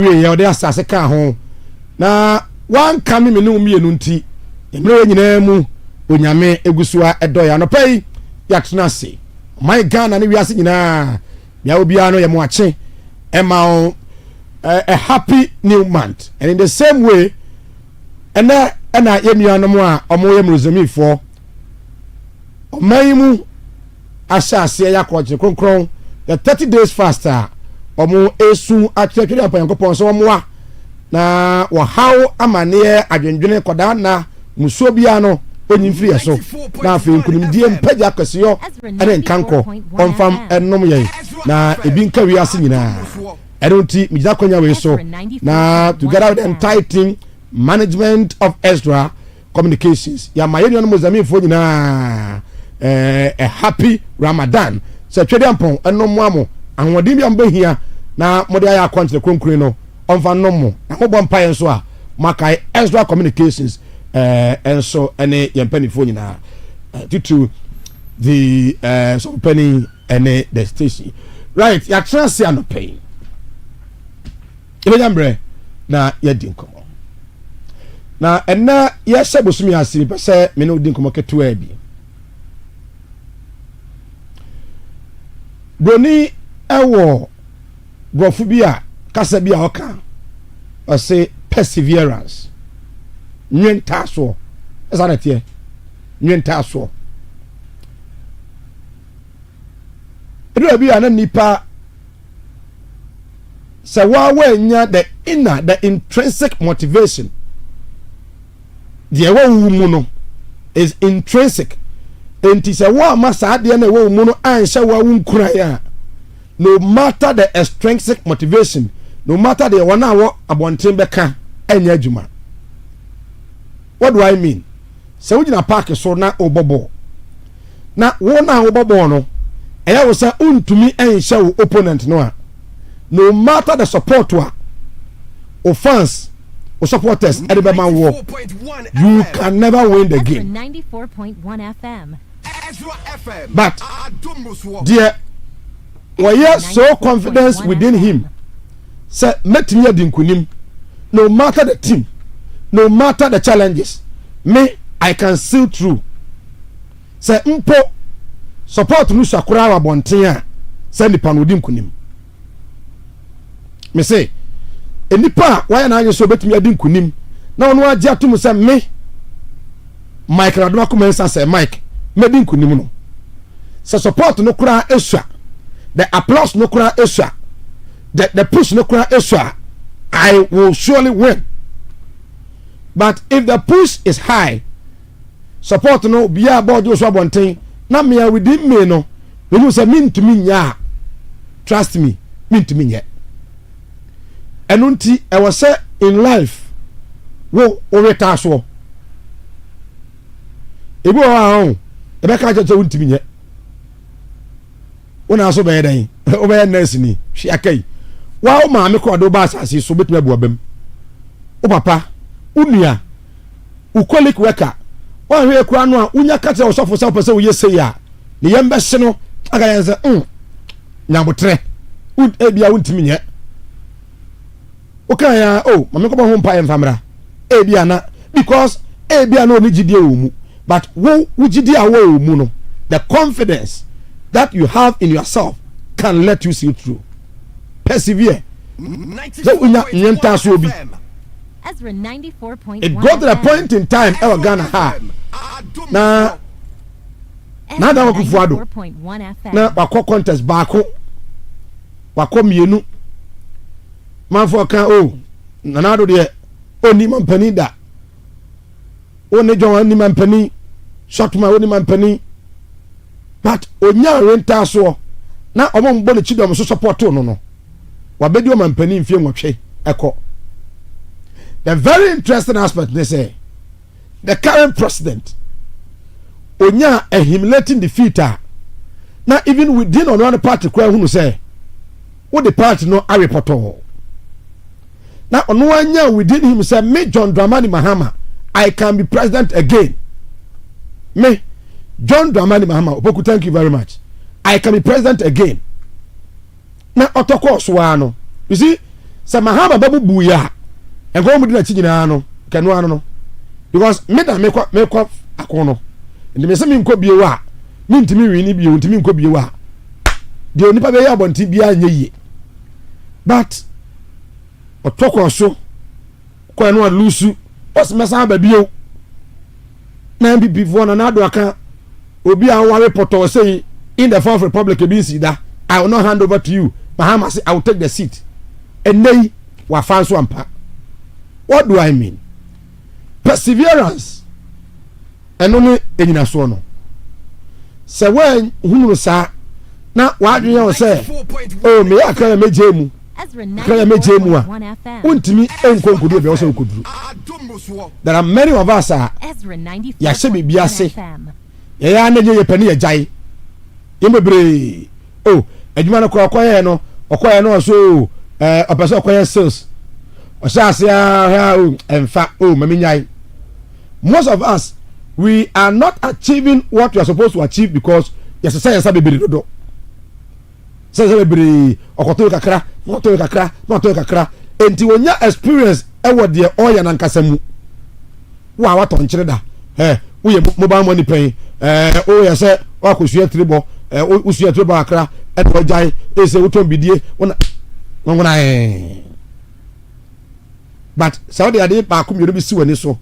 we ya ode asase ka ho na wan ka me no mienu nti emre nyina mu onyame egusua edo ya no pai ya tena se my Ghana ne wiase nyina ya obi ano ye mo ache ema a happy new month. And in the same way and ye nuanom a omo ye mrozamifo omayimu asase ya kwache kronkron the 30 days faster omo esu atwetwe apan kopon so omo na wo hawo amane adwendwene koda na musuo bia no onyimfiri eso na afi nkunimdie mpaja akasiyo ene nkanko onfam ennom ye na ebi nka wiase nyina erunti mijida konya we so na together with the entire team management of Ezra communications ya mayeni no Mozambique nyina a happy Ramadan so twede ampon ennom amo ahodi bia mbehia na mode aya akwante kronkron no onfa nnom na mobɔ mpa yen so a makai Ezra communications and so any penny phone due to the so penny and the station right ya trans ya no pay ibembre na ya din komo na enna ya sebosumi asiri pese me no din komo keto abi broni ewo grofu bia kasa bia oka o say perseverance nwenta so esa na tie nwenta so edo bi ana nipa se wa nya the intrinsic motivation the wa mu no is intrinsic enti se wa ma sa de na wa mu no anhye wa wunkura ya no matter the extrinsic motivation no matter the one awo abonten beka enya adwuma. What do I mean? So we na park so na obobo. Na wo na obobo no, eya wo say untumi enhye wo opponent no a. No matter the support or fans or supporters at the war, you can never win the game. 94.1 FM. But dear, we are so confident within him. Say metimi adinkunim. No matter the team, no matter the challenges, me I can see through. Say mpo support nu sakura wa bonten a say nipa no dinkunim. Me say enipa why na anye so betimi adinkunim na ono agye atum say me Mike Radoma kumensa say Mike me dinkunim no. Say support no kura esua, the applause no kura esua, the push no kura esua, I will surely win. But if the push is high, support no be about those who want thing. Na me within me no. When you say mean to me ya, trust me, mean to me yet. And until I was say in life, wo oretaso. Ebo a ebe ka je unti me yet. Una so be dan, o be nurse ni, hwe akai. Wa o ma me ko do ba asase so betuma bu abam. O papa unia ukolik worker wa hwe kura no a unya kate osofo se opese wo yese ya ne yembe hye no aga yense nyabotre ebia wontimi nye okan ya mame ko bo ho mpa emfamra ebia na because ebia na oni gidie wo mu but wo gidie a wo mu no the confidence that you have in yourself can let you see through. Persevere. So unya nyenta so obi Ezra 94.1. It got to the point in time ever Ghana ha. Na da wakufuado. Na wako contest bako. Wako mienu. Manfo kan na do de oni mampani da. Oni John ni mampani. Shotma oni mampani. But onya renta so na omo mbo ne chidom so support no. Wabedi o mampani mfie nwotwe eko. The very interesting aspect they say the current president onya a humiliating defeater. Now even within on one party kwa who say what the party no a report all. Now on one year within him say me John Dramani Mahama I can be president again. Me John Dramani Mahama Opoku, thank you very much. I can be president again. Now otoko swano. You see sa Mahama babu buya e go mu di na chi nyina no kanu ano no because me da me kwa akono ndi me se me nko bie wa me ntimi wi ni bie ntimi nko bie wa de onipa be ya abonti bia anye yi but otoko so kwa no alusu os mesa ba bio na before na do aka obi an wa report or say in the Fourth Republic be see that I will not hand over to you. Mahama say I will take the seat. And they were found so ampa. What do I mean? Perseverance. And only in so no. So when who sa na what do you say? Oh me aka me jemu. Kaya me jemu a. Untimi enko nkodo be also nkodu. There are many of us are Ezra 94.1 ya se bibia se. FM. Ya na ye pani ajai. Yemebre oh adwuma no kokoye no okoye no so opese okoye sales o sha se emfa oh maminyai. Most of us we are not achieving what we are supposed to achieve because yes say bebre dodo say bebre okoto kakra moto kakra enti wonya experience e wo de oya na nkasa mu wa wato nkyere da wo ye mobile money pen o ye say wa ko sua tribo usua tribo akra e to jai e se wo ton bidie wona but saudi ade ba ko mi bi si wani so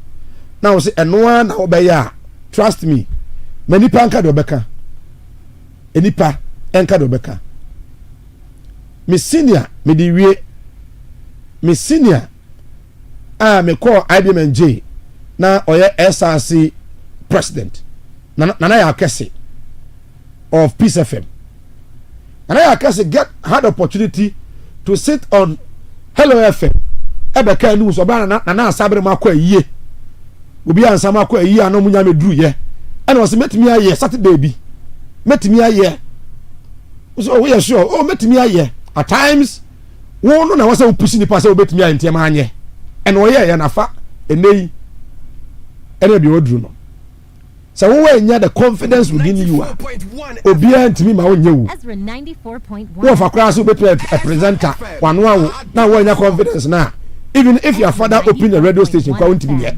na wo say eno na wo be ya trust me many panka do beka enipa enka do beka me senior me di wie me senior me call IBMNJ na oye SRC president na ya kese of Peace FM. And I can had opportunity to sit on Hello FM. Ebe ka news oba na sabre makwa yie. Obi ansa makwa yie anu munya medru ye. And was metimi aye Saturday bi. Metimi aye. So we are sure oh metimi aye. At times won no na wasa pushi ni pase obetimi aye ntema anye. And wo ye na fa enei ene bi odru no. So when you have the confidence within you, Obia and me, my own you. Ezra 94.1. What for class will be a presenter? One now when you have confidence now. Even if your father opened a radio station, going to me,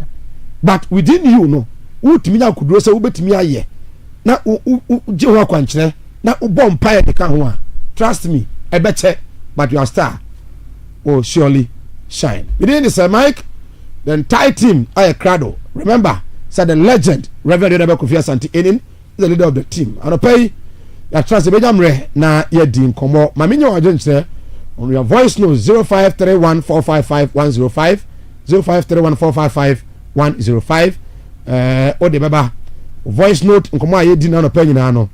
but within you, no, who to me now could do so bet me a year. Now, Joe Quanche, now bomb pie the canwa. Trust me, I bet but your star will surely shine. Within the mic, the entire team are a crowd. Remember. Said the legend Reverend Kofi Asante Enin is the leader of the team. And pay ya trust Bejamre na ye din komo. Maminyo agency on your voice note 0531455105 0531455105 o de baba voice note nkomo aye din na pay nyina no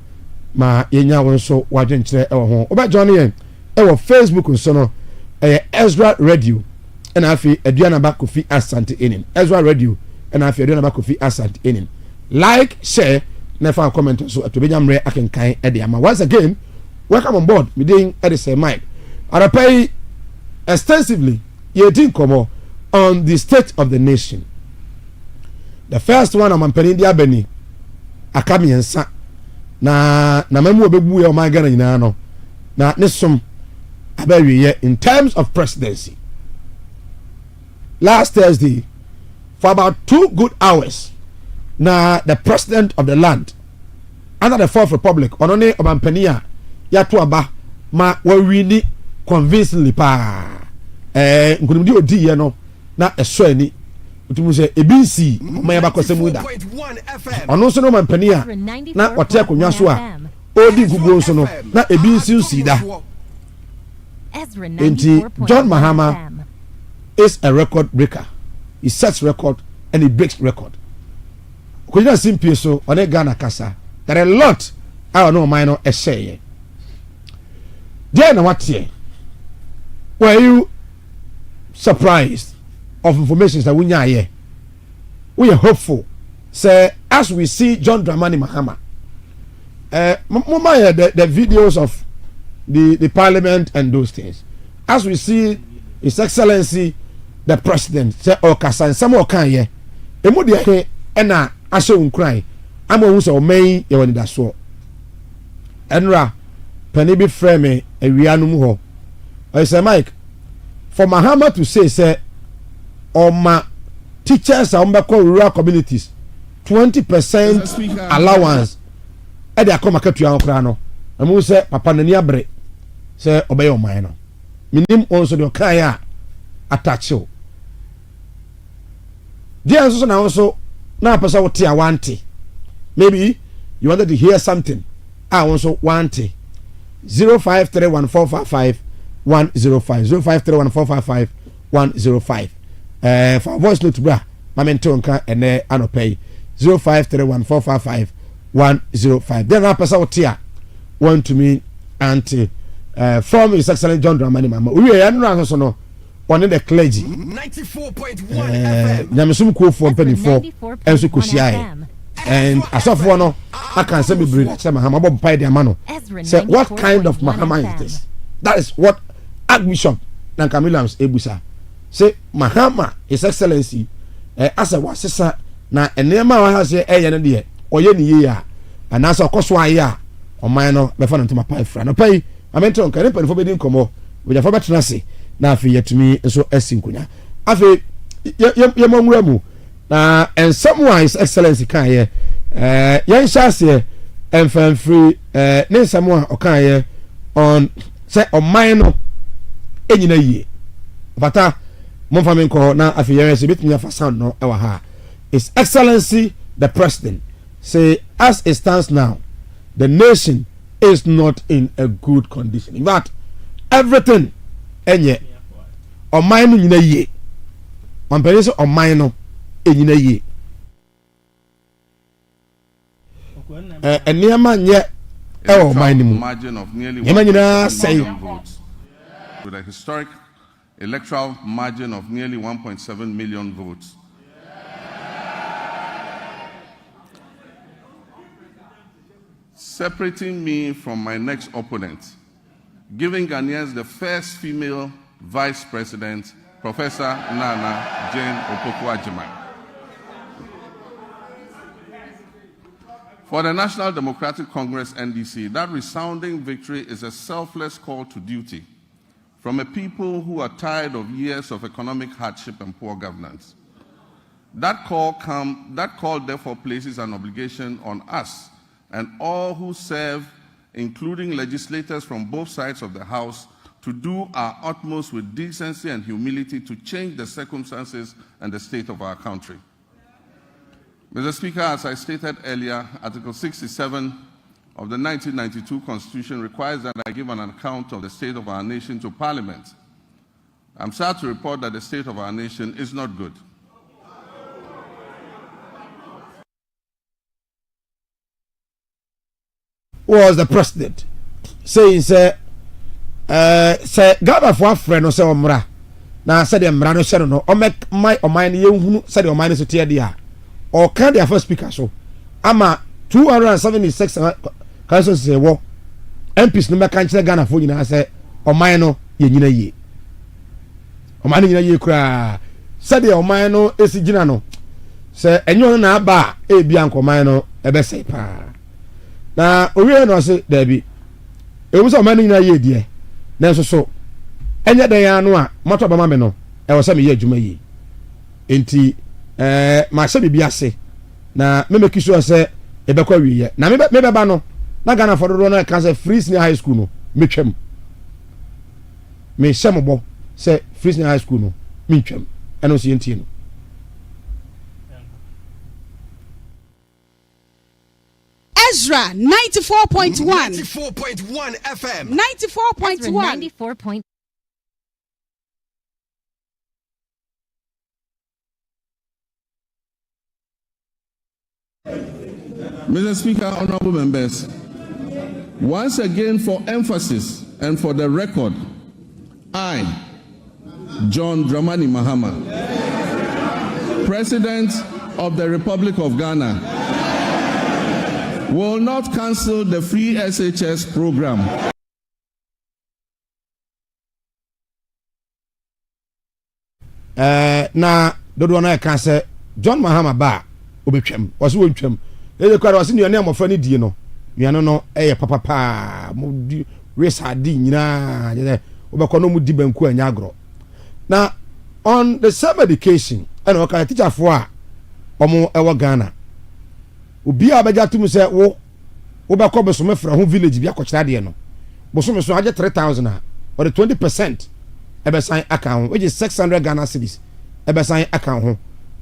ma yenya won so wagenkyere e wo ho. Oba join yen e wo Facebook nso no Ezra Radio and afi aduana ba Kofi Asante Enin. Ezra Radio and I feel about Kofi Asante Enin. Like, share, never comment so to be jamre I can kind ediama. Once again, welcome on board. Me doing Edison Mike. I pay extensively ye didn't come on the state of the nation. The first one I'm penny the Abeni Akami and Sa na memu bebu ya my Ghana nyina no. Na nesum abewi in terms of presidency. Last Thursday for about 2 good hours, now the president of the land under the Fourth Republic, Onone Obampenia, Yatuaba, ma wawini convincingly pa. Nkunimdi odi ye no na eso ani. Utumu se ebinsi mayaba kwasemu da. Ono so no Obampenia na ote akonwa so a odi gugu so no na ebinsi usi da. Enti John Mahama is a record breaker. He sets record and he breaks record. Kujina simple so on a Ghana kasa. There are a lot I don't know minor essay. Then what here? Were you surprised of information that we are here? We are hopeful. Say as we see John Dramani Mahama. The videos of the parliament and those things. As we see His Excellency the president say okasa nsam okan ye emu de he na ahye unkran ama hu so man ye woni da so enra pani bi frame awianum ho o say Mike for Mahama to say Oma teachers are rural communities 20% allowance e dey akoma katu an kra no amu say papa nani abre say obey o man no minim onso de kan ya attach o there so na also na person what ya want maybe you wanted to hear something also want 0531455105 0531455105 for voice note bra mamento nka ene anopay 0531455105 then na person what ya want to me anti from His Excellent John Dramani Mama we ya no so no on the clergy 94.1 FM nyamesum ko for penifo enso kosia and asofo no aka say me bring say Mahama bob pai de amano say what kind of Mahama is this? That is what Archbishop Nanka Williams ebusa say Mahama His Excellency asa wasesa na enema wa ha say eye no de oye ni ye a anasa okoso aye a oman no be fa no ntoma pai fra no pai amento nka ne penifo be din komo we ja fa betena se na afi yetumi nso asinkunya afi ye monwura mu na ensamwa His Excellency kan ye yen shase enfan free ne ensamwa okan ye on say oman no enyina yie bata monfa men ko na afi yen se betumi afa sound no e wa ha His Excellency the President say as it stands now the nation is not in a good condition. In fact everything enye oman no nyina yie on pese oman no enyina yie eniama nye e oman ni mu margin of nearly nyama nyina say votes with a historic electoral margin of nearly 1.7 million votes. Separating me from my next opponent, giving Ghanaians the first female Vice President, Professor Nana Jane Opoku-Agyeman. For the National Democratic Congress, NDC, that resounding victory is a selfless call to duty from a people who are tired of years of economic hardship and poor governance. That call therefore places an obligation on us and all who serve, including legislators from both sides of the House, to do our utmost with decency and humility to change the circumstances and the state of our country. Mr. Speaker, as I stated earlier, Article 67 of the 1992 Constitution requires that I give an account of the state of our nation to Parliament. I'm sad to report that the state of our nation is not good. Was the president saying say Ghana for afre no say omra na say the mra no say no o make my oman ye hunu say the oman so tie dia o kan the first speaker so ama 276 council say wo MPs no make kan kire Ghana for nyina say oman no ye nyina yie oman nyina yie kura say the oman no esigina no say enyo na aba e bia nkoman no ebe say pa na owie no se dabi ewu so man nyina ye die na so enye dan ya no a moto ba ma me no e wo se me ye adwuma yi enti ma se bibia se na me make sure se e be kwa wiye na me be ba no na Ghana for do no e kan se free senior high school no me twam me sembo se free senior high school no me twam eno se yentie no Ezra 94.1 94.1 FM 94.1 94. Mr. Speaker, honorable members, once again for emphasis and for the record, I, John Dramani Mahama, President of the Republic of Ghana, will not cancel the free SHS program. Na dodo na ka say John Mahama ba obetwam wose wotwam ele kwara wose nuane amofra ne die no nuane no eye papa pa mo di resa di nyina je obekọ no mu di banku anya agro Now, on the same education, and okay, teacher for omo ewa Ghana. Obi abeja to me say wo ba ko besome fra ho village bi akokyera de no. Bosome so age 3,000 or the 20% ebesan account which is 600 Ghana cedis. Ebesan account ho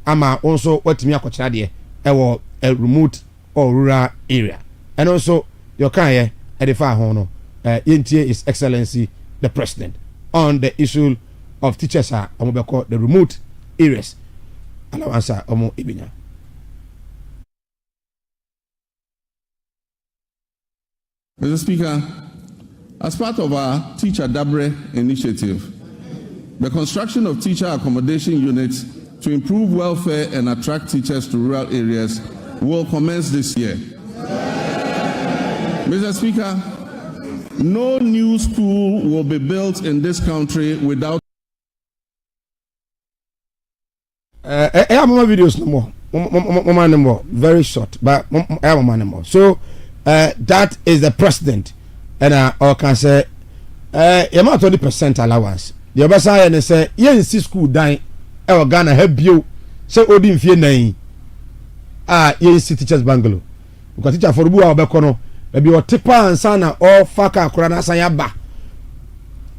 ama also watimi akokyera de ewo a remote or rural area. And also your kan edifa ho no yentie His Excellency the President on the issue of teachers are the remote areas. Alawansa omo ibinya. Mr. Speaker, as part of our Teacher Dabre initiative, the construction of teacher accommodation units to improve welfare and attract teachers to rural areas will commence this year. Mr. Speaker, no new school will be built in this country without I have more videos no more. Very short, but I have more. So that is the president, and I can say about 20% allowance. The other side say yes, school dying. Our Ghana help you. Say Odin Fie Nai. Yes, teachers bungalow. Because teacher for Bua Bekono, maybe your tipa and sana or Faka Kurana Sayaba.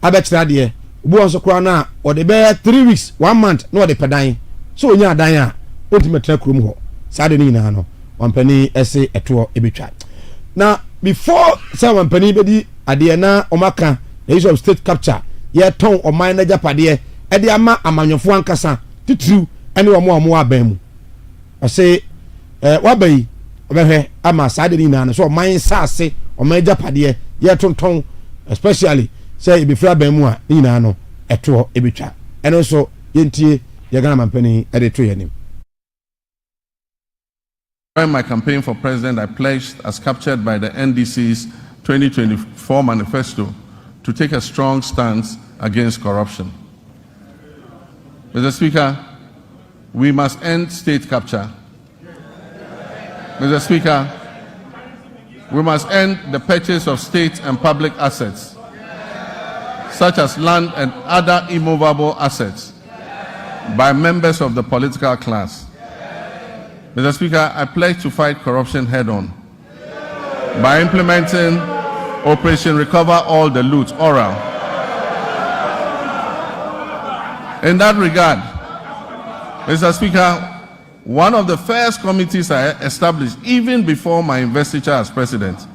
I bet you that year. Buon Sokrana or the bear 3 weeks, 1 month, no the pedine. So nya dan ultimate track room ho sade ni na no one penny essay eto ebetwa na before say one penny bedi ade na omaka the issue of state capture ye ton o man na japade e de ama amanyofo ankasa titru ene omo aban mu o say wabai obehwe ama sade ni na so man saase o man japade ye tonton especially say e be fra ban mu a ni na no eto ebetwa ene so yentie. During my campaign for president, I pledged, as captured by the NDC's 2024 manifesto, to take a strong stance against corruption. Mr. Speaker, we must end state capture. Mr. Speaker, we must end the purchase of state and public assets, such as land and other immovable assets, by members of the political class. Mr. Speaker, I pledge to fight corruption head-on by implementing Operation Recover All the Loot, oral. In that regard, Mr. Speaker, one of the first committees I established, even before my investiture as president,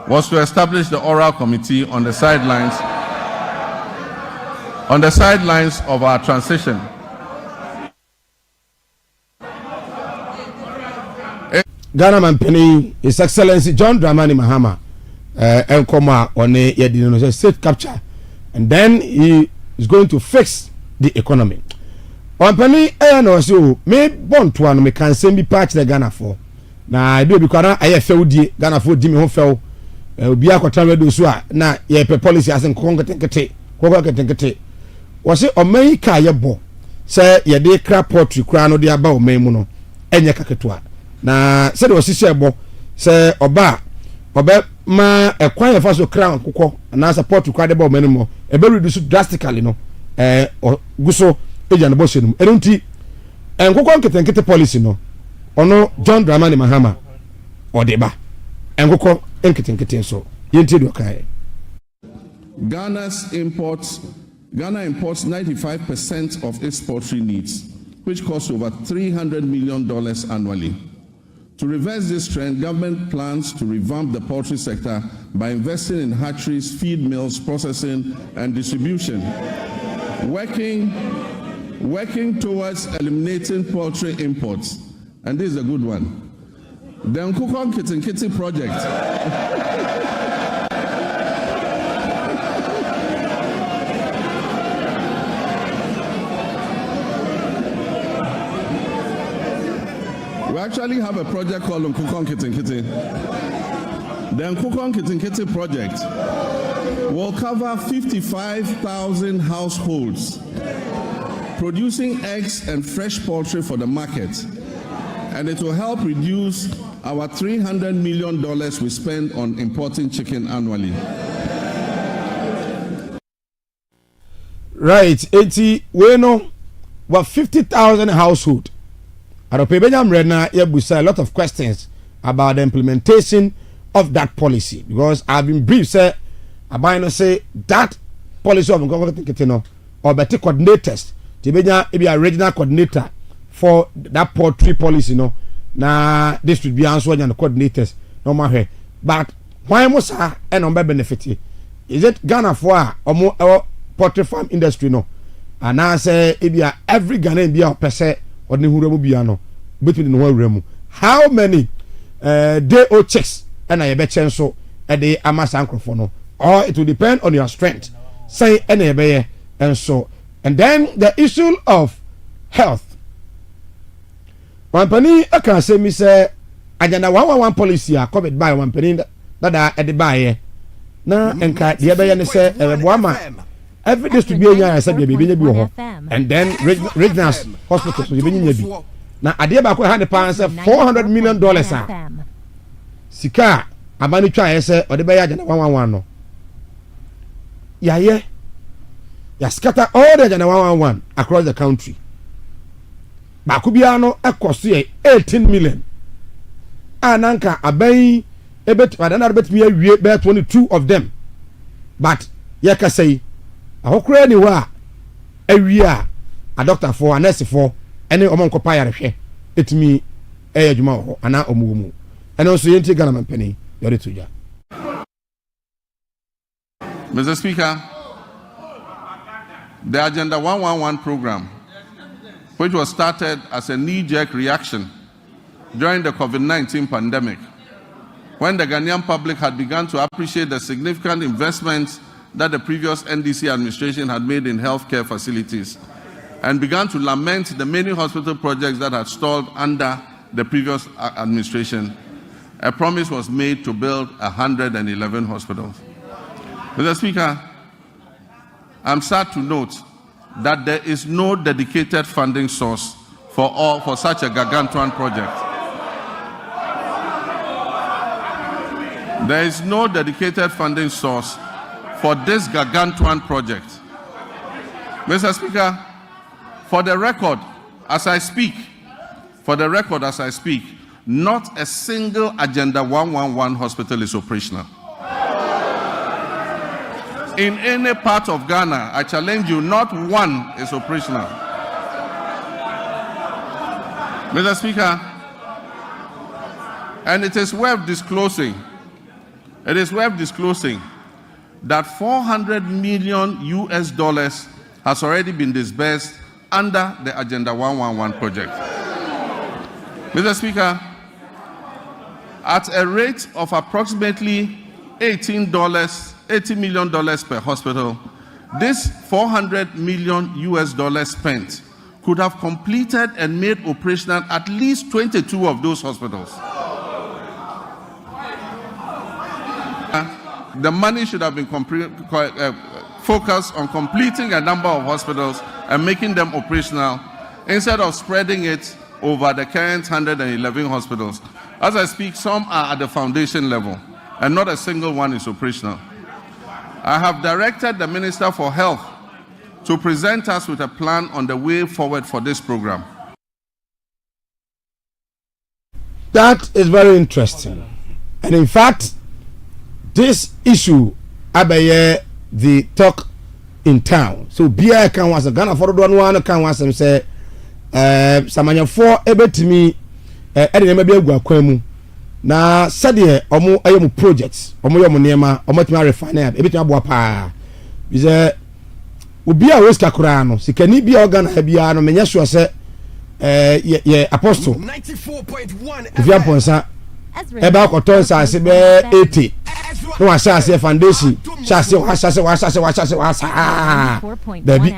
was to establish the oral committee on the sidelines of our transition. Ghana man penny His Excellency John Dramani Mahama enkoma on a state capture, and then he is going to fix the economy. On penny no so me born to an me can send me patch the Ghana for na do because I feel die Ghana for di me ho fell obi akwatan do so a na ye pe policy asen konketenkete was it America ye bo say ye de cra poultry kra no de aba o man mu no enye kaketua na said was share say oba ma ekwan ya faso crown kokko na support kwa de ba menu mo e be reduce drastically no guso eja no bo hyenum enunti enkokko nketenkete policy no ono John Dramani Mahama odeba enkokko nketenkete so yenti do kai. Ghana imports 95% of its poultry needs, which costs over $300 million annually. To reverse this trend, government plans to revamp the poultry sector by investing in hatcheries, feed mills, processing, and distribution, working towards eliminating poultry imports. And this is a good one. The Nkukon Kitinkiti project. We actually have a project called Nkukon Kitinkiti. The Nkukon Kitinkiti project will cover 55,000 households producing eggs and fresh poultry for the market, and it will help reduce our $300 million we spend on importing chicken annually. right 80 we no what 50,000 household arope benyam rena yebusa a lot of questions about the implementation of that policy because I've been briefed say abai no say that policy of no or better coordinators to be a regional coordinator for that poultry policy no na this would be answered and the coordinators no matter but why must I and benefit is it Ghana for or poultry farm industry no and I say every Ghanaian be a person or the who be no between the one room how many day old checks and I bet so at the amasankrofo or it will depend on your strength say any and so and then the issue of health one penny I can say me say agenda 111 policy are covered by one penny that are at the buyer na enka the other say every distribution I said baby and then regional hospitals will be na ade ba ko $400 million sika abani twa say ode be agenda 111 no ya scatter all the agenda 111 across the country bakubia no ekoso 18 million ananka abai ebet adana bet me awie be 22 of them but ye ka say ahokura ni wa awie a doctor for a nurse for any omonko pa yarehwe etimi adwuma ho ana omumu and also yenti Ghana mampani yori tuja. Mr. Speaker, the Agenda 111 program, which was started as a knee-jerk reaction during the COVID-19 pandemic, when the Ghanaian public had begun to appreciate the significant investments that the previous NDC administration had made in healthcare facilities, and began to lament the many hospital projects that had stalled under the previous administration, a promise was made to build 111 hospitals. Mr. Speaker, I'm sad to note that there is no dedicated funding source for such a gargantuan project. There is no dedicated funding source for this gargantuan project. Mr. Speaker, for the record, as I speak, not a single Agenda 111 hospital is operational. In any part of Ghana, I challenge you, not one is operational. Mr. Speaker, and it is worth disclosing that $400 million has already been disbursed under the Agenda 111 project. Mr. Speaker, at a rate of approximately $80 million per hospital, this $400 million spent could have completed and made operational at least 22 of those hospitals. The money should have been focused on completing a number of hospitals and making them operational instead of spreading it over the current 111 hospitals. As I speak, some are at the foundation level and not a single one is operational. I have directed the Minister for Health to present us with a plan on the way forward for this program. That is very interesting. And in fact, this issue abaye the talk in town. So Bia can was a Ghana for one can was say samanya for ebetimi ede na be agua kwanu na sade omo ayemu projects omo yemu niema omo tima refine ebetimi aboa pa bize obi a weska kura no sikani bia Ghana bia no menya so se ye apostle 94.1 Via Ponsa eba koton sa se be 80 no wa sha se foundation sha se baby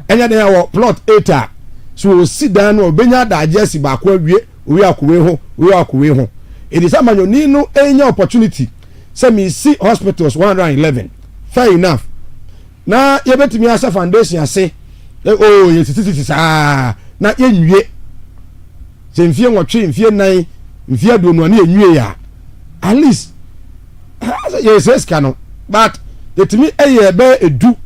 enya dey wo plot 8 so sit down no benya da jesi ba kwa wie we akowe ho it is amanyoni no enya opportunity say me see hospitals 111 fair enough na ye betimi asa foundation ase ye tititi sa na ye nwie se mfie nwotwe mfie nan mfie aduonu na ye nwie ya at least yes kano but etimi eye be edu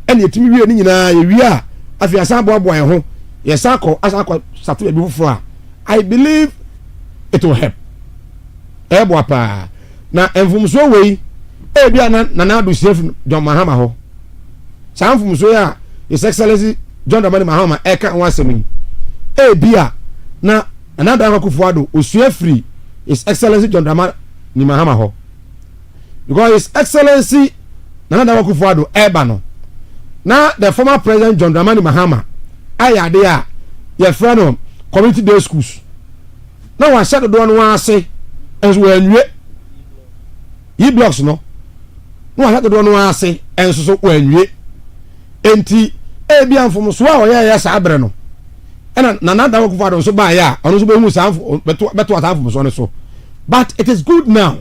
ɛna yɛtumi wie ne nyinaa yɛwie a afei asan boaboa yɛn ho yɛsan akɔ sato baabi foforɔ a I believe it will help ɛboa paa na mfomsoɔ wei ebi a nana ado sef John Mahama hɔ saa mfomsoɔ a His Excellency John Dramani Mahama ɛka ho asɛm yi ebi a na nana ado Akufo-Addo osua free His Excellency John Dramani Mahama hɔ because His Excellency nana ado Akufo-Addo ɛba no na the former president John Dramani Mahama ayade a yɛfrɛ no community day schools na wahyɛ dodoɔ no ase ɛnso wɔanwie yi blocks no na wahyɛ dodoɔ no ase ɛnso so wɔanwie enti ebi amfomso a ɔyɛ saa brɛ no ɛna nana ado Akufo-Addo nso baayɛ a ɔno nso bɛhu saa bɛto atamfomso no so but it is good now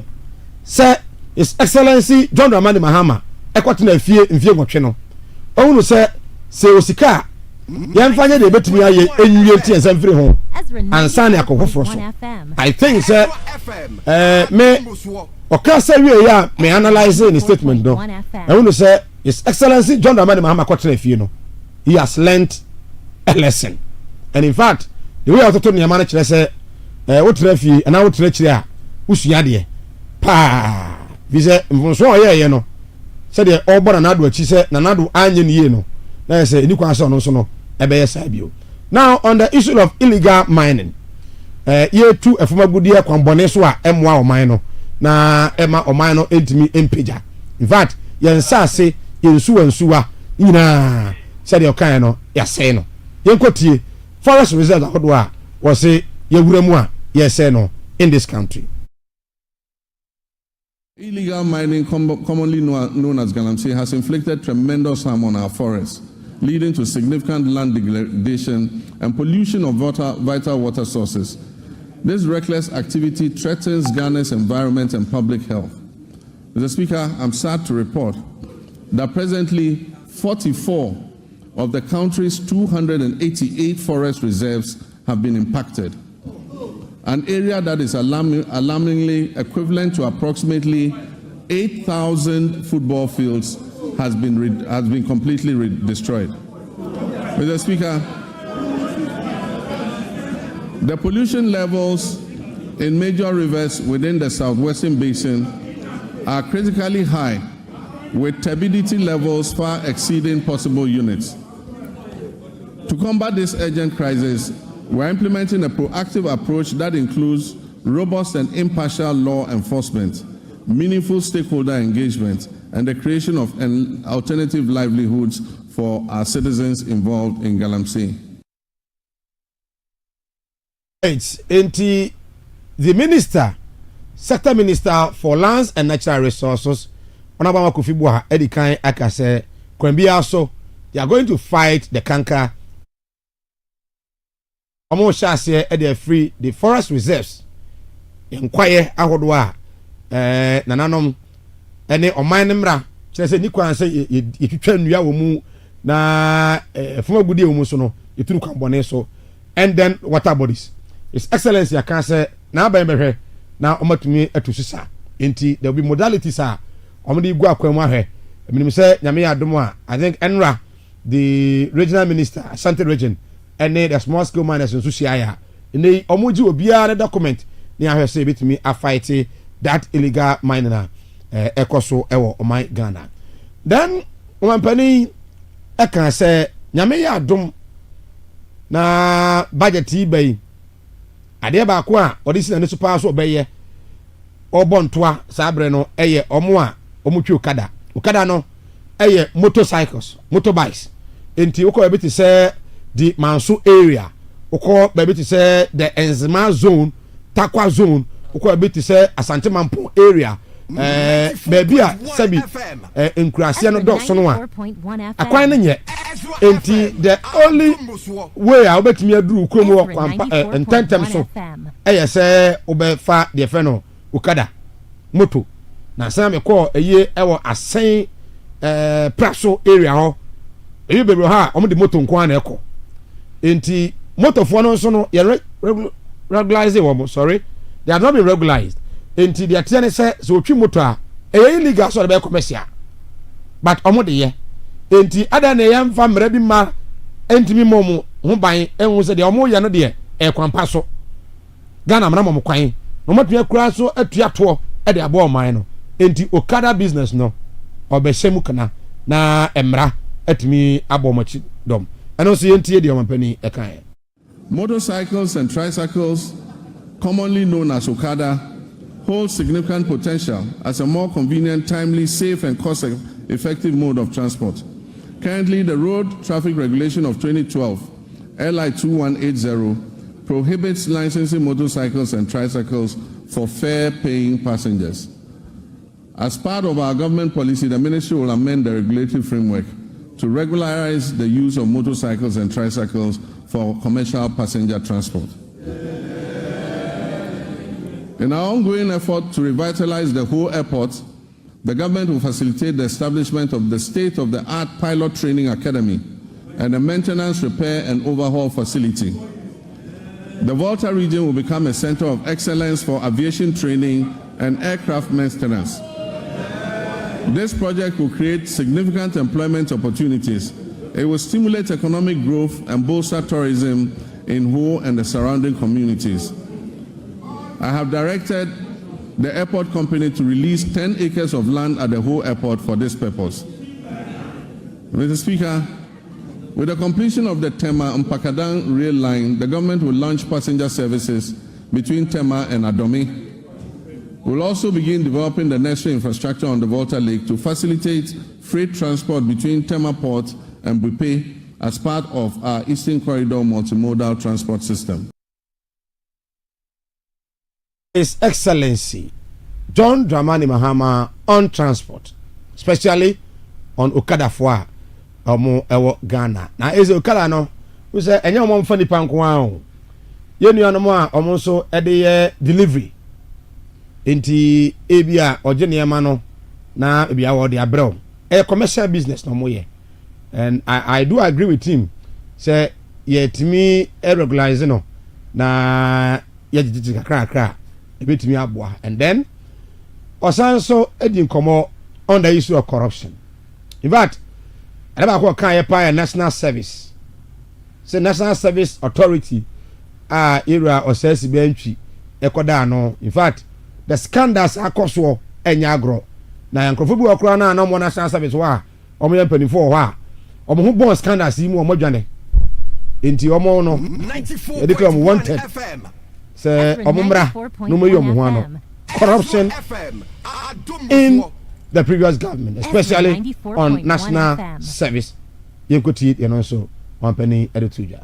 sɛ His Excellency John Dramani Mahama ɛkɔtena fie nwɔtwe no ɔhunu sɛ osika yɛmfa nyɛ de betumi ayɛ enwie tie nsɛm firi ho ansa ne akɔfoforɔ so I think sɛ me ɔka sɛ wie a me analyze in statement no ɛhunu sɛ His Excellency John Dramani Mahama kɔtena fie no he has learnt a lesson and in fact the way ɔtoto nneɛma no kyerɛ sɛ wotena fie anaa wotena kyerɛ a wosua deɛ paa fi sɛ mfonso a ɔyɛɛyɛ no sɛdeɛ ɔbɔ nanado akyi sɛ nanado anyɛ ne yie no na yɛ sɛ ɛni kwan sɛ ɔno nso no ɛbɛyɛ saa bio now on the issue of illegal mining yɛtu ɛfamagudeɛ kwanbɔne so a ɛmmoa ɔman no na ɛma ɔman no ɛntumi mpagya in fact yɛn nsase yɛn nsuwa nyinaa sɛdeɛ ɔkaeɛ no yɛasɛe no yɛnkɔtie forest reserve ahodoɔ a wɔse yɛwura mu a yɛsɛe no in this country. Illegal mining, commonly known as Galamsey, has inflicted tremendous harm on our forests, leading to significant land degradation and pollution of vital water sources. This reckless activity threatens Ghana's environment and public health. Mr. Speaker, I'm sad to report that presently 44 of the country's 288 forest reserves have been impacted. An area that is alarmingly equivalent to approximately 8,000 football fields has been completely destroyed. Mr. Speaker, the pollution levels in major rivers within the southwestern basin are critically high, with turbidity levels far exceeding possible units. To combat this urgent crisis, we're implementing a proactive approach that includes robust and impartial law enforcement, meaningful stakeholder engagement, and the creation of alternative livelihoods for our citizens involved in Galamsey. The Sector Minister for Lands and Natural Resources, Honorable Kofi Boah, Edikan Akase, Kwambia so they are going to fight the canker. Omo shase e dey free the forest reserves enkwaye ahodoa nananom ene oman nemra kire se ni kwan se yetwitwa nnua wo mu na fomagudie wo mu so no yetunu kwambone so and then water bodies His Excellency aka se na aban behwe na omatumi atususa enti there will be modalities a omde igu akwan mu ahwe eminim se nyame ya adom a I think Enra the regional minister Ashanti region and the small scale miners in Susiaya. In the Omuji Obia document, near her say between a fight that illegal miner, Ecoso, or my Ghana. Then, one penny, I can say, Yameya dum na budget bay. Adeba qua, or this is a super obey, or bontois, Sabreno, Omoa, Omuchu Kada, Ukada no, motorcycles, motorbikes. Inti Oko bit say, the Mansu area, oko baby to say the Enzima zone, Takwa zone, oko baby to say Asante Mampo area, baby a Sabi, in Krasiano Doxonwa. Acquiring yet, enti the only way I bet me a drew Kumo and 10 times so. I say, Obe fa the Feno, Ukada, Moto. Now, some call a year ever a same Praso area. You be ha, the moto nkwan eko. Enti motorfo no so no regularized wo sorry they have not been regularized enti they are say so twi motor a illegal so be commercial but omo de ye enti ada na yam fa mra bi ma entimi momu ho ban enwu se de omo ye no de e kwampa so Ghana mra mom kwan no matua kura so atua to e de abo oman no enti okada business no obehemu kana na emra atimi abo machi dom eno so yentie de omampani e kan. Motorcycles and tricycles, commonly known as Okada, hold significant potential as a more convenient, timely, safe, and cost-effective mode of transport. Currently, the Road Traffic Regulation of 2012, LI 2180, prohibits licensing motorcycles and tricycles for fare-paying passengers. As part of our government policy, the Ministry will amend the regulatory framework to regularize the use of motorcycles and tricycles for commercial passenger transport. In our ongoing effort to revitalize the whole airport, the government will facilitate the establishment of the state-of-the-art pilot training academy and a maintenance, repair, and overhaul facility. The Volta region will become a center of excellence for aviation training and aircraft maintenance. This project will create significant employment opportunities. It will stimulate economic growth and bolster tourism in Ho and the surrounding communities. I have directed the airport company to release 10 acres of land at the Ho airport for this purpose. Mr. Speaker, with the completion of the Tema-Mpakadan rail line, the government will launch passenger services between Tema and Adomi. We will also begin developing the necessary infrastructure on the Volta Lake to facilitate freight transport between Tema Port and Bupe as part of our Eastern Corridor multimodal transport system. His Excellency John Dramani Mahama on transport, especially on Okada Foa, Omo Ewo Ghana. Now, is Okada no? We say, and you want funny pankwao. You know, no more, almost at the delivery. Inti ebia ojene mano na ebia wo de abrew a commercial business no moye, and I do agree with him say yetimi regularize no na yejiti kakra ebetimi aboa, and then osanso edi nkomo on the issue of corruption. In fact, aba ko kan yepa national service, say national service authority area osesi bentwi ekoda no. In fact, the scandals akoso enya agro na yankrofo bi okra na mo national service wa omo ye panifo wa omo hu bon scandals yi mu omo dwane enti omo no 94.1 wanted say omo mra no mo yom ho ano corruption in the previous government, especially on national service. You could see it, you know, so on penny edituja.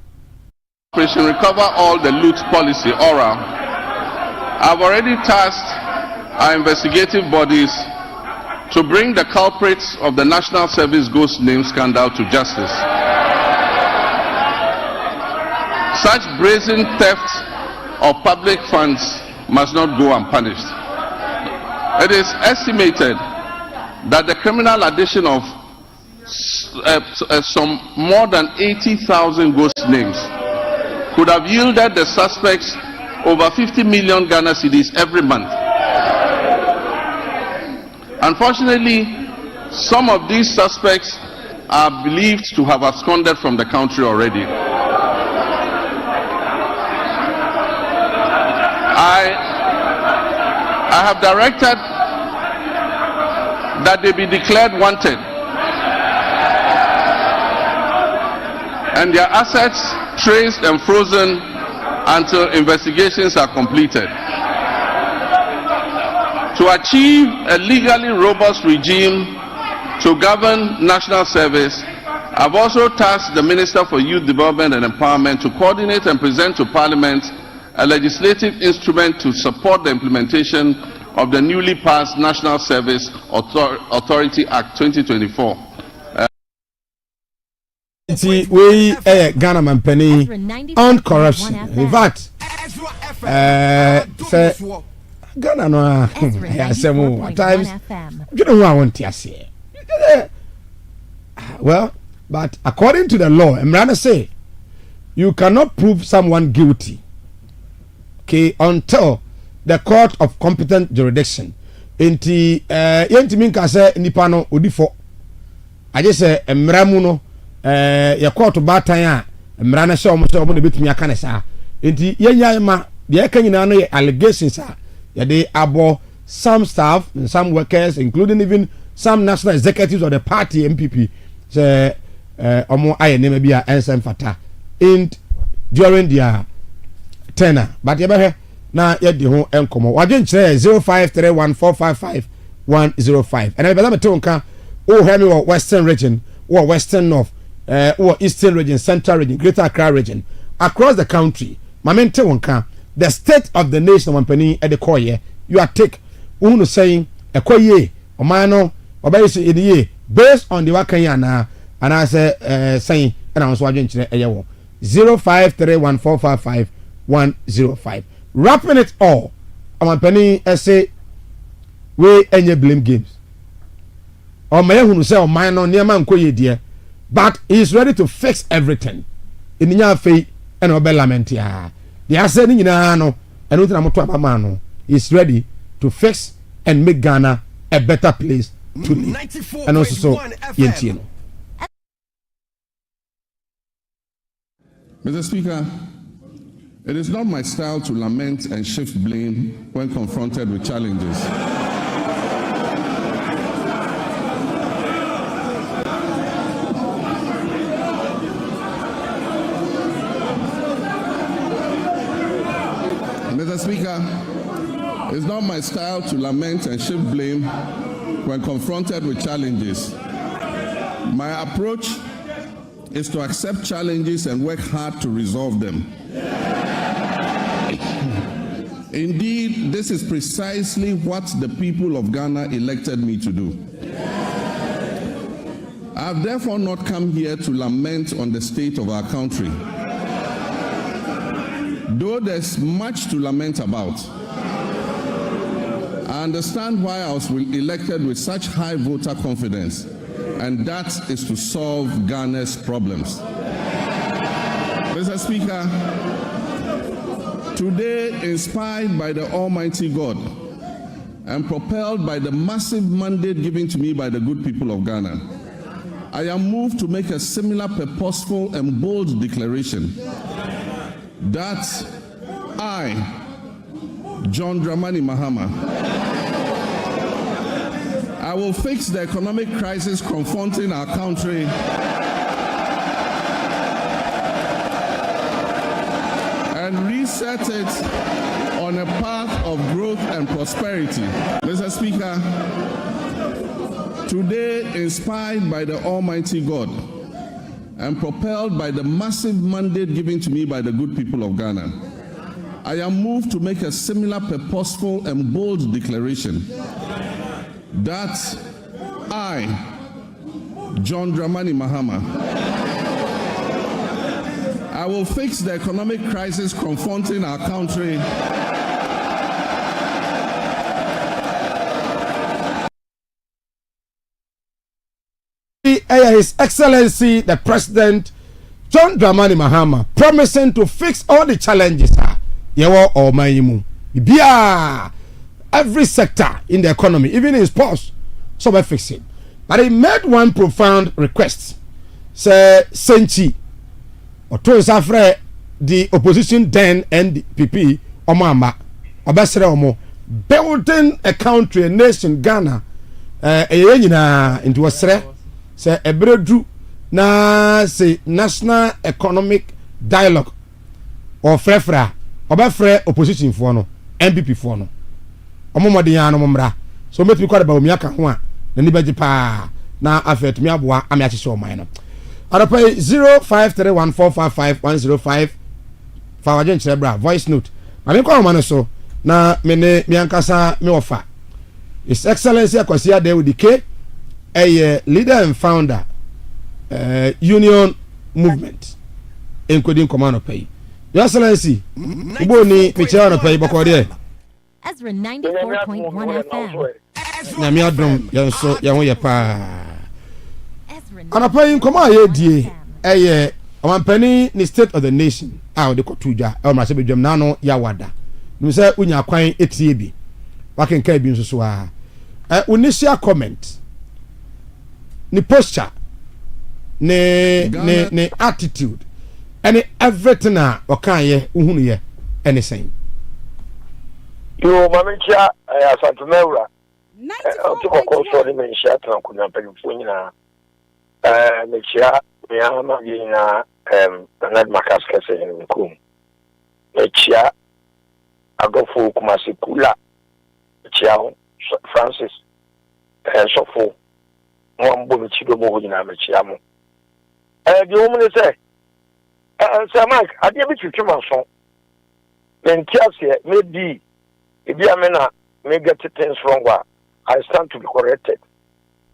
Operation Recover All the Loot policy, ORA. I've already tasked our investigative bodies to bring the culprits of the National Service Ghost Name scandal to justice. Such brazen theft of public funds must not go unpunished. It is estimated that the criminal addition of some more than 80,000 ghost names could have yielded the suspects over 50 million Ghana cedis every month. Unfortunately, some of these suspects are believed to have absconded from the country already. I have directed that they be declared wanted and their assets traced and frozen until investigations are completed. To achieve a legally robust regime to govern national service, I've also tasked the Minister for Youth Development and Empowerment to coordinate and present to Parliament a legislative instrument to support the implementation of the newly passed National Service Authority Act 2024. We Ghana man penny on corruption. In fact, say Ghana no at times you don't want to say. Well, but according to the law, Emrana say you cannot prove someone guilty, okay, until the court of competent jurisdiction. Inti yenti minka say nipa no odifo I just say emramu no your court batan a emra show mo ne betumi aka ne saa enti yenya ma de aka nyina no allegations a ye dey abo some staff and some workers including even some national executives of the party MPP say omo aye name bia ensem fata and during their tenure but ye be na ye di ho enkomo wadwen kire 0531455105 and I be tell nka o hear me western region or western north or eastern region, central region, greater Accra region, across the country. Mamente wonka the state of the nation wampani at the core you are take unu saying a koye o mano obayisi in ye based on the wakanya and I say saying and I was watching 0531455105 wrapping it all wampani say we any blame games or may who say o mano near man koye dear. But he is ready to fix everything. In your faith and obey lament ya. They are saying in ano and with Namotwapamano is ready to fix and make Ghana a better place to live. And also so Yentino. Mr. Speaker, it is not my style to lament and shift blame when confronted with challenges. Mr. Speaker, it's not my style to lament and shift blame when confronted with challenges. My approach is to accept challenges and work hard to resolve them. Indeed, this is precisely what the people of Ghana elected me to do. I have therefore not come here to lament on the state of our country. Though there's much to lament about, I understand why I was elected with such high voter confidence, and that is to solve Ghana's problems. Mr. Speaker, today, inspired by the Almighty God and propelled by the massive mandate given to me by the good people of Ghana, I am moved to make a similar purposeful and bold declaration that I, John Dramani Mahama, I will fix the economic crisis confronting our country and reset it on a path of growth and prosperity. Mr. Speaker, today, inspired by the Almighty God and propelled by the massive mandate given to me by the good people of Ghana, I am moved to make a similar purposeful and bold declaration that I, John Dramani Mahama, I will fix the economic crisis confronting our country His Excellency the President John Dramani Mahama promising to fix all the challenges every sector in the economy, even in sports, so we fix it. But he made one profound request. Say Senchi or to Afre the opposition then NDPP Omama Obasere Omo building a country, a nation, Ghana into a say a breakthrough na say national economic dialogue or frefra obafre opposition for no NPP for no omomode yan no mmra so metumi kwade ba omiaka ho a na ni beji pa na afet mi aboa ame akyese o man no adapa 0531455105 fa wajen chere voice note ma me kwa man so na me ne mi ankasa me ofa His Excellency Akwasi David K, a leader and founder union movement including command of pay. Your Excellency, Uboni Michano pay Bokode. Ezra 94.1 FM. Namia drum so ya pa. Ana pay command ye die omanpani ni state of the nation a de kotuja e ma se bedwam na no ya wada. Nim say unya kwan etie bi. Wakenka bi nso so a initial comment ni posture ne attitude and everything okaye uhunu ye anything. You mamencha asantumewura. Tuko koso ni mensha tunakunya pelifunya na mechia miyama gina Bernard Makaskese nkum. Mechia agofu kumasikula mechia Francis Sofo mwambo mechido mo gina mechia mo. The woman say Sir Mike, I did be to my son. Then Chelsea maybe if you are may get things wrong. I stand to be corrected.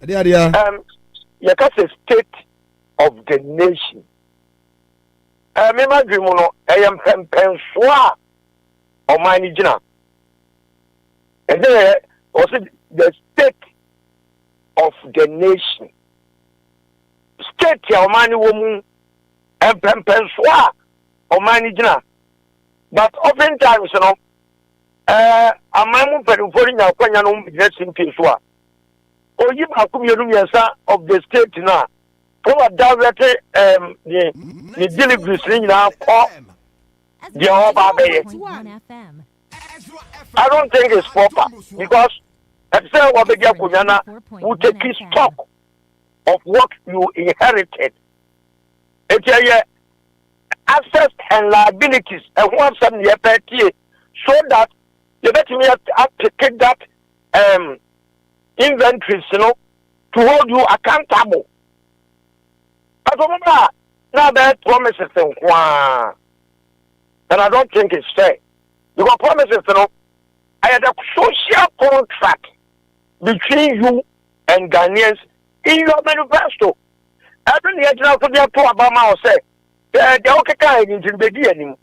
You can say state of the nation. Me ma dream no I am penswa o mani jina. And then also the state of the nation. State ya o mani woman and penswa o mani jina. But oftentimes, you know, amamu periferi nya kwanya no business in Peswa. Oyi ba kumyenu yesa of the state na. For direct the deliveries na ko the obabe. I don't think it's proper because at say obabe kunyana will take stock of what you inherited. It's assets and liabilities and what some year so that you let me take that inventories, you know, to hold you accountable. I don't know now that promises and I don't think it's fair. You got promises, you know. I had a social contract between you and Ghanaians in your manifesto. I don't need to for the Obama say the OKATAKYIE in the beginning.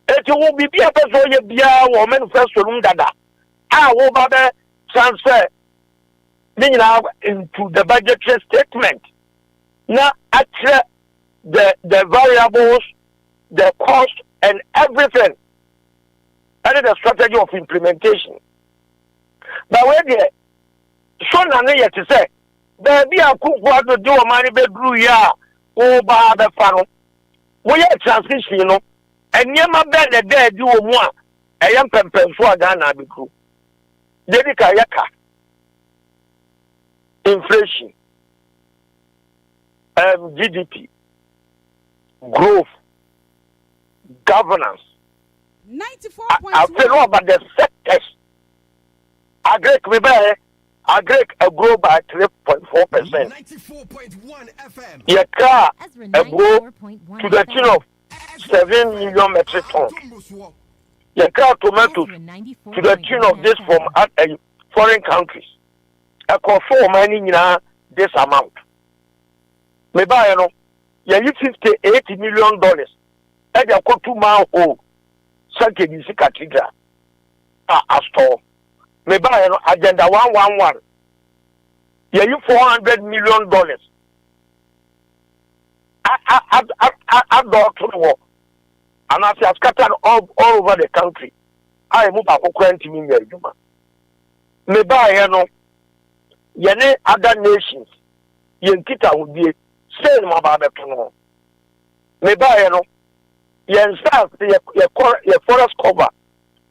It will be a person bia or manifesto dada. I will bother transfer now into the budgetary statement. Now actually the variables, the cost and everything. That is the strategy of implementation. But when the son and yet to say, baby, I could want to do a money bedroom ya over the funnel. We are transition, you know, and near my bed the day do more. I am Pempenswa Ghana because Dedika Yaka inflation, GDP, growth, governance. 94.1. I feel about the sectors. Agrek grow by 3.4%. 94.1 FM. Your car Ezra grow 94.1 to the tune of 7 million metric tons. Your car tomatoes to the tune of this from foreign countries. I control mining this amount. Maybe I know you $80 million. And you go to my home. Sanke Disi Cathedral. A store. Maybe I know Agenda 111. You $400 million. I go to the war. And as I scattered all over the country, I move up 20 million. Maybe I know yene other nations yenkita would be saying about the tunnel. Maybe I know yen staff your forest cover.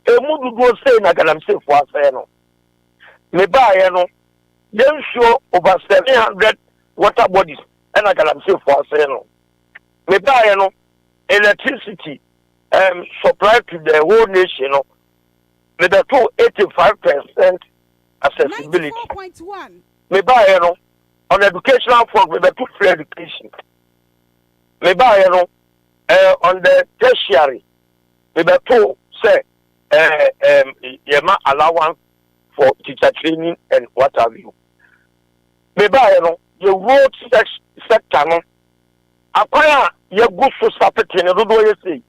A mudu go say na galam say for us no. Maybe I know yen show over 700 water bodies and I galam say for us no. Maybe I know electricity supply to the whole nation no. With the 85% accessibility. 94.1. Maybe I know on educational front with the free education. Maybe I know on the tertiary with the two say allowance for teacher training and what have you. Maybe I know the road sector no acquire your good for sapete and do you say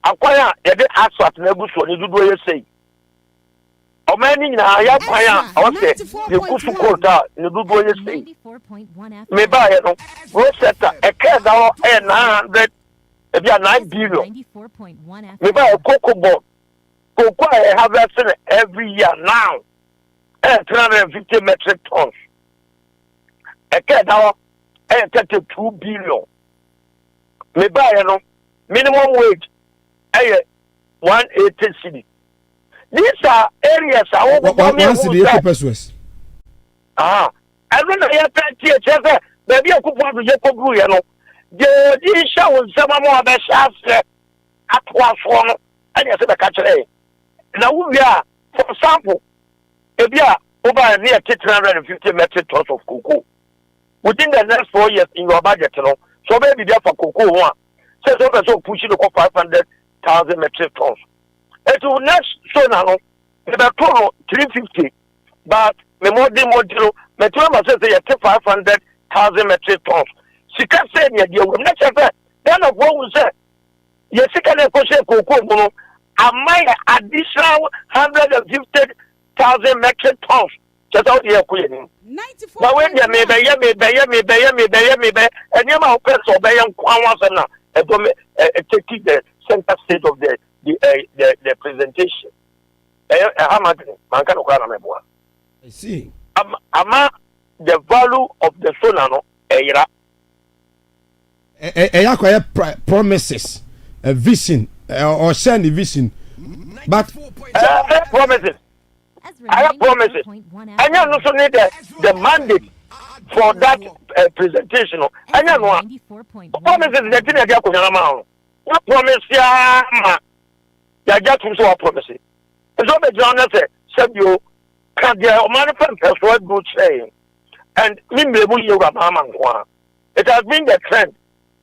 acquire the asphalt and good for do you say. O many na ya kwaya o se the kufu quota in do you say. 94.1 FM. Me buy no road sector e care that 900 e be 9 billion. 94.1 FM. Me buy cocoa board. Cocoa I harvesting every year now. 350 metric tons. E care that $32 billion. Me buy no minimum wage 180 cedi. These are areas I want one cedi pesos. I don't know yet baby I could want to get go you know. The show some more about shafts at one one and you said the catch it. Now we are for example if you are over near 350 metric tons of cocoa within the next 4 years in your budget, you know. So maybe there for cocoa one. So pushing the 500,000 metric tons. It will next so now about 350, but the model, Metroma says they are 500,000 metric tons. She can't say you will not have that. Then of what we say, yes, she can cocoa, a mile additional 150,000 metric tons. Just out here, Queen. 94. But when you may be, and you might press obey and Kwanwasana, taking the center stage of the presentation. I see. Ama the value of the sonano, promises, a vision, or send a vision, but promises. I have promises. And you also need the mandate for that presentation. And you know, promises the thing that you have. What promise ya ma? Ya just so promises. So the journalist said you can the manifest what good saying. And me yoga mama. It has been the trend.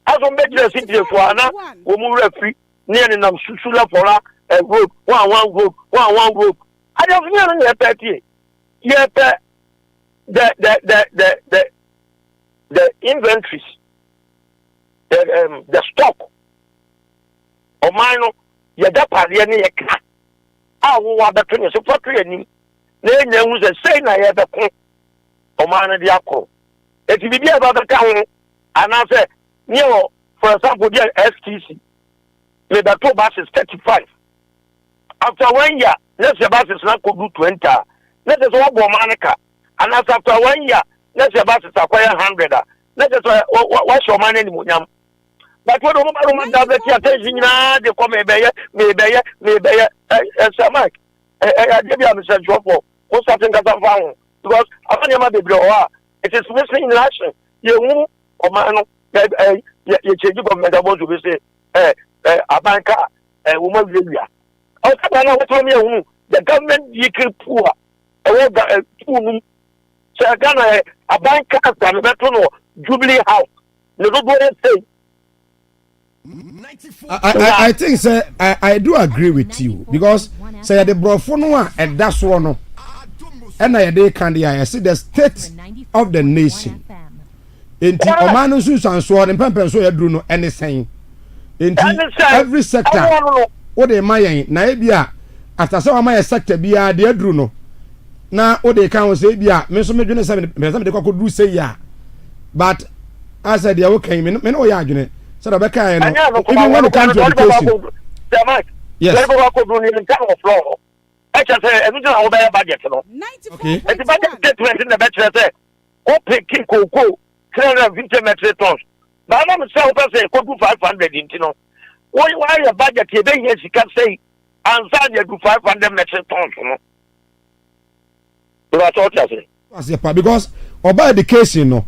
As on the city of Wana, we move free near the Susula for a group, one group. I don't know your petty. Yet the inventories, the stock of mine, your daparian, I will have the twins of training. Then there was a saying I had a coin of mine at the apple. If you be about the town, and I said, for example, the STC, with the 2 buses 35. After 1 year, let's say bus is not go do 20. Let us walk Monica. And after 1 year, let's say bus is acquire 100. Let us what's your money anymore. But what woman does the attention now, they come maybe Samak. I give you a message for what's something that I found. Because I don't know it is missing in action. You won't or man, you change government about to say, a banker, a woman. The government vehicle poor. So Ghana a bank card and a Jubilee House. I think sir, I do agree with you because say the brofono and that's one and I see the state of the nation. In Omanu Susan Sword and Pamper so you no anything. In every sector. What they my na after some my sector bia de adru no na o de kan say bia me so me dwene say me de kokodu say ya but as I dey okay me no ya adwene so da be kan no even when it comes to education yes okay the budget statement in the budget say o picking cocoa 350 metric tons but I'm say o do 500 intino. Why your budget here? Yes, you can say, answer you do 500 metric tons. That's what I say. Because about education, no,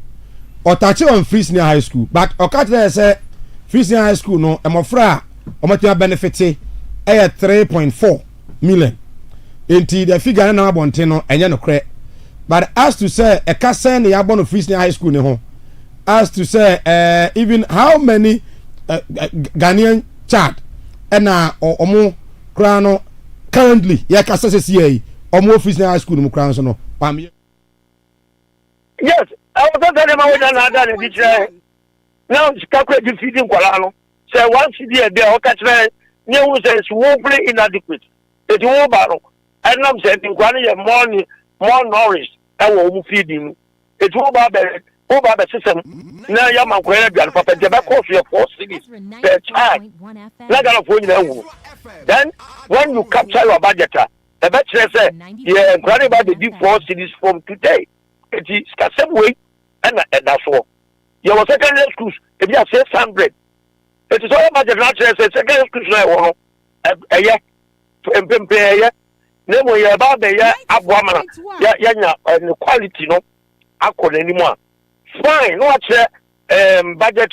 or touch on free senior high school, but OKATAKYIE say free senior high school, no, I'm afraid, I'm benefit 3.4 million. Indeed, the figure now about no, and you know, correct. But as to say, a castle near Abon free senior high school, no, as to say, even how many Ghanaian child and omo krano currently ya kasa CCA omo office na high school no krano so no yes I was telling them I was done now calculate feeding kwala no say one CD a day OKATAKYIE new says woefully inadequate it won baro and I'm saying kwala more nourished and we feeding it won baro over the system now you man go and papa the back of your 4 cities the child then when you capture your budget the better say yeah grant about the 4 cities from today it is the same way and that's all You have secondary schools, if you have 600. It is all about the natural secondary schools. A year, Nemo, you're about the year, Abwamana, and quality, no, I call anymore. Fine, no, budget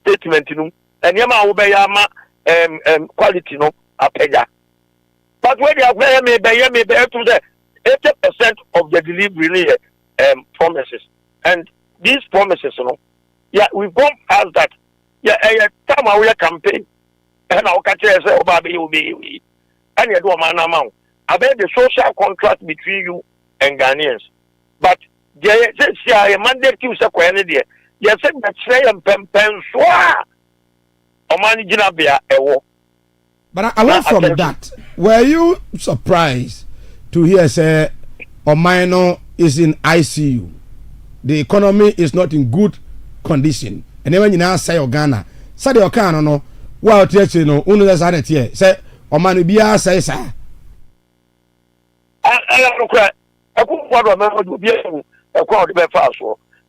statement, and Yama Obayama, quality, no, a payer. But when you have maybe to the 80% of the delivery promises. And these promises, yeah, we've gone past that. Yeah, a time our campaign, and our country say, oh, baby, will be, and you do a man amount. About the social contract between you and Ghanaians. But there is a mandate to say, yes, but say and pen soa, or managing a beer, a war. But away from that, were you surprised to hear say Omaino is in ICU? The economy is not in good condition. And then when you now say Ghana, say the Okano no, well, you know, only that's added here. Say Omani Bia says, I couldn't want to be a crowd of fast.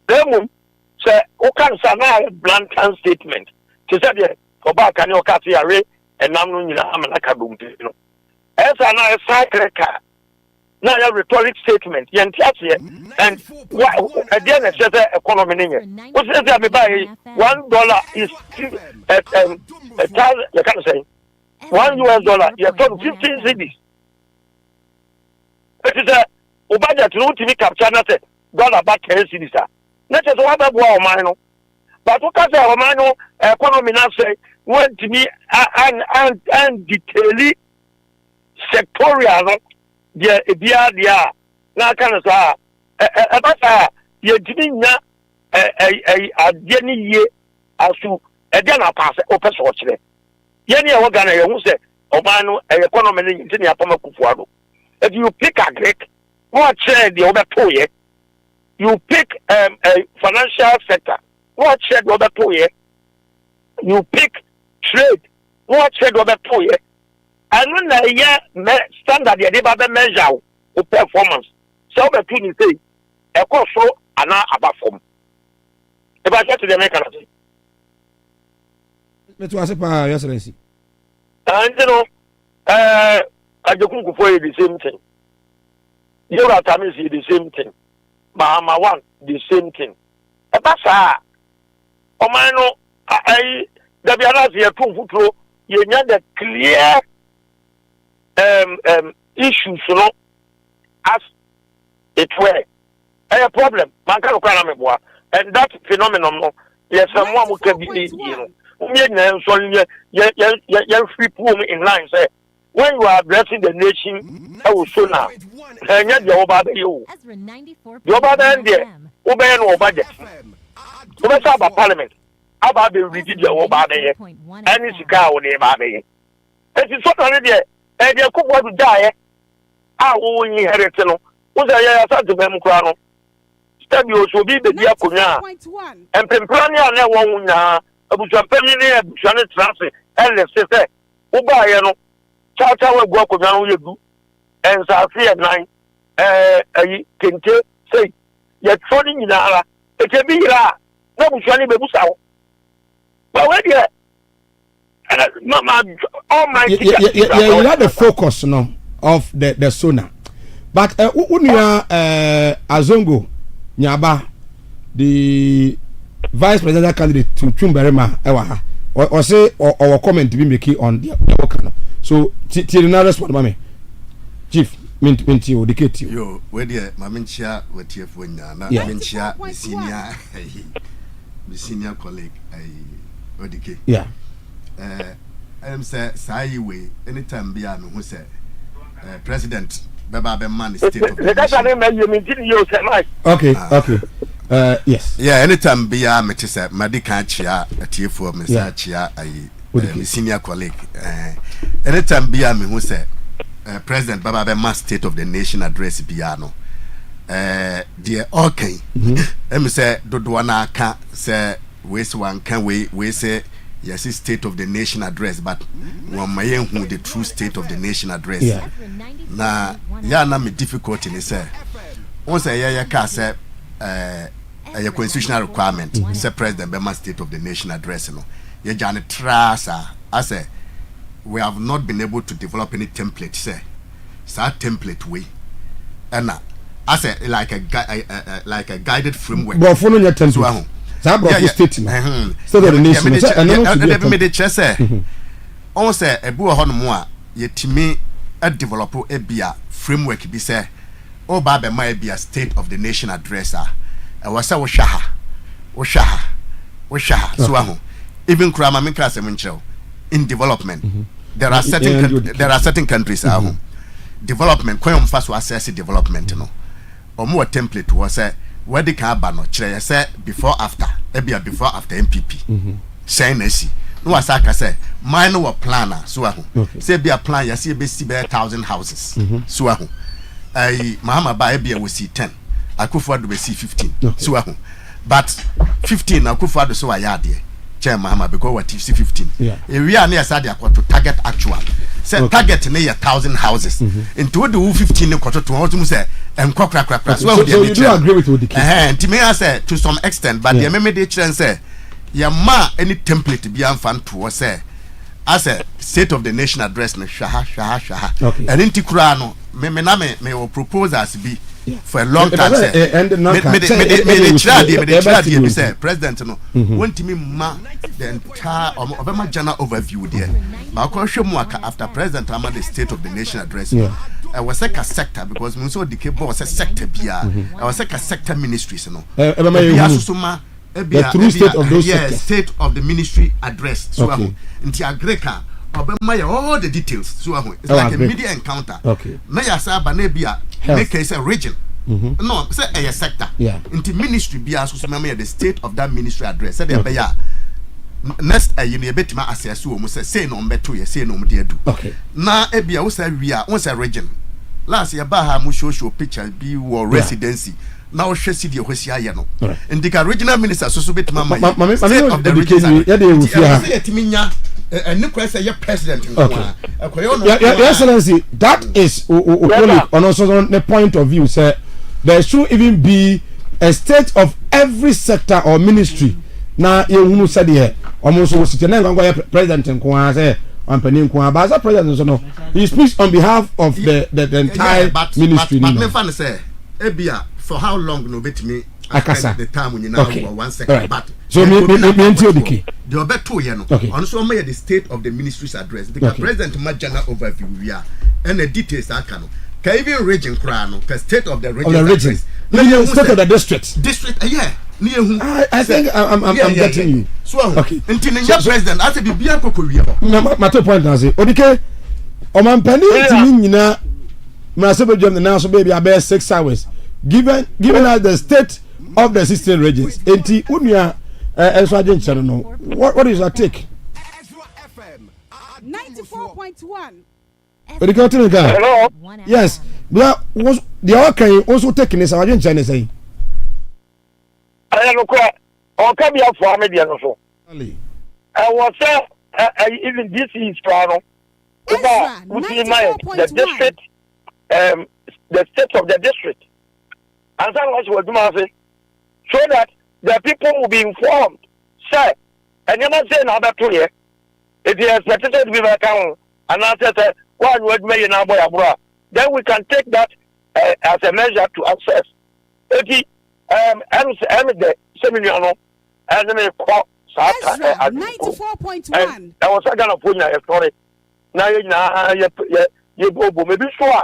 Then say, Okan blunt statement. To say, Obaka and Okatia and Namunakabum. As an cycle car. Now a rhetoric statement. And again, it's just an economy. What says that by $1 is you can't say $1 you have done 15 cities. It is a Obama to me capture nothing. Dollar back 10 cities. Not just one of mine. But what can say Romano economy now say went to me and detail sectorial. Dia na kana sa abata ye dinya adeni ye asu ede na pass opeso kire ye ne wo Ghana ye hu se oman no economy ni ntini apama kufuado. If you pick a Greek what share the other two ye you pick a financial sector what share the other two ye you pick trade what share the other two ye. And when the standard they never measure performance. So the thing is say a course so and now about form. If I get to the American let us say Excellency. And you know, I just go for the same thing. You are telling me the same thing. Bahama one the same thing. That's oh my no, I the be another year two you need the clear issues, as it were a problem. Man can't cry and that phenomenon, yes, someone who can be, free pool in line. Say, when you are addressing the nation, I will show now. And yet, you're about you. Ezra 94.1 You're about there, obey no budget. So let's have a parliament. How about the religion over there? Any cigar on the baby. It is so already. And you could want to die. I will inherit. Was I said to them, Crown? Studios will be the Diaconia. And Pemplania never won. I was a penny near Janet Transit. And let's say, Ubayano, Charter will go on you. And Safi at 9. Can say, you're trolling in Ara. It can be La. No, Shani Bebusa. But where you all my you had the focus of the Sona. But when you are Azongo Nyaba, the vice presidential candidate to Chumberema Ewaha, or say or comment to be making on the Wakano. So till another spot, Mammy. Chief, mint you, dedicate you. Yo, where the Mamincha with Tiefwina, Mamincha, senior colleague, Odike. Yeah. I'm say way anytime beyond who say President Baba Man state of the Okay. Yes. Yeah, anytime beyond me to say Madika Chia a tier for Mr. Chia a senior colleague. Anytime beyond me who say President Baba Man state of the nation address piano. Dear okay. Say Dodwana can say waste one can we say yes, it's state of the nation address, but one may who the true state of the nation address. Yeah. Na ya na me difficulty ni say. Once a ya ka say a constitutional requirement say president be state of the nation address no ye jane trasa I say we have not been able to develop any template say template way and I say like a guided framework but follow your template so state so the nation never made it say on say e bu ho no mo a yetimi a develop a bia framework bi say o ba be ma bia state of the nation addresser e was say wo shaha so ahu even krama me ka sem nchrew in development there are certain countries ahu development kwem fa so assess development no o mo template was say where they can ba no kire say before after MPP say na si no wasaka say mine no planner so ahu say be a plan ya say be si be 1,000 houses so ahu Mahama ba be we see 10 Akufo-Addo be see 15 so ahu but 15 Akufo-Addo so ayade chair Mahama because what see 15 we are near side to target actual say target near 1,000 houses into the 15 ne kwato to what mu say enkokra so you do agree with the case me say to some extent but the me dey chance say ya ma any template bi amfan to say as a state of the nation address no shaha and intikura no me will propose as be for a long time say me say president no want me ma the entire obama general overview there ma ko hwemu aka after president am the state of the nation address I was like a sector because we saw the cable was a sector bia I was like a sector ministries no the true state of those sectors. State of the ministry address so nti agreka obema all the details so it's like a media encounter na ya sa ba na bia make it a region no say a sector nti ministry bia so mama the state of that ministry address say be ya next you know betima assess wo mo say no mbeto ye say no mo de adu na e bia wo say wi a wo say region last year ba ha mo show picture bi wo residency now she see the hosi aye no and the regional minister so betima ma state of the region ya dey wo fia etiminya and say your president your excellency that is on also the point of view say there should even be a state of every sector or ministry na yehunu said here almost was sitting na president nko say ampani nko ba as president so no he speaks on behalf of the entire ministry but me fan say ebia for how long no bet me the time when you now 1 second but so me the obeto ye no on so me the state of the ministry's address the president major overview we are and the details aka no ka even region kra no ka state of the region state of the district I think I'm getting you so until president as be bia kokowia my point na say odike o man pani ntimi nyina mrasebe jom na so baby about 6 hours given us the state of the 16 regions enti unua enso agent channel no what is your take Ezra 94.1 Hello yes but was the okay also taking this agent channel say I don't know on come here for me no so I was even this is problem the district the state of the district and that was what do so that the people will be informed sir and you not say now that here if you expected to be back and I said one word me na boy abura then we can take that as a measure to access it the seminary and me call Ezra 94.1 I was gonna put your story now you go maybe sure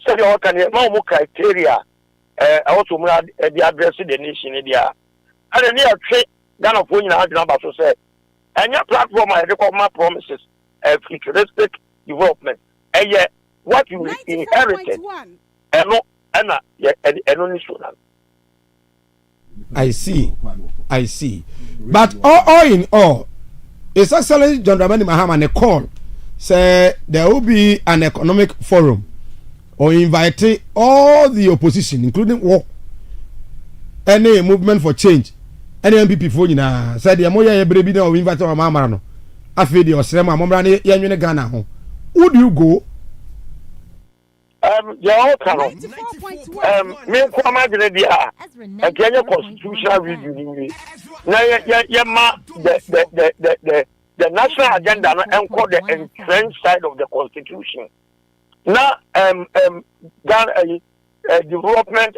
so you can no criteria also the address the nation there and near trade Ghana phone number so say and your platform I record my promises futuristic development and yet what you inherited and no and only so I see but all in all it's actually John Dramani Mahama a call say there will be an economic forum or invite all the opposition including work any movement for change any MPP for nyina said the moya ebrebi na invite our mama no afi the osrema momra na yanwene Ghana ho would you go They all can. Me come out the idea. And can you constitutional review? Now, the national agenda and call the entrenched side of the constitution. Now, development,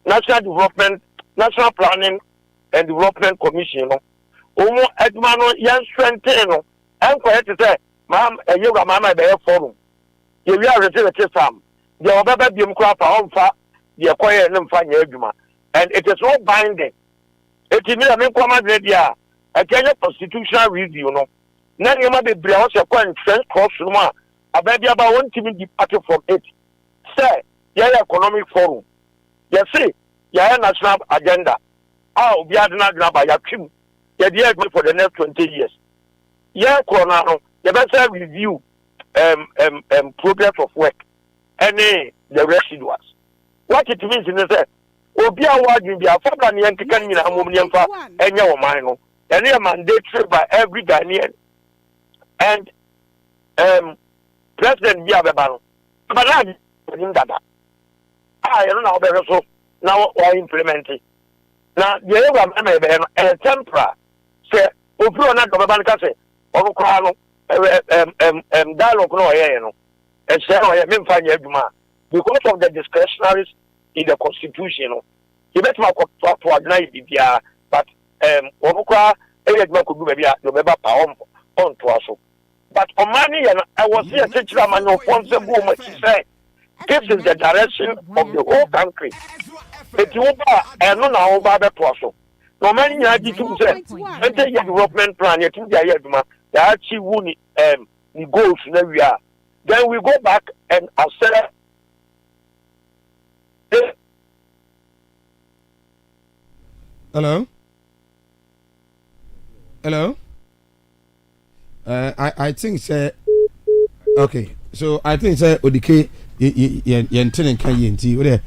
national development, national planning and development commission. Omo Edmano yan strengthen and correct to say, Ma'am, you got my forum. You are receiving some. The other beam crop on fat, the acquire and find your and it is not binding. It is not a command idea. A Kenya constitutional review, no. Now you might be brought a point trend cross room. A baby about 1 team departed from it. Say, yeah, economic forum. You see, yeah, national agenda. Oh, we are not by your team. Yeah, for the next 20 years. Yeah, Corona, the better review progress of work. Any the residuals. What it means in the sense, Obi award in the African Yankikan in Ammonium for any of mine. And they are mandated by every Ghanaian. And President Biabano. But I don't know so now or implementing. Now, the other a temper say, Opu not government can say, or Crano, dialogue no, and say, I am fine because of the discretionaries in the constitution. You better not to ignite it, but Obuka, could do maybe on to us. But on money, I was here teaching a man of one woman to say, this is the direction of the whole country. It's over and no now over the process. No many had to say, enter your development plan, you think they actually won the goals where we are. Then we go back and assess. Hello? Hello? I think say okay. So I think say Odike yen kan yenti we there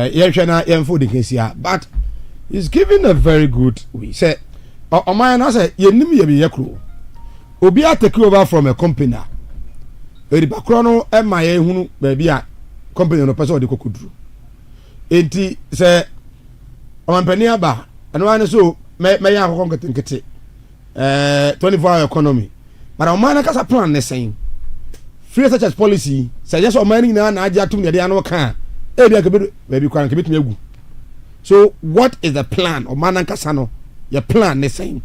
yen na yen for the case here, but he's giving a very good way. Say o man na say yenim ye be yakro. Obi take over from a company. Eri bakro no e ma ye hunu ba bia company no person de kokudru. Enti say o man pani aba eno an so me ya akoko nkete 24-hour economy. But our man kasa plan ne saying free such as policy say yes o man na aja tum ne dey an kan e bia ke baby kwan ke betumi agu. So what is the plan o man kasa no your plan ne saying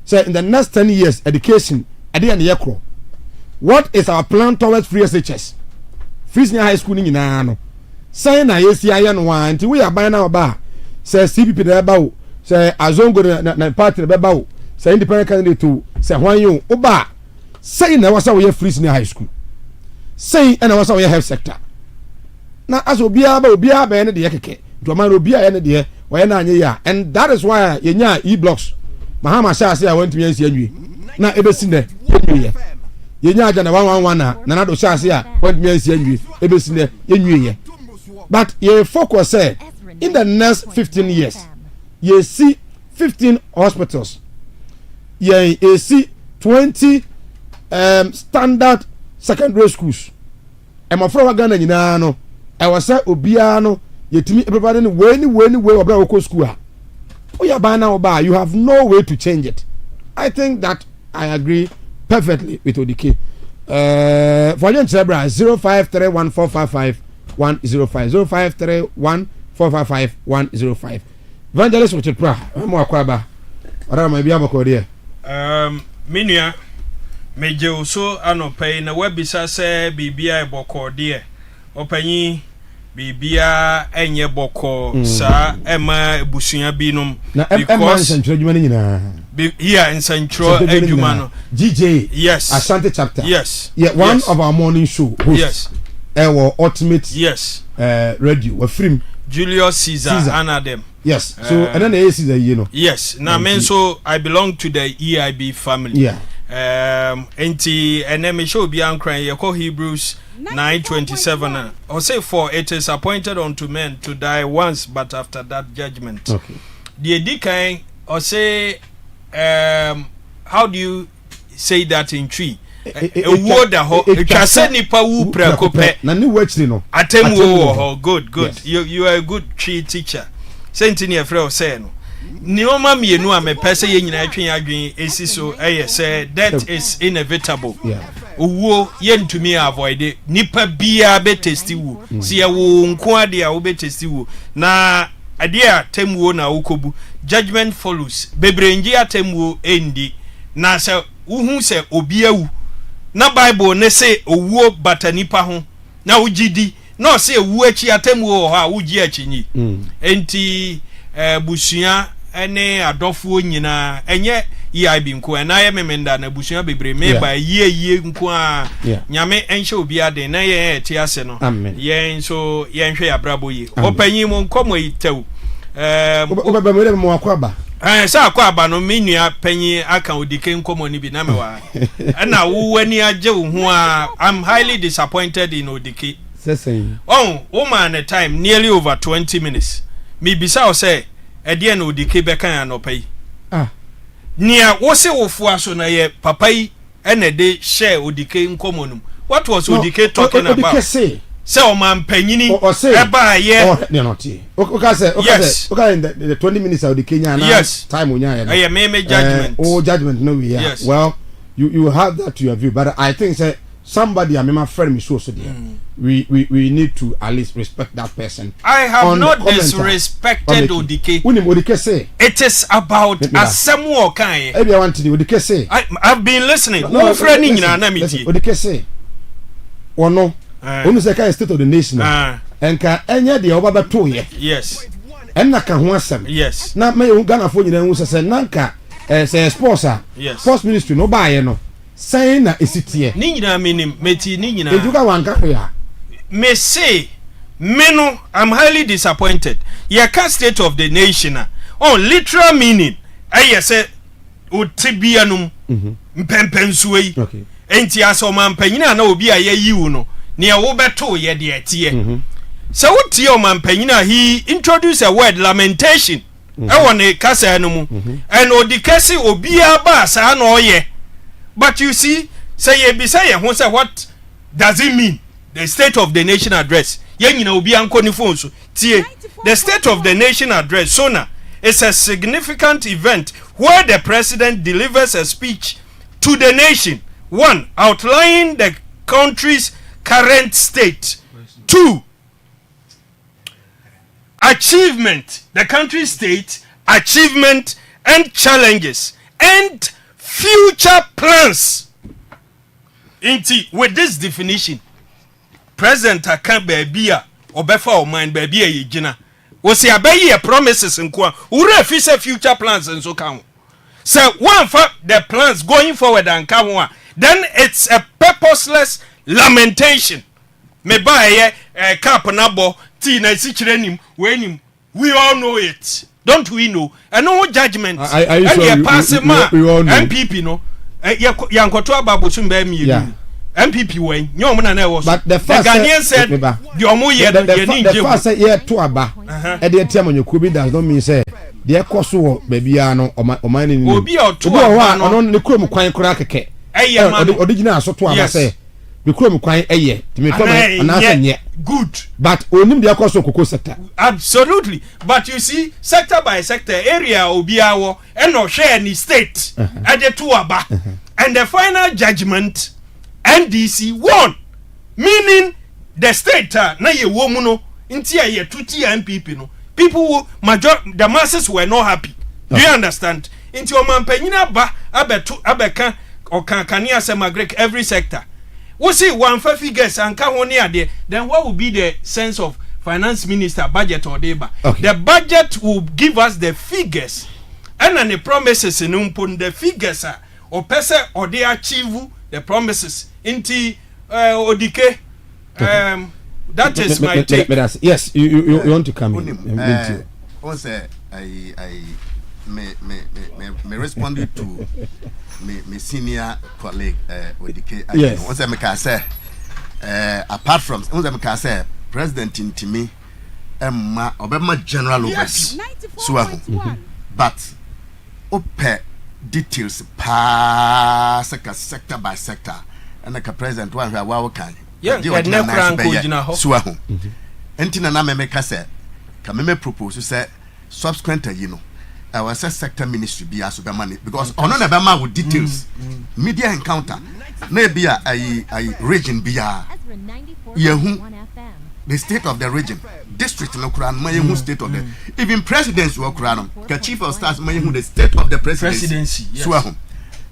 say in the next 10 years education ade an yekro. What is our plan towards free SHS free senior high school ni na no say na yesi aye no wan nti we aban na oba say CPP da ba o say azongo na party da ba o say independent candidate to say hwan you oba say na wasa we free senior high school say na wasa we health sector na as obia ba ne de keke do man obia ne de we na anye ya, and that is why yenya e-blocks mahama sha say I want to yansi anwi na ebesi ne yenwi yenya aja na 111 na do sha say I want to yansi anwi ebesi ne yenwi. But ye focus say in the next 15 years you see 15 hospitals. Yeah, you see 20 standard secondary schools. And my friend Ghana nyina no, I was say obia no yetimi everybody no way obra oko school. Oh yeah, by now ba you have no way to change it. I think that I agree perfectly with Odike. For you Zebra 0531455105 0531455105. Evangelist Richard Pra, mo akwaba. Ora ma bia bako de. Minua meje so anopai na wabisa se bibia eboko de opanyi bibia enye boko sa ema ebusuya binom because here in Central Eduma no GJ yes Asante chapter yes yeah one yes. Of our morning show host, yes our ultimate yes radio we film Julius Caesar Anadem. Yes. So and then the Caesar, you know. Yes. Now men so I belong to the EIB family. Yeah. Enti and then me show be ankran ye call Hebrews 9:27. Or say for it is appointed unto men to die once, but after that judgment. Okay. The edikan or say how do you say that in tree? ewo da ho etwa se nipa wu preko pe na ne wachiri no atemu wo ho good you are a good tree teacher senti ne frɛ o say no nioma mienu a mepɛ ye nyina atwen adwen esi so say that is inevitable owo yentumi avoid it nipa bia be testi wo si ye wo nko ade a wo be testi wo na ade a temuo na wokobu judgment follows bebrenji atemuo endi na se uhu se obi awu na bible ne se owuo bata nipa ho na ugidi na se ewu achi atemuo ho a ugi achinyi enti busua ene adofo nyina enye EIB nko na ye memenda na busua bebre me ba yie nko a nyame enhye obi ade na ye ti ase no ye so ye nhwe abrabo yi opanyin mo nkomo yitew obabamere mo akwaba sa akwaba no menua panyin aka odike nkomo ni bi na me wa na wo wani age wo ho a I'm highly disappointed in odike woman a time nearly over 20 minutes me bisa o say ede na odike beka ya no pai nia wo se wo fu aso na ye papa yi ene de share odike nkomo num what was odike talking about odike say o man panyini eba ye no not okay say in the 20 minutes of the Kenya na time unya ya me judgment judgment no we are well you have that to your view but I think say somebody my friend me so there we need to at least respect that person. I have not disrespected Odike. Odike say it is about asemu okan e bia want to Odike say I've been listening no friend nyina na me ti Odike say ono onu se ka state of the nation enka enye de oba beto ye yes enna ka ho asem yes na me Ghana fo nyina hu se nanka se sports ministry no ba ye no say na esitie ni nyina menim meti ni nyina eduka wanka ho ya me say meno I'm highly disappointed ye ka state of the nation on literal meaning aye say otibianum mpempensuwe yi enti asoma mpanyina na obi aye yiwu no ne wo beto ye de atie so wotie o mampanyina he introduce a word lamentation e won kasa no mu and odikasi obi aba sa na oye but you see say ye bi say ye ho say what does it mean the state of the nation address ye nyina obi anko ni phone so tie the state of the nation address so na it's a significant event where the president delivers a speech to the nation, one outlining the country's current state, two achievement, the country's state, achievement and challenges, and future plans. With this definition, President Akan baby obefa o mind baby e gina. We say abayi promises nko ure fi say future plans and so can. So one for the plans going forward and come one, then it's a purposeless lamentation. Me buy cap na bo ti na si kire nim we nim. We all know it. Don't we know? And no judgment. And pass ma MPP no. Yankoto ababosum ba mi you. MPP when nyom na na was. But the Ghanaian said the first say ye to aba e de tiam onyoku bi does not mean say de koso wo babia no oman ni obi o to aba no ne kurom kwan kora keke original so to aba say be kurom kwan eye timi to na say good but onim de koso kokko sector absolutely but you see sector by sector area obi awo e no hwe any state e de to aba and the final judgment NDC won, meaning the state na ye womu no nti ye tuti MPP no people the masses were not happy. Do you understand? Nti o mampanyina ba abetu abeka okankani asema every sector. We see one for figures and ka honi ade, then what will be the sense of finance minister budget or deba? Okay. The budget will give us the figures and the promises in the figures or person or they achieve the promises inti Odike that is my take. Yes, you want to come in. Also I me responded to me senior colleague Odike. Yes. Also me can say apart from also me can say president intimi emma obema general overview so but ope details pa sector by sector ana ka president wa hwa wa kan yeah ne kran ko gina ho so aho enti na me ka say ka me propose say subsequent you know our sector ministry be aso be man because ono na be ma with details media encounter na be a region be ya yehu the state of the region district no kura no yehu state of the even presidency wo kura no ka chief of staff ma yehu the state of the presidency so aho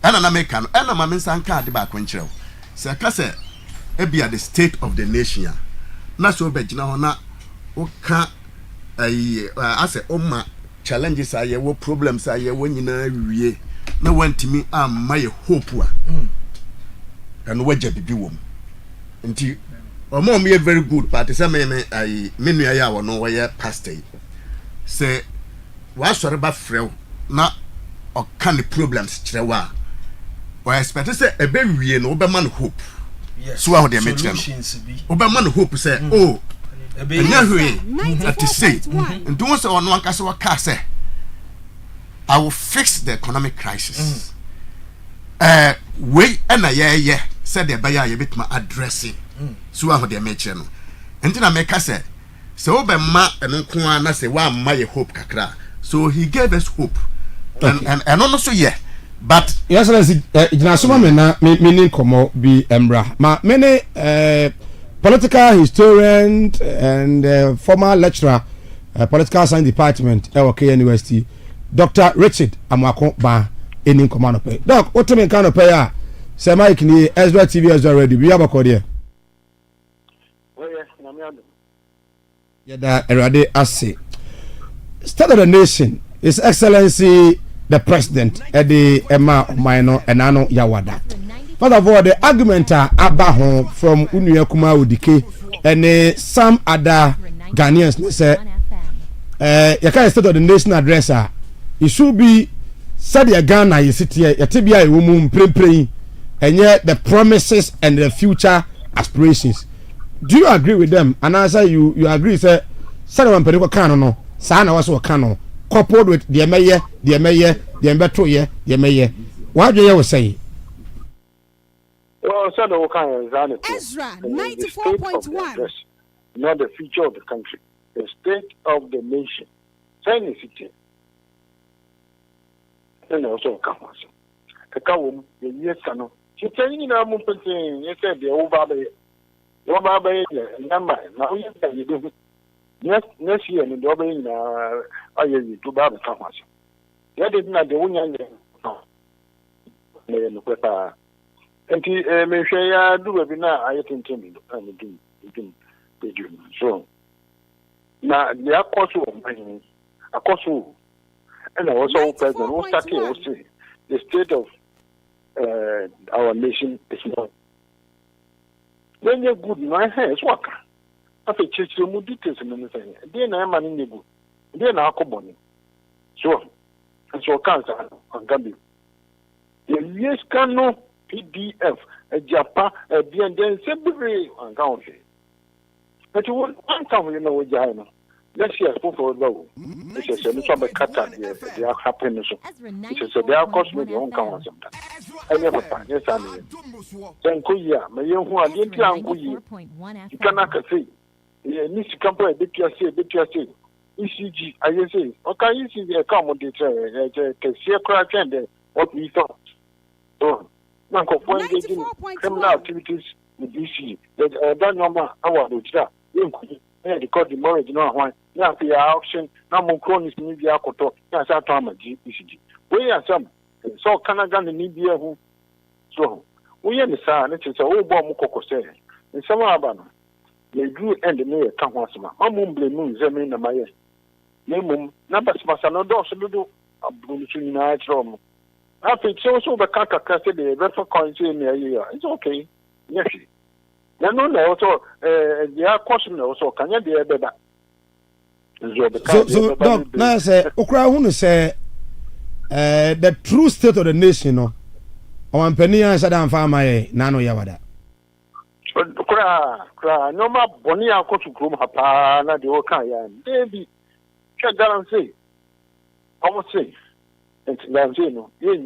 ana na make no ana ma me sanka ade ba kwenkyerɛw se ka se e be the state of the nation na so be gina ho na o ka ase o ma challenges aye wo problems aye wo nyina wie na wantimi amma ye hope a and waja bibi wom nti omo me very good but say me menu ya wo no wo pastor say wa sori ba frew na o kan problems kirewa o expect say e be wie no be man hope so how dey make them o be man hope say oh to say and don't say on one case what say I will fix the economic crisis we and yeah said the buyer a bit my addressing so how they make no and na make say so be ma eno ko na say wa ma ye hope kakra so he gave us hope and also yeah but yes let's jinasoma me na meaning komo bi embra ma many political historian and former lecturer political science department at OK University Dr. Richard Amwako ba enin command pay doc what me kan pay a say Mike ni Ezra TV Ezra radio bi abako there oh yes na me ado yeah that erade ase state of the nation His Excellency the President Eddie Emma Minor Enano Yawada. First of all, the argument about from Unuya Kuma Udike and some other Ghanaians say, you can't state of the nation address. It should be said your Ghana, you sit here, your TBI woman praying, and yet the promises and the future aspirations. Do you agree with them? And I say you agree, sir. Someone Perico Cano, Sana was a cano, coupled with the mayor, the Mbatoye, the mayor. What do you say? Well, Ezra 94.1. Not the future of the country, the state of the nation. Same city. And also Kamas. The Kawum, the years canoe. She telling you now, you said the over number. Now you do next year in the Dobin, I you to Baba Kamas. That is not the one. And me share do webinar I think and do so now the akoso money akoso and also president who start here say the state of our nation is not when you good my hands work after church mu details no say dey na man ni good dey na akoboni so and so cancer and gabi the yes cannot PDF, a Japan, a BND, Sebri, and country. But you want one time, you know, with Jana. Let's see, I spoke for low. It's a solution by Qatar, they are happiness. It's a they are cost with your own council. I never find yes, I mean. Then Kuya, my young one, you cannot say. You need to come for a bit, you say, ECG, I say, okay, you see the accommodator, can see a crack and what we thought. So, criminal activities with DC. That number our Lucha. The court the marriage no one. Now the auction, now Moncron is media koto, that's our time at GPCG. We are some so Canada and Nibia who so we understand it is a whole bomb Mukoko say. In some Abana, they do end the mayor Kamasma. Mamum blame Zemin and Maya. Namum, numbers must not do a blue night room. I think so the Kaka Castle, the refer coins in the year. It's okay. Yes. Then also, they are caution also. Can you be a better? So, now say, Okra, say, the true state of the nation, no, on Penia Sadam Farmer, Nano Yawada. No more Bonia go to groom Hapa, not the Okaya. Baby, can't say. I would say. And Lanzino, in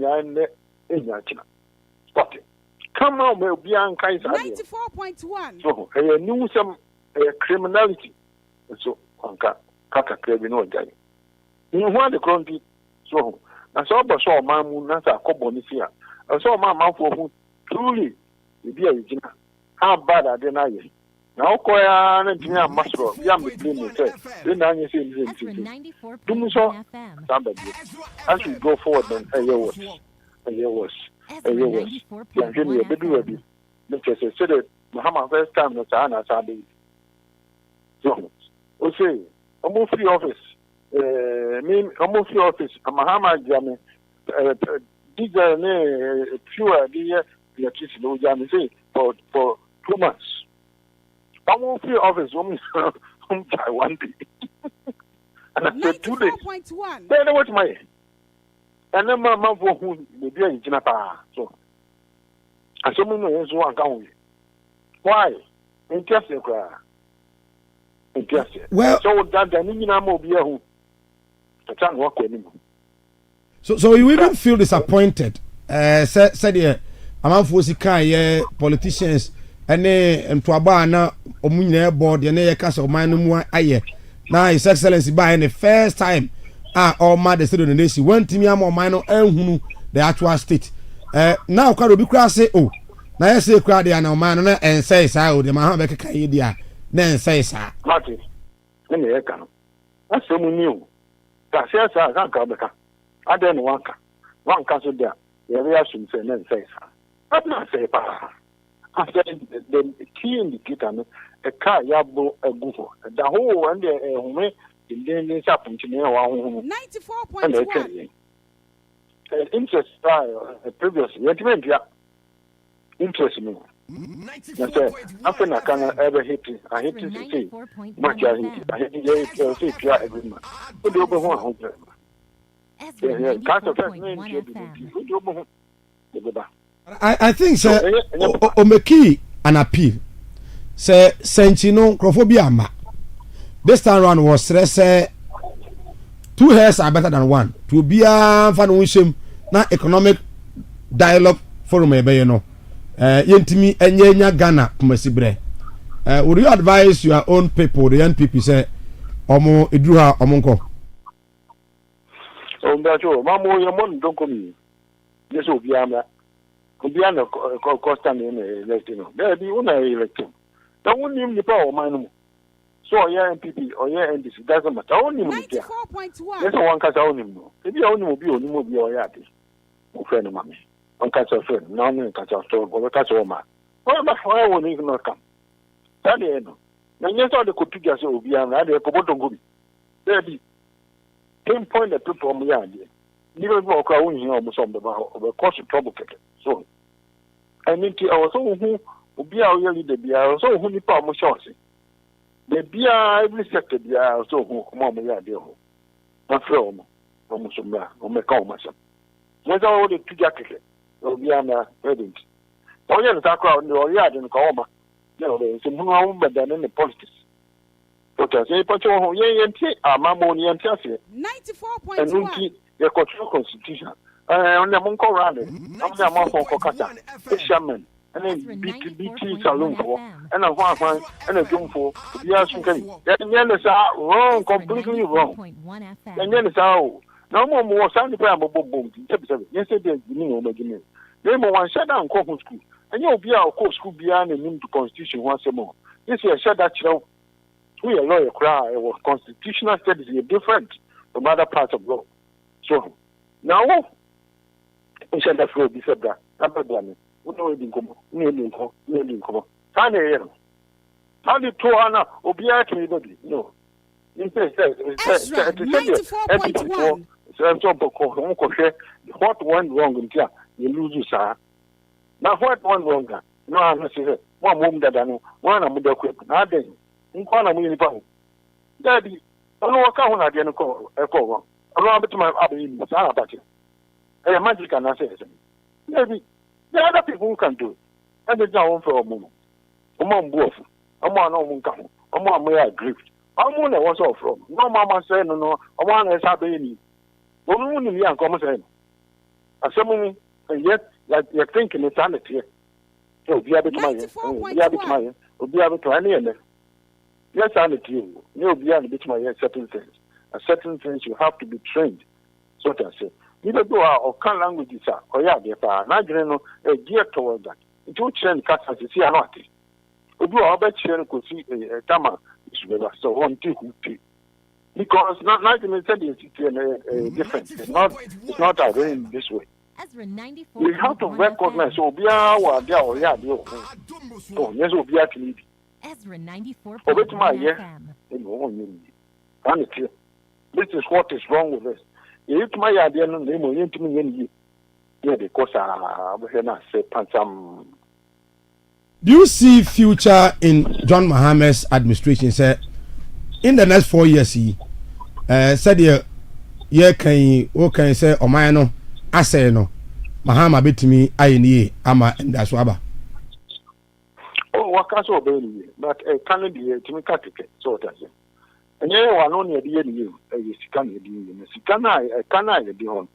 China. Spotted. Come on, will be on Kaiser 94.1. So I knew some criminality. So Anka Kaka Kevin or Guy. You want the country so I saw Basso Mamu Nasa Cobonisia. I saw my mouth who truly the dear Regina. How bad are they now? Now, Koya and Jimmy Mastro, Yam Blue, then I say, Ezra 94.1 FM. somebody. As we go forward, then a year was. Ezra 94.1 FM. Because I said it, Muhammad first time, the China Sabi. So, okay, a move free office. A move free office, a Muhammad Jammy, these are pure electricity, no Jammy say, for 2 months. I won't free office woman one day. And I said 2 days. 94.1. Then I watch my. And then my mom for whom the dear in Jinapa. So, I saw me no one count. Why? Interesting cry. Interesting. Well, so that the Nina Mobile who I can't work anymore. So you even feel disappointed? Said here, among Fosika, politicians. Ene ntwaba na omunyina board ye na ye kasa oman no mu aye na his excellency by the first time all ma the state of the nation wantimi am oman no ehunu the actual state now kwado bi kura say oh na ye say kura de na oman no na ensay sa o de ma ha be keka ye dia na ensay sa Martin ene ye ka no asemu ni o ta se sa ka be ka ade no wanka so dia ye be asum say na ensay sa na say pa. After the key indicator, a car yabo a goofo. The whole one day, in this happen to me. 94.1. Interest previous regiment, yeah. Interest me. After I can ever hit it, I hate to say much I hate to say pure agreement. Put the over 100. I think sir omeki an appeal say senchino crophobia ma this time round was say 2 hairs are better than 1 to be a fan wishem na economic dialogue forum ebe you know yentimi enyenya Ghana kumasibre would you advise your own people the young people say omo edruha omonko Ombacho mamo yamon don't come yes obiama Kubiana Costa in electing. There be one electing. The one name the power man. So, yeah, MPP or yeah, and this doesn't matter. Only 94.1. There's one cast on him. If you only will be or yati. Friend of mommy. On catch a friend. Now, no catch a store or catch a woman. Well, but why won't he not come? That is no. Now, yes, all the Kutugas will be an idea of Kobotongo. There be 10 point at 2 from the idea. Even walk around here almost on the course of trouble. So, I mean, I was so who be our yearly the beer, so who ni pa mo chance. The beer every sector beer, so who come on, yeah, dear. Not from almost some or make all myself. What's all the 2 jacket? Oh, be on a wedding. Oh, yeah, the crowd, no, yeah, didn't call. No, there's some more than in the politics. But I say, but oh, yeah, and Mamoni and Chelsea. 94.1. The cultural constitution. On the Monco Rally, on the Monco Cocata, fishermen, and then BT Saloon, and a one and a jumbo, the Ashen. Then is wrong, completely wrong. And then it's out. No more sound boom. Yesterday, you know, beginning. Then one shut down Coco School, and you'll be our course school beyond the new constitution once more. This is a shut that show. We a lawyer cry or constitutional studies are different from other parts of law. So now, we shall have to be said that. I'm not blaming. We know it in common. How did Toana or be actually no? Ezra 94.1. What went wrong in here? You lose you, sir. Now, what went wrong? No, I'm not saying one woman that I know, one of the equipment. Now, then, in corner, we need Daddy, I don't know what kind of idea call a call. I don't have to my about it. A magic and I say, maybe there are other people who can do it. And it's now for a moment. A mom wolf, a man on come, a mom may I grieved. I'm one that was all from. No mamma said, no, a one is happening. Only young common saying. Assuming, and yet, like you're thinking it's sanity. So be able to my be able to any end. Yes, I need you. No, be able to my certain things. A certain things you have to be trained. So to say. Either do or can languages are or yeah, therefore, not general a gear toward that. It will change cats as you see a lot. We do our best here could see a tama is with us, so one two because not even said it's different. It's not arranged this way. Ezra 94.1 We have to recognize so be our there or yeah, oh, yes, will be at me. Ezra 94.1 FM. This is what is wrong with us. If my idea no name or into me, yeah, because I say Pansam. Do you see future in John Mohammed's administration? Say in the next 4 years, said ye can say Omayano, I say no. Mahama bit me, I ni ama and that's waba. Oh, what can so be? But a Canadian to me, so that's it. And you are only a dear you, a Sican, Sicana, a cana, the home.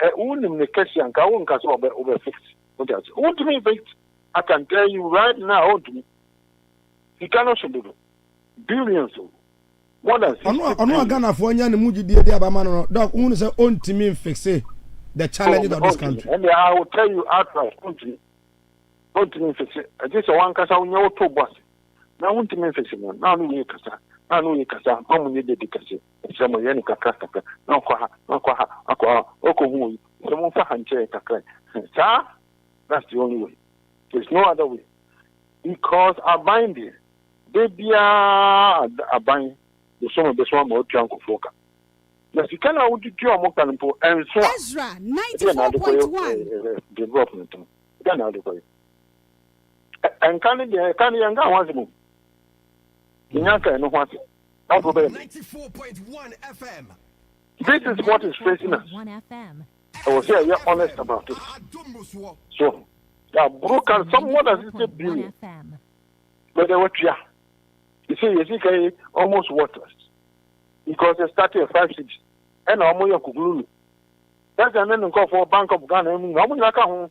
A wound in the question, Kawun Caso over fixed. What else? Won't me fixed? I can tell you right now, he cannot do billions. More than I'm not gonna for any Muji dear Abamano, dog, who say own to me fix the challenge of this country. And I will tell you outright, own to me fix it. I just one casa on your two bus. Now, won't me fix it. Now, you casa. I know you casa, how many dedicacy. Some of Yanica Castaka, no Quaha, Okohu, some of Hanche Kakra. Sir, that's the only way. There's no other way. Because I bind it. They be a bind the son of the swarm or trunk of Foka. Now, you cannot do your Mokanpo and so Ezra 94.1 development. Then I'll do it. And can you once more? Yanka and what? 94.1 FM. This is what is facing us. I was here, you're honest about it. So, yeah, broken someone as it be. But they were here. You see, almost worthless. Because they started at 5 6. And I'm going to that's an end call for Bank of Ghana. I'm going to come.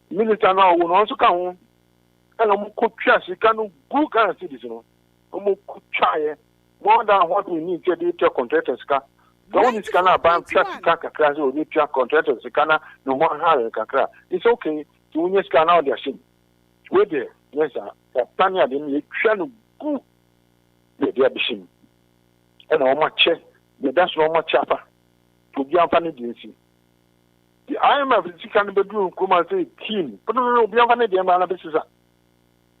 Minister now will also come. And I'm going to trust you can go Ghana citizen. I'm going to try more than what we need to do to contractors. The only scanner bank traffic class will need to contractors. No more higher. It's okay to win scan out their ship. Wait there. Yes, sir. The Tanya didn't try to go with their machine. And how much that's no much chapter to be unfunny agency. The IMF is can be doing come and say keen, but no be unfunny the amount of business.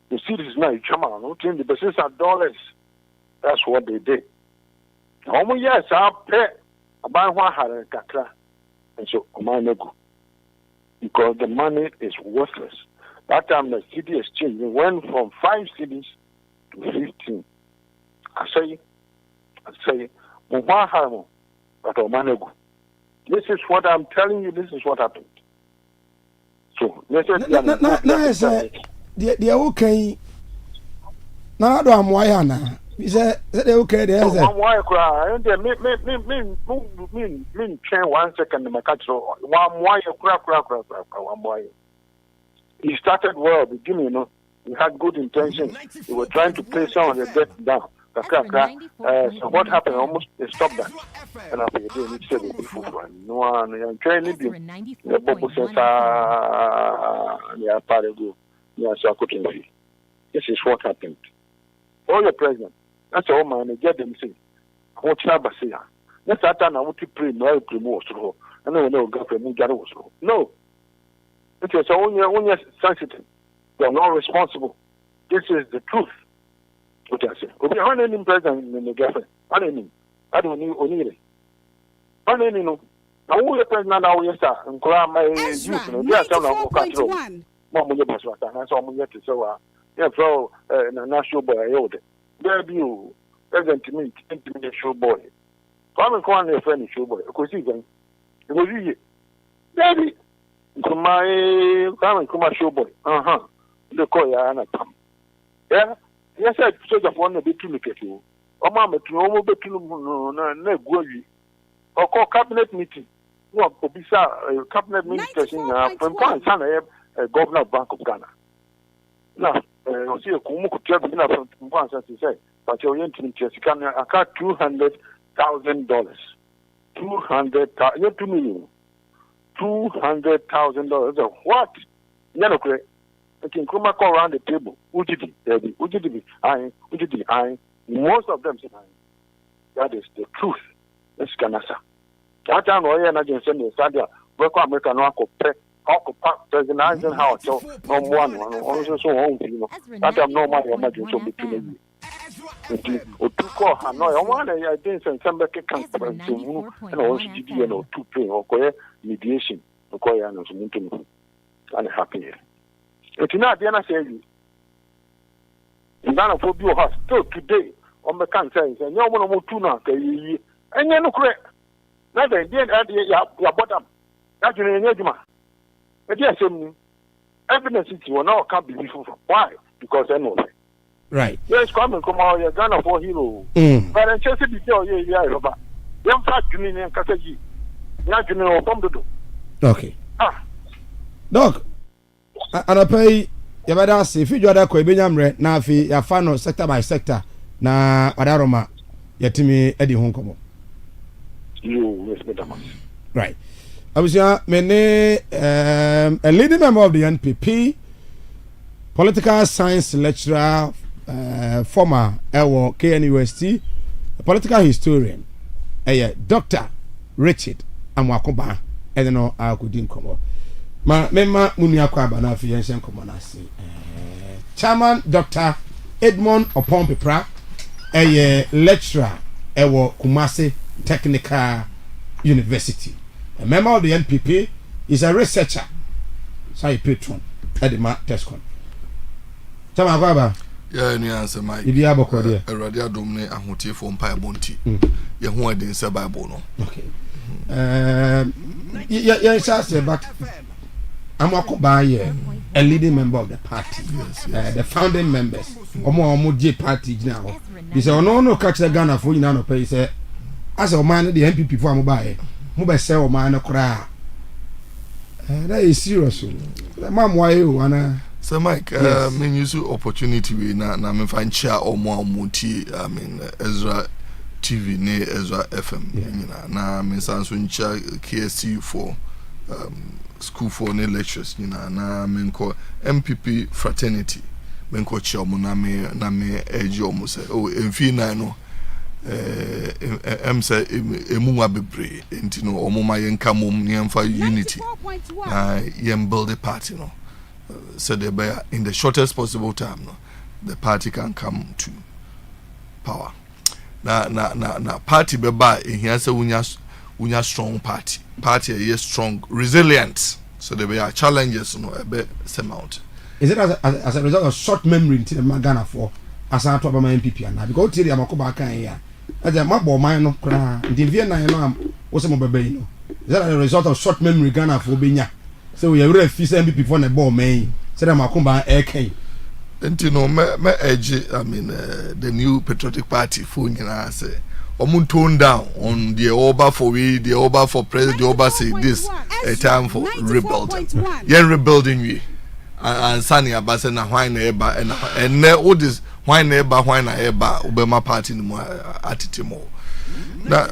The cities now no change the business at dollars. That's what they did. How many years I pay about 100 kakra and so go because the money is worthless. That time the city exchange went from 5 cities to 15. I say, this is what I'm telling you. This is what happened. So, they're okay. Now, I don't know. Is that okay? There's a why cry. Me, train 1 second. My catch one wire crack. One wire. He started well, beginning, you know. We had good intentions. We were trying to pay some of the debt down. So what happened? Almost they stopped that. And after they said it before. No one, I'm trying to do the Bobo says, this is what happened. All the president, that's all man, they get them saying, I want to say, that's that time I want to pray, no, I pray more. I know, government, no. It is only sensitive. They are not responsible. This is the truth. What I say. Okay, how many president in the government? I don't need it. How many know? Now who the president now? Yes, sir. And my youth, they are telling them OKATAKYIE. Mom, you must not. I saw me yet to so. Yeah, so national boy, I owed it. There be you, president to me, show boy. Come and call your friend, show boy. Because he can. It was easy. Baby. Come and show boy. The call ya and come. Yeah. Yes, I said of one bit to look at you. Or mamma to almost be no go. Or call cabinet meeting. What could be cabinet ministers in from son, a governor of Bank of Ghana. na o see ko mu ko tia bi na from answer to say but you yen tin tia sika na aka $200,000 $2 million $200,000 what no correct okay kuma call around the table ujidi most of them say that is the truth it's canasa that time we are not just saying Sadia we come America no akopre akoppa president Eisenhower so no one also so on you know that time no matter how so between otuko ha no I want I think some back can to and also GD no two pay or mediation ko ya no so muntu and happy it's not the answer you Ghana for bio has still today on the can say and you want to tuna kai enye no correct na the ya bottom that you know juma e dey say evidence is you now can't believe why because I know right yes come out you Ghana for hero but I just be tell you ya roba dem fact ni en kasaji na juni o bom do okay dog anapay yabada se fi joda ko ebenyamre na afi ya fa no sector by sector na wadaroma yatimi edi ho nkomo right abusia mene a leading member of the NPP political science lecturer former ewo KNUST political historian Dr. Richard Amwakoba edeno akudi nkomo ma mema munu akwaba na afi yensen nkomo na se chairman Dr. Edmond Opompepra lecturer ewo Kumasi Technical University. A member of the NPP is a researcher. Say patron Edema Tescon. Chama kwaba. Yeah, ni answer my. Ibi aboko there. Erade adomne ahotie for mpa bonti. Ye ho eden se Bible no. Okay. Yeah, say but Amakoba here a leading member of the party. Yes. The founding members. Omo J party now. He say no catch the Ghana for you now pay say as a man the NPP for mobile mobile sell man kra that is serious mam why you wanna so Mike me use opportunity we na me fan share omo amuti I mean Ezra TV ne Ezra FM na me sanso ncha KSU for school for ne lectures na me nko MPP fraternity me nko chia omo na me eji omo say oh emfi na no say emunwa bebre enti no omoma yenka mom nyemfa unity yem build a party no so they be in the shortest possible time no the party can come to power na party be ba ehia say unya strong party is strong resilient so there be challenges no be surmount. Is it as a result of short memory in the Ghana for as I talk about my MPP and because Terry Amakoba can here as a map or mine no cry the Vienna was some baby no is that a result of short memory Ghana for Benya so we are really MPP for the ball may said Amakoba AK and you know me edge I mean the new patriotic party for say omun tone down on the over for we the over for president the over say this a time for rebuilding rebuilding we and Sani Abasa na why na eba and all this why na eba why na eba Obama party no attitude mo na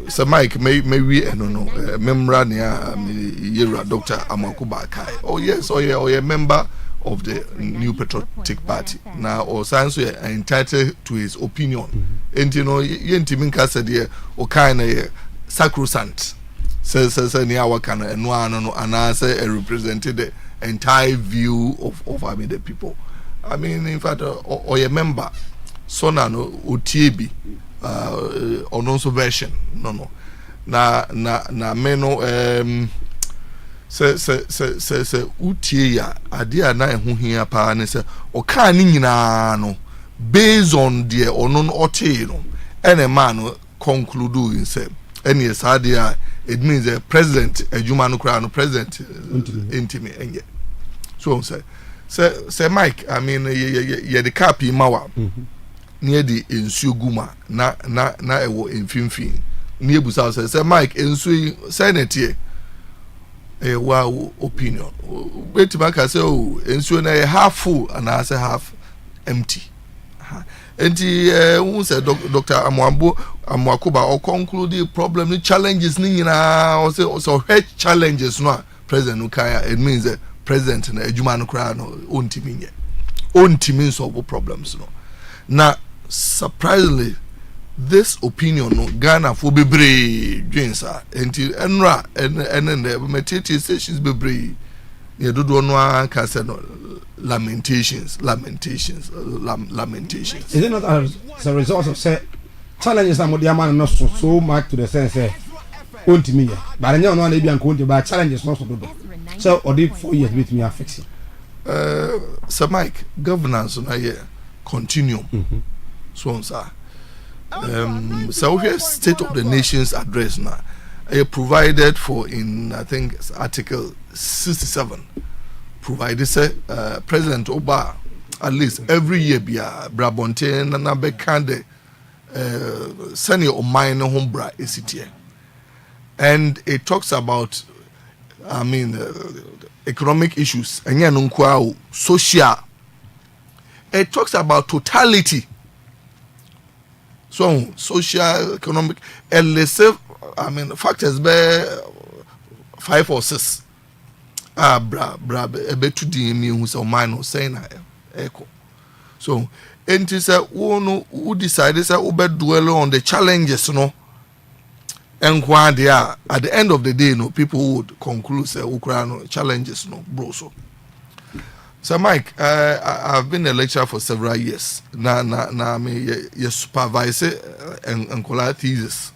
so Mike may we no memra near Yera Dr. Amakuba Kai oh yes oh yeah member of the new patriotic party now or science we are entitled to his opinion and you know yentimi nka said there o kind na sacrosanct say near our kind and no and say represented the entire view of I mean the people. I mean in fact or a member sona no otiebi on also version no na meno se utie ya ade na eho hia pa ne se o ka ni nyina no based on the onon ote no ene man no conclude in say any sadia it means the president ejuma no kra no president intimi enye so say Mike I mean ye the cap mawa near the ensuguma na ewo emfimfin near busa say Mike ensu senate a wow opinion. Wait back I say oh ensuing a half full and I say half empty. And who said Dr. Amwakuba or conclude the problem, the challenges nina or say also head challenges no President Ukaya. It means that President na Ejumanu kra no own team solve problems no. Now surprisingly this opinion no Ghana for bebre dwinsa enti enra and the material stations bebre ye dodo no aka say no lamentations. Is it not as a result of say challenges that the man not so much to the sense want me but I know no be an but challenges not so do so or the 4 years with me are fixing Sir Mike governance na here continuum so sir so here state of the nation's address now provided for in I think article 67 provided say President Oba at least every year be a Brabonte na be kande senior or minor homebra ECT and it talks about I mean economic issues and social it talks about totality so social economic and let's say I mean factors be 5 or 6 to the me who's a minor saying echo so and is a one who decided to dwell on the challenges no and when they are at the end of the day no people would conclude say Ukraine challenges no bro so Mike I've been a lecturer for several years na me you supervise and call thesis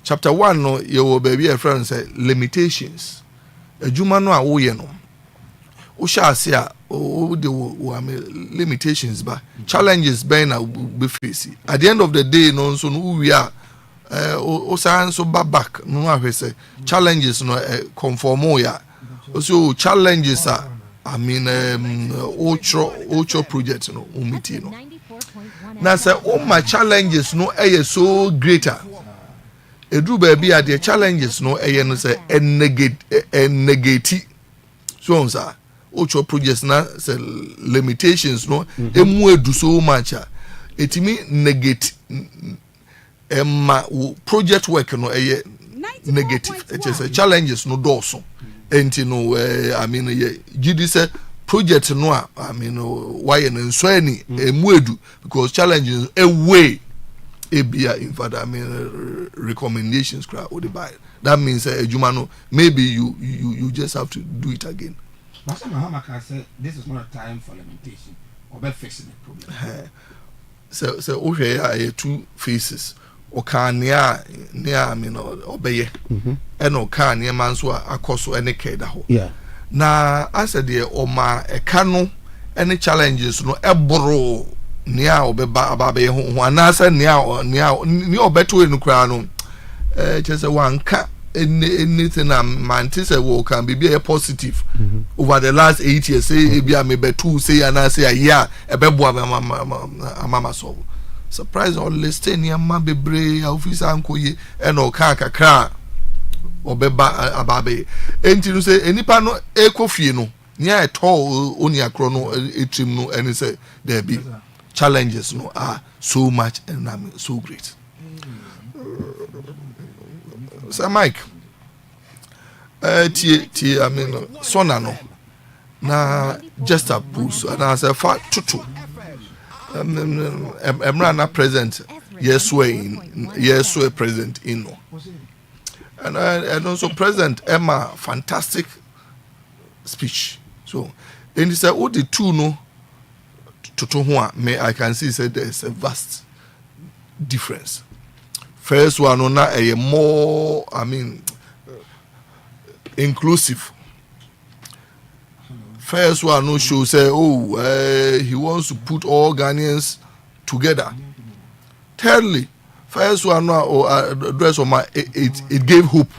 chapter 1 no your baby a friend say limitations adwuma no a wo ye no wo sha se a wo de wo limitations ba challenges ben na be face at the end of the day no so no we are o san so back no ahwese challenges no conform ya so challenges are I mean ultra project no umiti no na say all my challenges no so greater edru ba bia the challenges no no say negate so on sir ultra projects na say limitations no emu edu so much etimi negate project work no negative it is challenges no doso enti no I mean gidi say project no I mean why and so any emu edu because challenges away ebia in fact I mean recommendations crowd or the buy that means ejuma no maybe you just have to do it again. Pastor Mahama can say this is not a time for lamentation or by fixing the problem. So okay are two phases o kan near I mean obeye and o kan near man so akoso any keda ho na as the o ma e kanu any challenges no eboro nia obeba ababe ho anasa nia obeto enu kra no chese wanka anything man say we can be a positive over the last 8 years say e bia me betu say anasa ya ebebo amama so surprise all listing ya mabebre officer ankoye eno ka kakra obeba ababe enti no say enipa no ekofie no nia eto oni akro no etrim no eni say there be challenges no are so much and I'm so great. So Mike I mean sona no na just a push and as a fat tutu Emrana present yes way present in no and also present Emma fantastic speech so and he said oh the two no to me I can see say there is a vast difference. First one na a more I mean inclusive. First one no show say he wants to put all Ghanaians together. Thirdly, first one address on my it gave hope.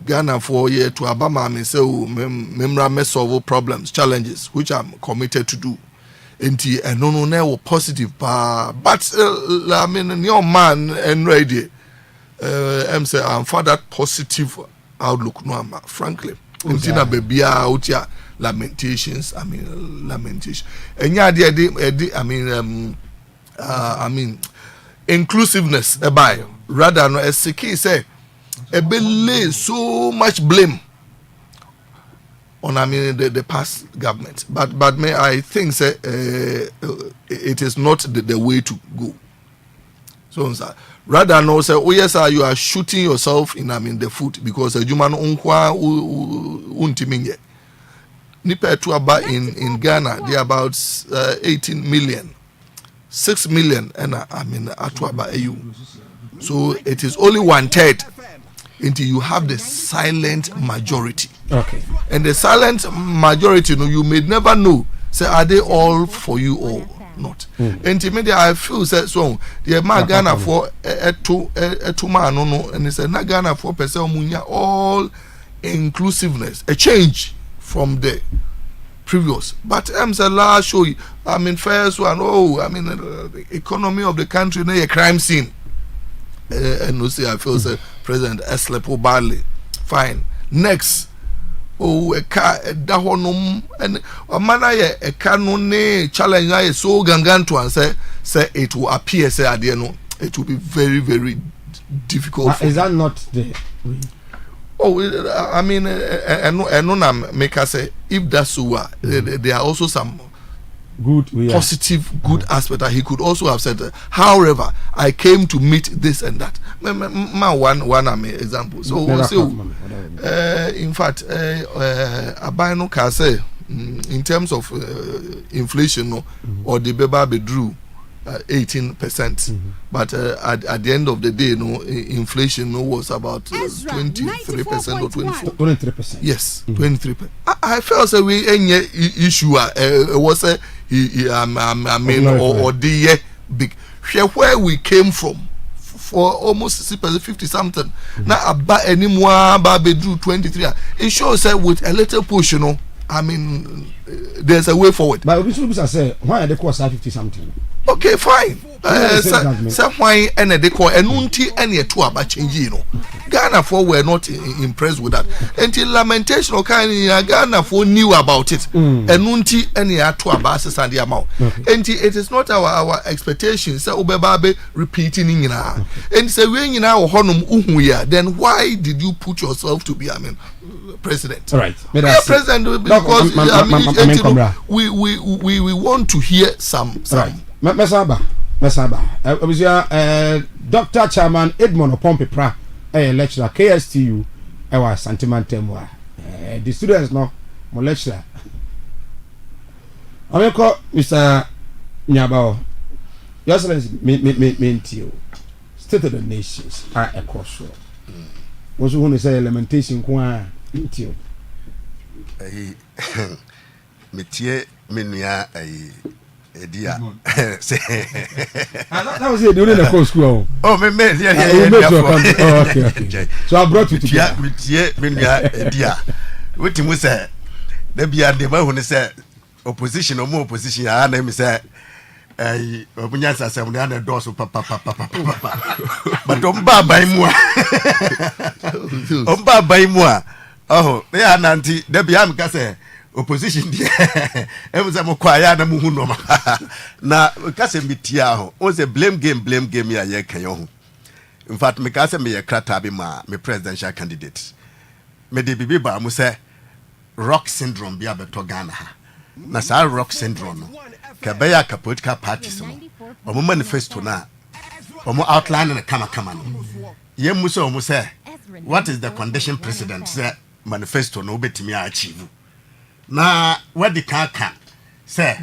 Ghana for year to Abama me say memra me solve problems challenges which I'm committed to do enti no positive but I mean your man and ready say I'm for that positive outlook no ama frankly nti na babia utia lamentations enya de I mean inclusiveness by rather no SK say lay so much blame on the past government but may I think say it is not the way to go. So rather no say oh yes you are shooting yourself in the foot because a human unkwa untiminye nipa to about in Ghana they are about 18 million 6 million and atuaba EU. So it is only 1/3 until you have the silent majority. Okay. And the silent majority, you may never know. Say, are they all for you or not? Until maybe I feel say so. The man Ghana for two man no, and it's not Ghana for person munya all inclusiveness, a change from the previous. But I'm say last show. First one. The economy of the country, no, a crime scene. And no say I feel say President Eslepo badly. Fine. Next, a car da honum and a man a canon challenge so ganganto and say it will appear say at the end it will be very very difficult. Is that not the? And make us say if that's so, there are also some positive good aspect that he could also have said. However, I came to meet this and that. One example. So in fact, Abano can say in terms of inflation, or the Beba drew 18%, but at the end of the day, inflation was about 23% or 23%. Yes, 23%. I felt say we any issue was or the year big. Where we came from for almost 50 something. Now about any more about bedroom 23. It shows that with a little push, there's a way forward. But we should say why are they cost 50 something? Okay, fine. Why and they call and unti any two about change, Ghana for were not impressed with that. Until lamentation or kind Ghana for knew about it. And unti any two about and the amount. And it is not our expectation. So Ubebabe repeating in and say when you now honum uhuya, then why did you put yourself to be president? All right. President because we want to hear some. Right. Mesaba. Dr. Chairman Edmond Opompepra, a lecturer KSTU, our sentimental. The students no more lecturer. I call Mr. Nyabao. Your Excellency, me State of the Nations are a crossroad. Was who is a lamentation qua into Metie menua Edia. That was it during the course school. Oh, me. Okay. So I brought you to Metie menua Edia. What you say? There be a deba who say opposition or more opposition. I name say Obunyasa say we under doors papa. But omba by moi. Oh, they are nanti. There be am ka say opposition there. Every mo kwaya na mu hu no ma. Na ka say mitia ho. O say blame game ya ye kan ho. In fact, me ka say me ye krata bi ma me presidential candidate. Me de bibi ba mo say rock syndrome bi abeto Ghana ha. Na sa rock syndrome no. Ka be ya ka political parties no. Omo manifesto na. Omo outline na kama no. Ye mu so omo say what is the condition president say manifesto no betimi achieve. Na what the kaka say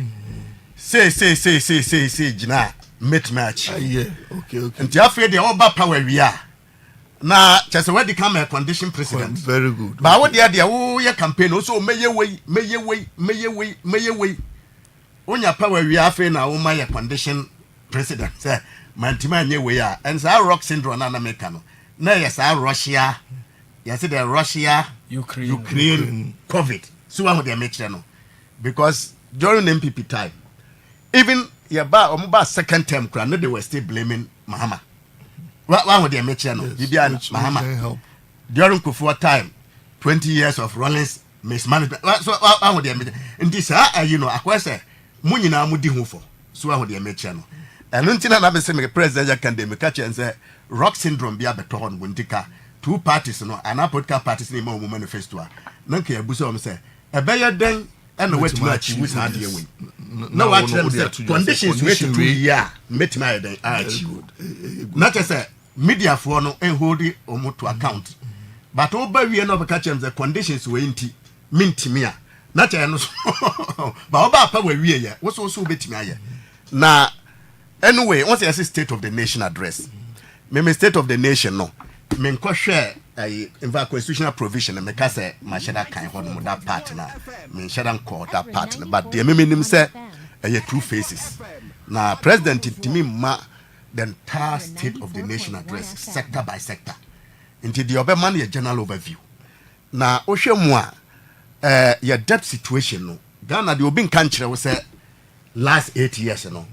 jina met match. Yeah, okay. Nti afre de oba power wi a na chese what the come a condition president. Very good. Ba wo de wo ye campaign so meye we onya power wi afre na wo ma ye condition president say mantima nye we a and say rock syndrome na America no na yes Russia you see the Russia Ukraine COVID. So what they make no because during MPP time, even your second term, no, they were still blaming Mahama. What would they make no? Mahama. during Kufuor time 20 years of Rollins mismanagement so I would admit and this you know akwa say mu nyina mu di ho fo so I would admit no and until na be say me president can dey me catch and say rock syndrome bi abeto ho no ndika two parties no and political parties ni ma manifesto a na nka abuso am say ebeye den and wait to achieve with na dey wey no what conditions wait to year metima den achieve not say media for no hold to account but over we no be catch them the conditions we nti mintimi a na che no ba oba pa we wie ye wo so betimi aye na anyway once you say state of the nation address me state of the nation no me nko hwe in constitutional provision me ka say ma sheda kan ho no that part na me sheda nko that part na but the me nim say two faces na president timi ma the entire state of the nation address sector by sector into the Oberman a general overview. Na Oshemwa your debt situation no Ghana the Obin country was say last 8 years no.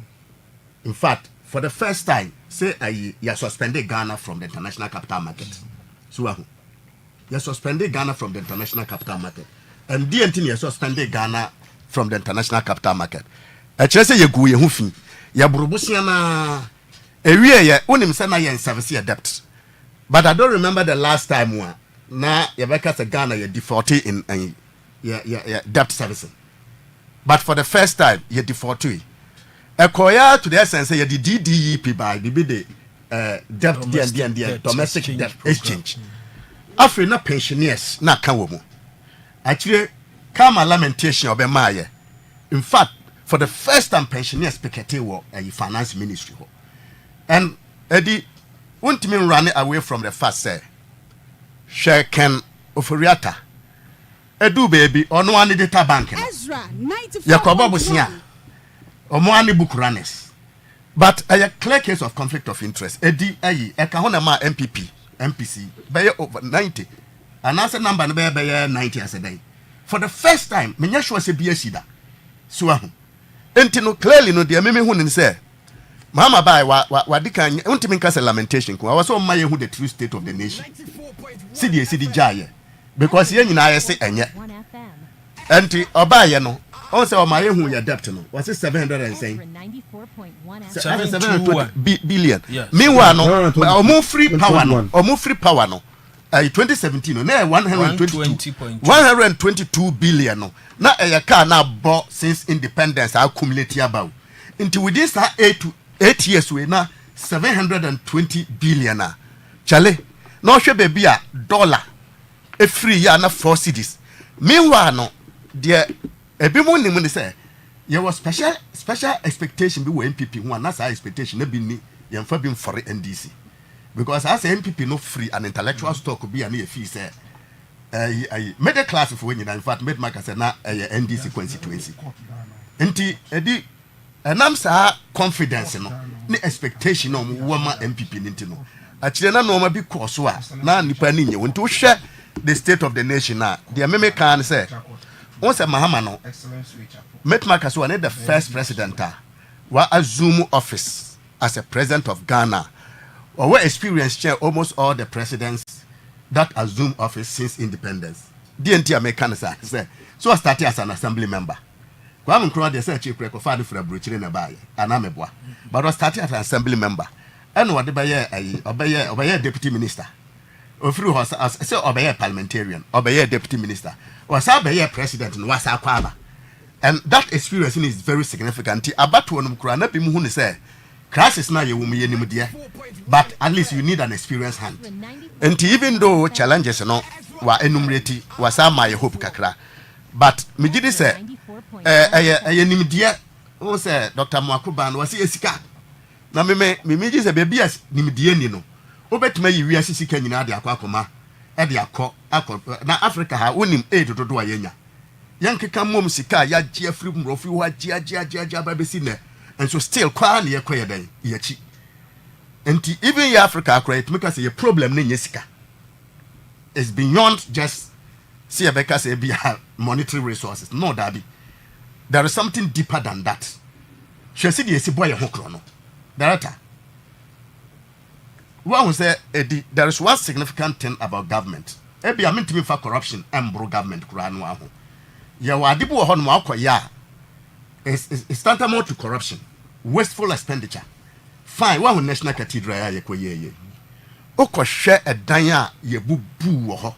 In fact, for the first time, say you suspended Ghana from the international capital market. So you suspended Ghana from the international capital market. And DNT you suspended Ghana from the international capital market. I just say you go ye hufi. Ya burubusia na ewie ye unim say na ye service your debt. But I don't remember the last time one. Na Yabeka say Ghana you defaulted in debt servicing. But for the first time you defaulted. Ekoya to the essence say the DDEP by the debt and domestic debt exchange. After na pensioners na kan wo mu. Actually come a lamentation of Emaye. In fact, for the first time pensioners pickete wo finance ministry ho. And Eddie won't mean run away from the fact say she can oforiata edu baby ono ani data bank Ezra 94.1 Yakobo busia omo ani bukuranes but a clear case of conflict of interest edi ayi e ka ho na ma MPC be over 90 and answer number no be 90 as a day for the first time me nya sure say bi asida so ahu enti no clearly no de me hu ni say Mama by wa dikan untimi nka say lamentation ko wa so ma ye hu the true state of the nation city jaye because ye nyina ye say enye enti oba ye no on say o ma ye hu your debt no was 720 billion meanwhile no omo free power no 2017 no na 122 billion no na e ka na bo since independence accumulate about into within 8 years we na 720 billion chale no hwe baby a dollar e free ya na 4 cedis meanwhile no there ebi mo nim ni say there was special expectation bi wo MPP ho na sa expectation na bi ni ye mfa bi for NDC because as MPP no free an intellectual stock bi na ye fee say middle class for when in fact made market say na NDC constituency enti edi enam sa confidence no ni expectation no wo ma MPP ninti no akire na no ma bi koso a na nipa ni nye wonto hwe the state of the nation na the meme kan say on say Mahama no met market so the first president wa assume office as a president of Ghana or we experience share almost all the presidents that assume office since independence DNT American say so I started as an assembly member kwa mkro de say chief rekọ fa de fra brochire na bae anameboa but I started as an assembly member and what de baye obeye deputy minister ofru ho say obeye parliamentarian obeye deputy minister was obeye president no wasa kwaba and that experience is very significant about one mkro na bi mu hu ne say crisis na ye wo mu ye nim de but at least you need an experienced hand and even though challenges no wa enumerate wasa my hope kakra but me did say nimdia o say Dr. Mwakuba no wasi esika na me ji say baby as nimdia ni no obetuma yi wi asisika nyina de akoma e de akọ na Africa ha wonim dodo ayenya yankeka mom sika ya gi afri mrofi ho agi ba besi ne and so still kwa na ye koye dan ye chi enti even in Africa akra make us a problem na nyesika is beyond just see a because say be monetary resources no dabi there is something deeper than that she see the esi boy ho kro no director One say there is one significant thing about government. Ebi a mentimi fa corruption and bro government kura no aho. Ya wadibo ho no akoya is tantamount to corruption, wasteful expenditure. Fine, one national cathedral ya yekoye. Okohwe edan a yebubu wo ho.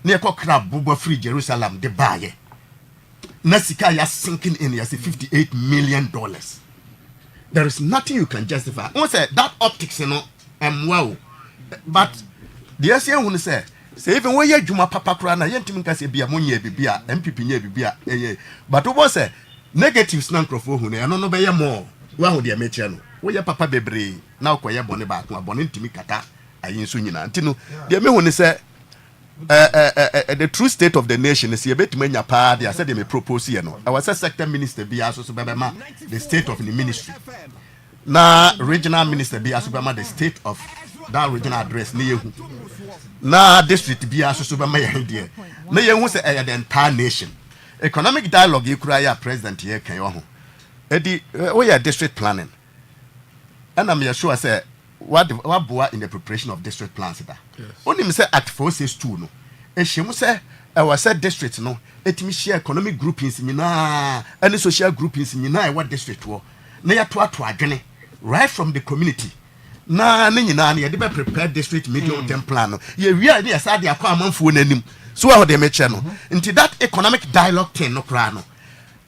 Na yekokra bobo free Jerusalem de baye. Na sika ya sinking in ya $58 million. There is nothing you can justify. One say that optics you know wow. But the ASEAN who say even when you juma papa kura na yentimi nka se bia monye bibia MPP nye bibia but wo say negatives na nkrofo hu na no be ye more wa hu de meche no wo ye papa bebre na okoye bone ba ko bone ntimi kata ayin so nyina ntino de me hu ne say the true state of the nation is yebetuma nya pa de said me propose here no our sector minister bia so bebema the state of the ministry na regional minister bia so bebema the state of that regional address ne yehu na district bia so bebema ye de na yehu say the entire nation economic dialogue yekura ya president ye kan yo ho edi we ya district planning and I'm sure say what boa in the preparation of district plans da only me say act 462 no e hwemu say e was said district no etimi share economic groupings nyina and social groupings nyina e what district wo na ya to adwene right from the community na ne nyina na ye de be prepare district medium term plan no ye wi a ne ya sa de akwa amanfo nanim so how they meche no into that economic dialogue thing no kra no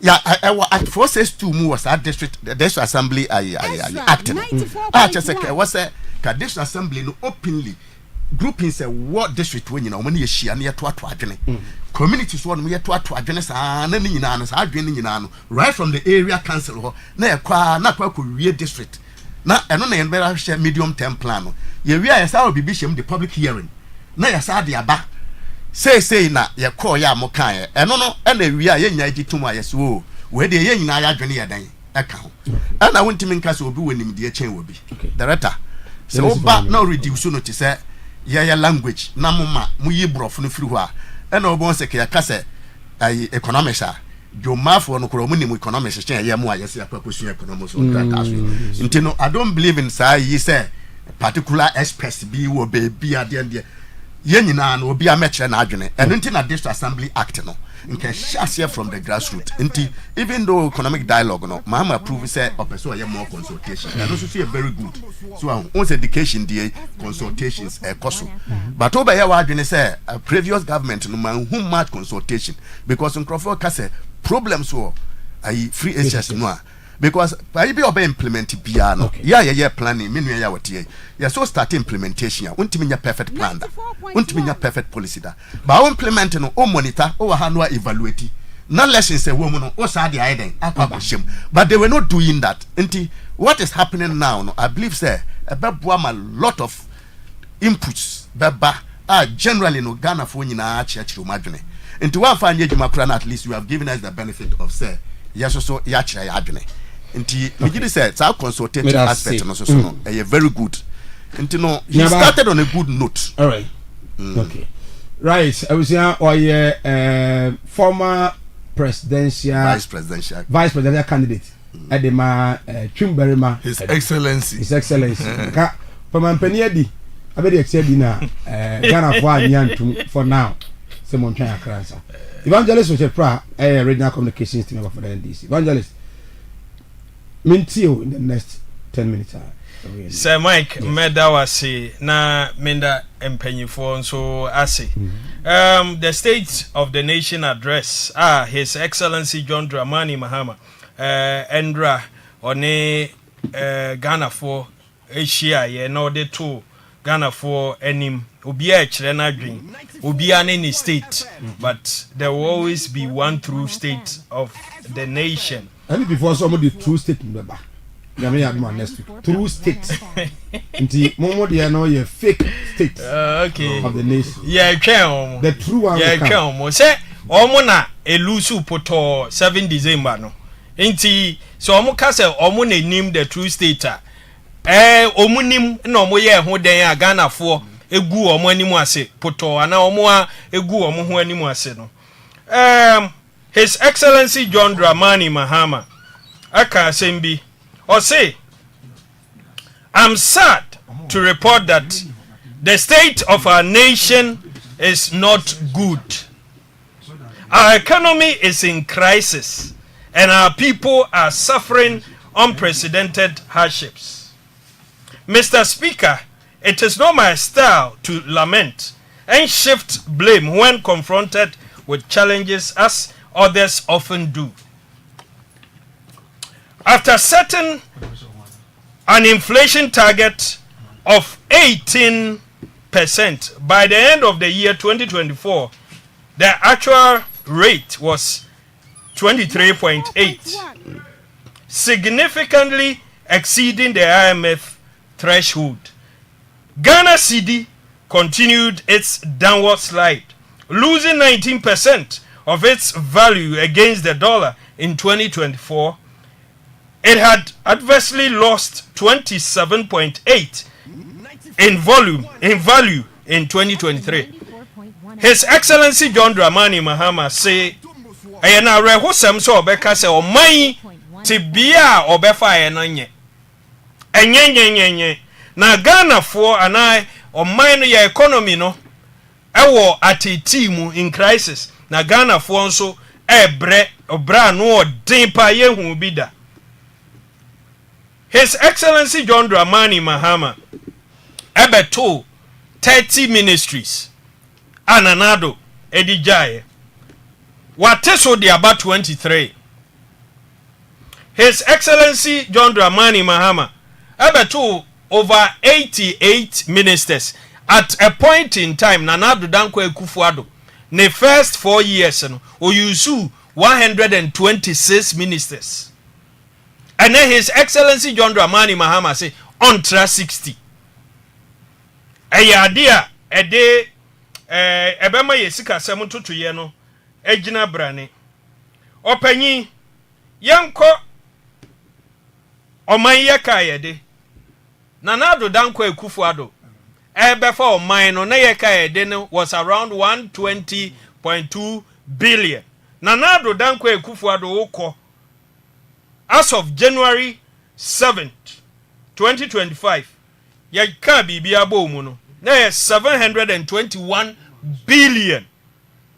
ya at 462 mu was that district the district assembly I acted just like was a district assembly no openly grouping say what district when you know when you share near to adwene communities one me to adwene sa na ni nyina no sa adwene nyina no right from the area council ho na kwa ko wie district na eno na yen better share medium term plan no ye wi a sa obibi shem the public hearing na ya sa de aba say na ye call ya mo kan eno no na wi a ye nya gitum a yeso we de ye nyina ya adwene ye dan eka ho na wontimi nka so obi wonim de chen wo bi director se oba na reduce no ti say ya language na moma mu yi brof no firi ho a na obo se ke ya kase ai economics a jomafo no kro mu nim economics chen ya mu a yesi akwakosu economics so that as intino I don't believe in say yi say particular experts bi wo be bi ade ye nyina na obi amekere na adwene eno nti na district assembly act no nke share from the grassroots nti even though economic dialogue no mama approve say opeso ye more consultation and also feel very good so on education the consultations koso but oba ye wa adwene say previous government no man who much consultation because nkrofo ka say problems wo ai free access no because I be obe implement bia no yeah planning me ya wotie ya so start implementation untimi nya perfect plan da untimi nya perfect policy da ba implement no o monitor o ha no evaluate na lessons e wo mu no o sa de aiden akwa shem but they were not doing that nti what is happening now no I believe say ebeboa ma lot of inputs beba generally no Ghana fo nyina achiachiro madwene nti wa fa anya djuma kura na at least you have given us the benefit of say yes so ya chira ya adwene nti me say it's our consultative aspect no so no very good nti no he started on a good note all right okay right I was here former vice presidential candidate Edema Chumberima his excellency ka pamampani adi abedi exceed na Ghana for anyantum for now se mon twan akransa evangelist with pra regional communications team of the NDC evangelist Mintio in the next 10 minutes. Sir Mike, yes. Medawasi na Minda Empenyifo so ase. The State of the Nation address. His Excellency John Dramani Mahama. Endra one Ghana for Asia ye no de two Ghana for enim. Ubia chirena dream. Ubia any state, but there will always be one true state of the nation. And before somebody true state member. Next week. True state. Nti momo dia no ye fake state okay. Of the nation. Yeah, the true one. Yeah, say omo na elusu poto 7 December no. Nti so omo ka say omo na nim the true state omo nim na omo ye ho den a Ghana fo egu omo anim ase poto ana omo a egu omo ho anim ase no. His Excellency John Dramani Mahama aka asembi or say I'm sad to report that the state of our nation is not good. Our economy is in crisis and our people are suffering unprecedented hardships. Mr. Speaker, it is not my style to lament and shift blame when confronted with challenges as others often do. After setting an inflation target of 18% by the end of the year 2024, the actual rate was 23.8, significantly exceeding the IMF threshold. Ghana cedi continued its downward slide, losing 19% of its value against the dollar in 2024. It had adversely lost 27.8 in value in 2023. His Excellency John Dramani Mahama say, "Ayana reho sem so obeka se oman tibia obefa enanye. Enyenyenyenye na Ghana for ana oman no ya economy no ewo ateti mu in crisis na Ghana for nso ebre obra no odin pa yehu bi da." His Excellency John Dramani Mahama ebeto 30 ministries ananado edijaye wateso di about 23. His Excellency John Dramani Mahama ebeto over 88 ministers at a point in time. Nanado Dankwa Ekufuado ne first 4 years no oyusu 126 ministers. And then His Excellency John Dramani Mahama say on 60. Ayadia ede ebema yesika semu tutu ye no ejina brane. Opanyi yanko oman ye ka yede. Nanado Dankwa Ekufuado ebefa oman no na ye ka yede no was around 120.2 billion. Nanado Dankwa Ekufuado uko as of January 7th, 2025, ya ka bibia bo mu no na 721 billion.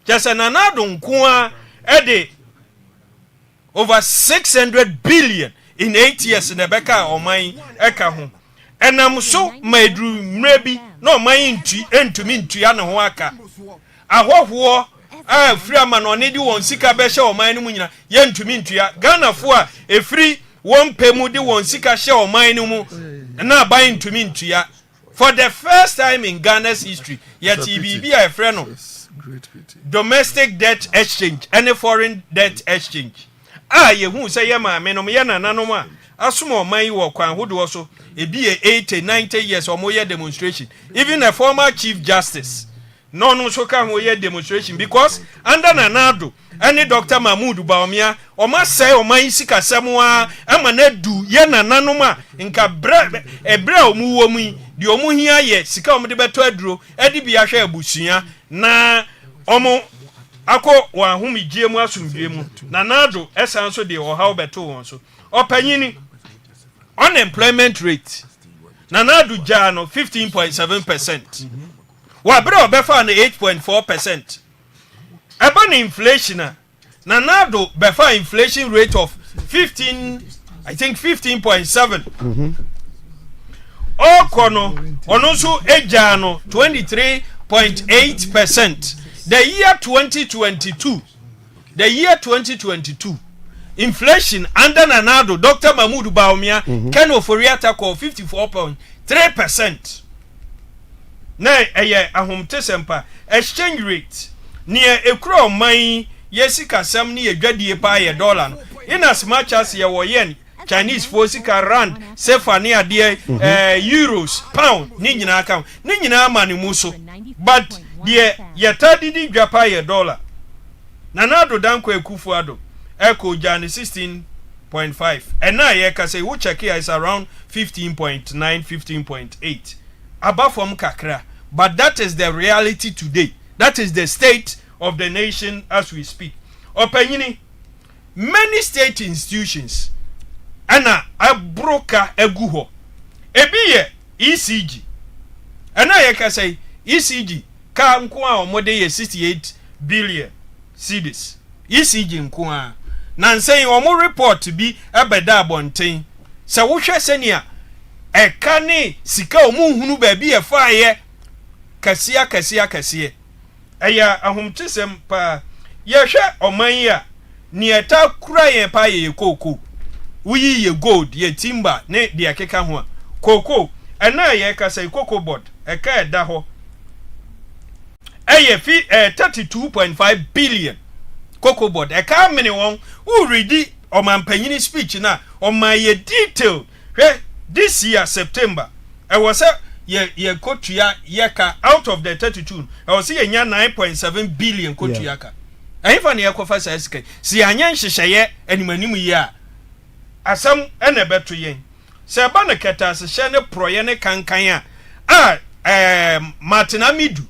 Just another nkoa ede over 600 billion in 8 years in Ebeka oman eka ho. Enam so maedru mrebi no oman entumi ntua ne ho aka. Ahoho free man on di won sika be hye oman no mu nyina ye ntumi ntua Ghana fo a efri won pemu di won sika hye oman no mu na ban ntumi ntua. For the first time in Ghana's history, yet TBB a friend no domestic debt exchange and foreign debt exchange. Ye hu say ye ma me no ye nananom a asomo oman yi wo kwan hodo so e bi 80 90 years or more demonstration. Even a former chief justice no so ka ho ye demonstration because under Nanado any Dr. Mahmoud Baumia o ma say o man sika semu a ama na du ye nananom a nka ebra omu wo mu di omu hia ye sika omu de beto aduro edi bia hwe abusua na omu akọ wa humigye mu asumdwe mu Nanado esan so de o ha beto won so opanyini unemployment rate Nanado jano 15.7%. Wabra obefa na 8.4%. About inflation, Nanado befa inflation rate of 15.7. Okono onoso ejano 23.8%. The year 2022, inflation under Nanado, Dr. Mahmoud Baumia, Ken Oforiata call 54.3%. Na ahomte sempa exchange rate near ekro man yesika sam ne adwadie pa ye dollar no in as much as ye wo yen Chinese fosika rand sefa ne ade euros pound ni nyina aka ni nyina amane mu so but the yetadidi dwapa ye dollar Nanado Dankwa Ekufuado echo jani 16.5 and na ye ka say wo check here is around 15.9 15.8 above from kakra. But that is the reality today. That is the state of the nation as we speak. Opanyini, many state institutions ana abroka eguho. Ebiye ECG and I can say ECG can kwa omode 68 billion cedis ECG nkwa na nsɛn omo report bi abeda abonten sɛ wohwɛ sɛnia ɛka ne sika omo hunu ba bi ɛfa ye kasia ɛya ahomtesɛm pa yɛhwɛ ɔman yi a ne ɛta kura yɛn pa yɛ koko wuyi yɛ gold yɛ timber ne de akeka ho a koko ɛna yɛ kasa koko board ɛka ɛda hɔ ɛyɛ fi 32.5 billion koko board ɛka mene wɔn wo ready ɔmampanyini speech na ɔma yɛ detail hwɛ this year September ɛwɔ sɛ ye kotua yeka out of the 32 ɛwɔ sɛ yɛnya 9.7 billion kotua ka ɛyifa ne yɛkɔfa sa sika si anya nhyehyɛyɛ animanim yi a asam ɛna beto yɛn sɛ ba ne kɛta hyehyɛ ne proye ne kankan a Martina Midu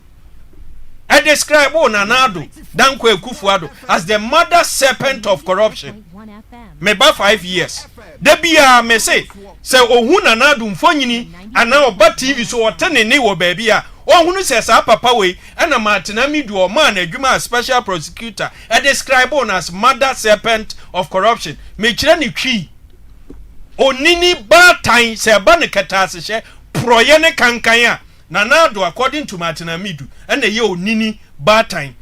I describe Nanado Danko Ekufuado as the mother serpent of corruption. Me ba 5 years. Debia me say ohu Nanado mfonyini ana oba TV so otene ne wo baabi a ohunu se sa papa we ana Martina Midu o man adwuma special prosecutor I describe as mother serpent of corruption. Me kire ne twi onini batan se ba ne kata se proye ne kankan a Nanado according to Martina Midu and the yo nini bad time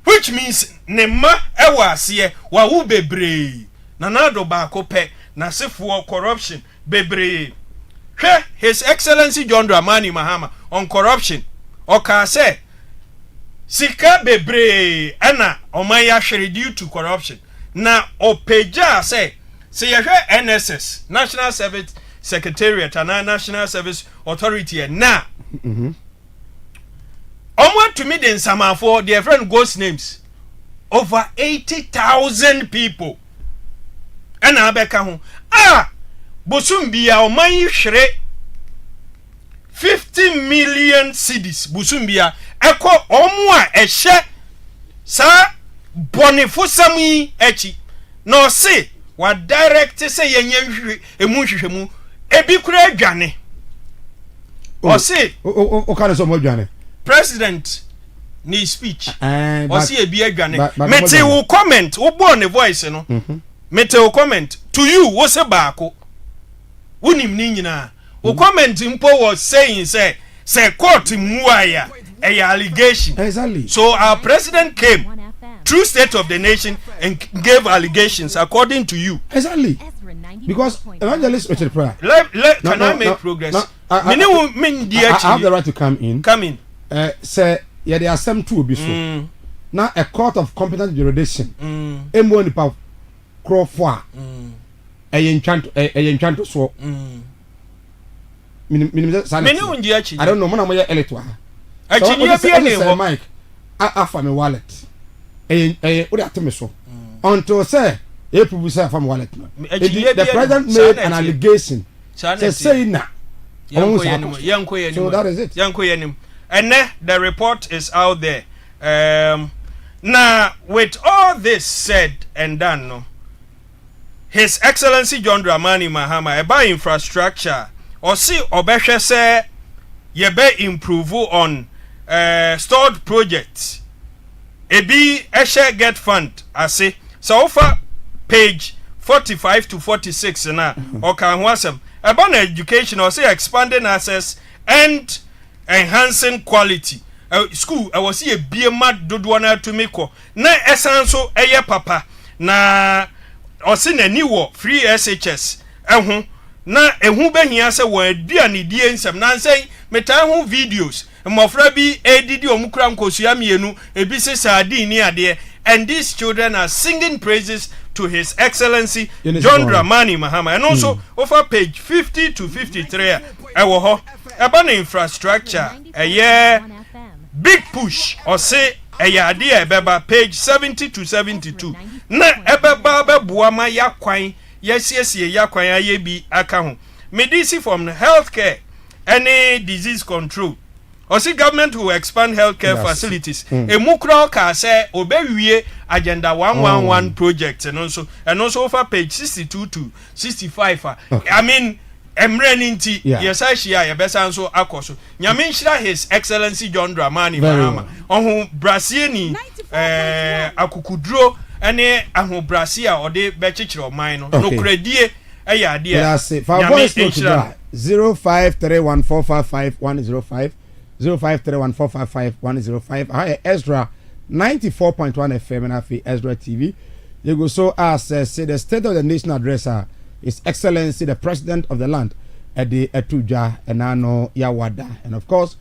which means nema ewa asiye wa wu bebre Nanado ba kope na sefuo corruption bebre hwe His Excellency John Dramani Mahama on corruption oka say sika bebre ana omaya hwere due to corruption na opeja say yehwe NSS National Service Secretariat and National Service Authority na Onward to me then some for their friend ghost names over 80,000 people and abeka ho busumbia o man hwere 50 million cedis busumbia eko omo a ehye sa bonifosam yi echi no se wa direct say yenya hwere emu hwehwemu ebi kura adwane o se o kan so mo adwane president ni speech o se ebi adwane mete wo comment wo bo ne voice no mete wo comment to you wo se baako wonim ni nyina wo comment mpo was saying say court muaya a allegation exactly so our president came through State of the Nation and gave allegations according to you exactly because evangelist Richard Prayer can I make progress I have the right to come in say yeah there are some two obi so now a court of competent jurisdiction emo nipa crofo a yen so I don't know mo electoral Mike afa me wallet o dey atome so until say prove say afa me wallet the president made an allegation say na so that is it and the report is out there now with all this said and done no His Excellency John Dramani Mahama about infrastructure or see obehwe say ye be improve on stored projects ebi eshe get fund ase so offer page 45 to 46 na oka ho asem about education or say expanding access and enhancing quality school I was see a biema dodo na to make na esanso eye papa na osi na ni wo free SHS ehun na ehun behia se wo aduane die nsem na nsen metan ho videos mofra bi edidi omukura nkosua mienu ebi se sardine ni ade and these children are singing praises to His Excellency John Dramani Mahama and also over page 50 to 53 ewo ho eba na infrastructure big push or say ade ebeba page 70 to 72 na ebeba bebua ma yakwan yesiesie yakwan ayebi aka ho medicine from healthcare any disease control or see government will expand healthcare facilities emukro ka say obewie agenda 111 project and also over page 62 to 65 I mean Emreninti, yes, I share your best answer. Akoso. Yaminshira His Excellency John Dramani Mahama. On Brasini, Akukudro, and Ahu Brasia or de Betchich or mine. No credit. Yeah, dear. That's it. For voice note 0531455105 0531455105. Hi, Ezra 94.1 FM and Afi Ezra TV. You go so as say the State of the Nation addresser. His Excellency the President of the land at the Etuja Enano Yawada. And of course,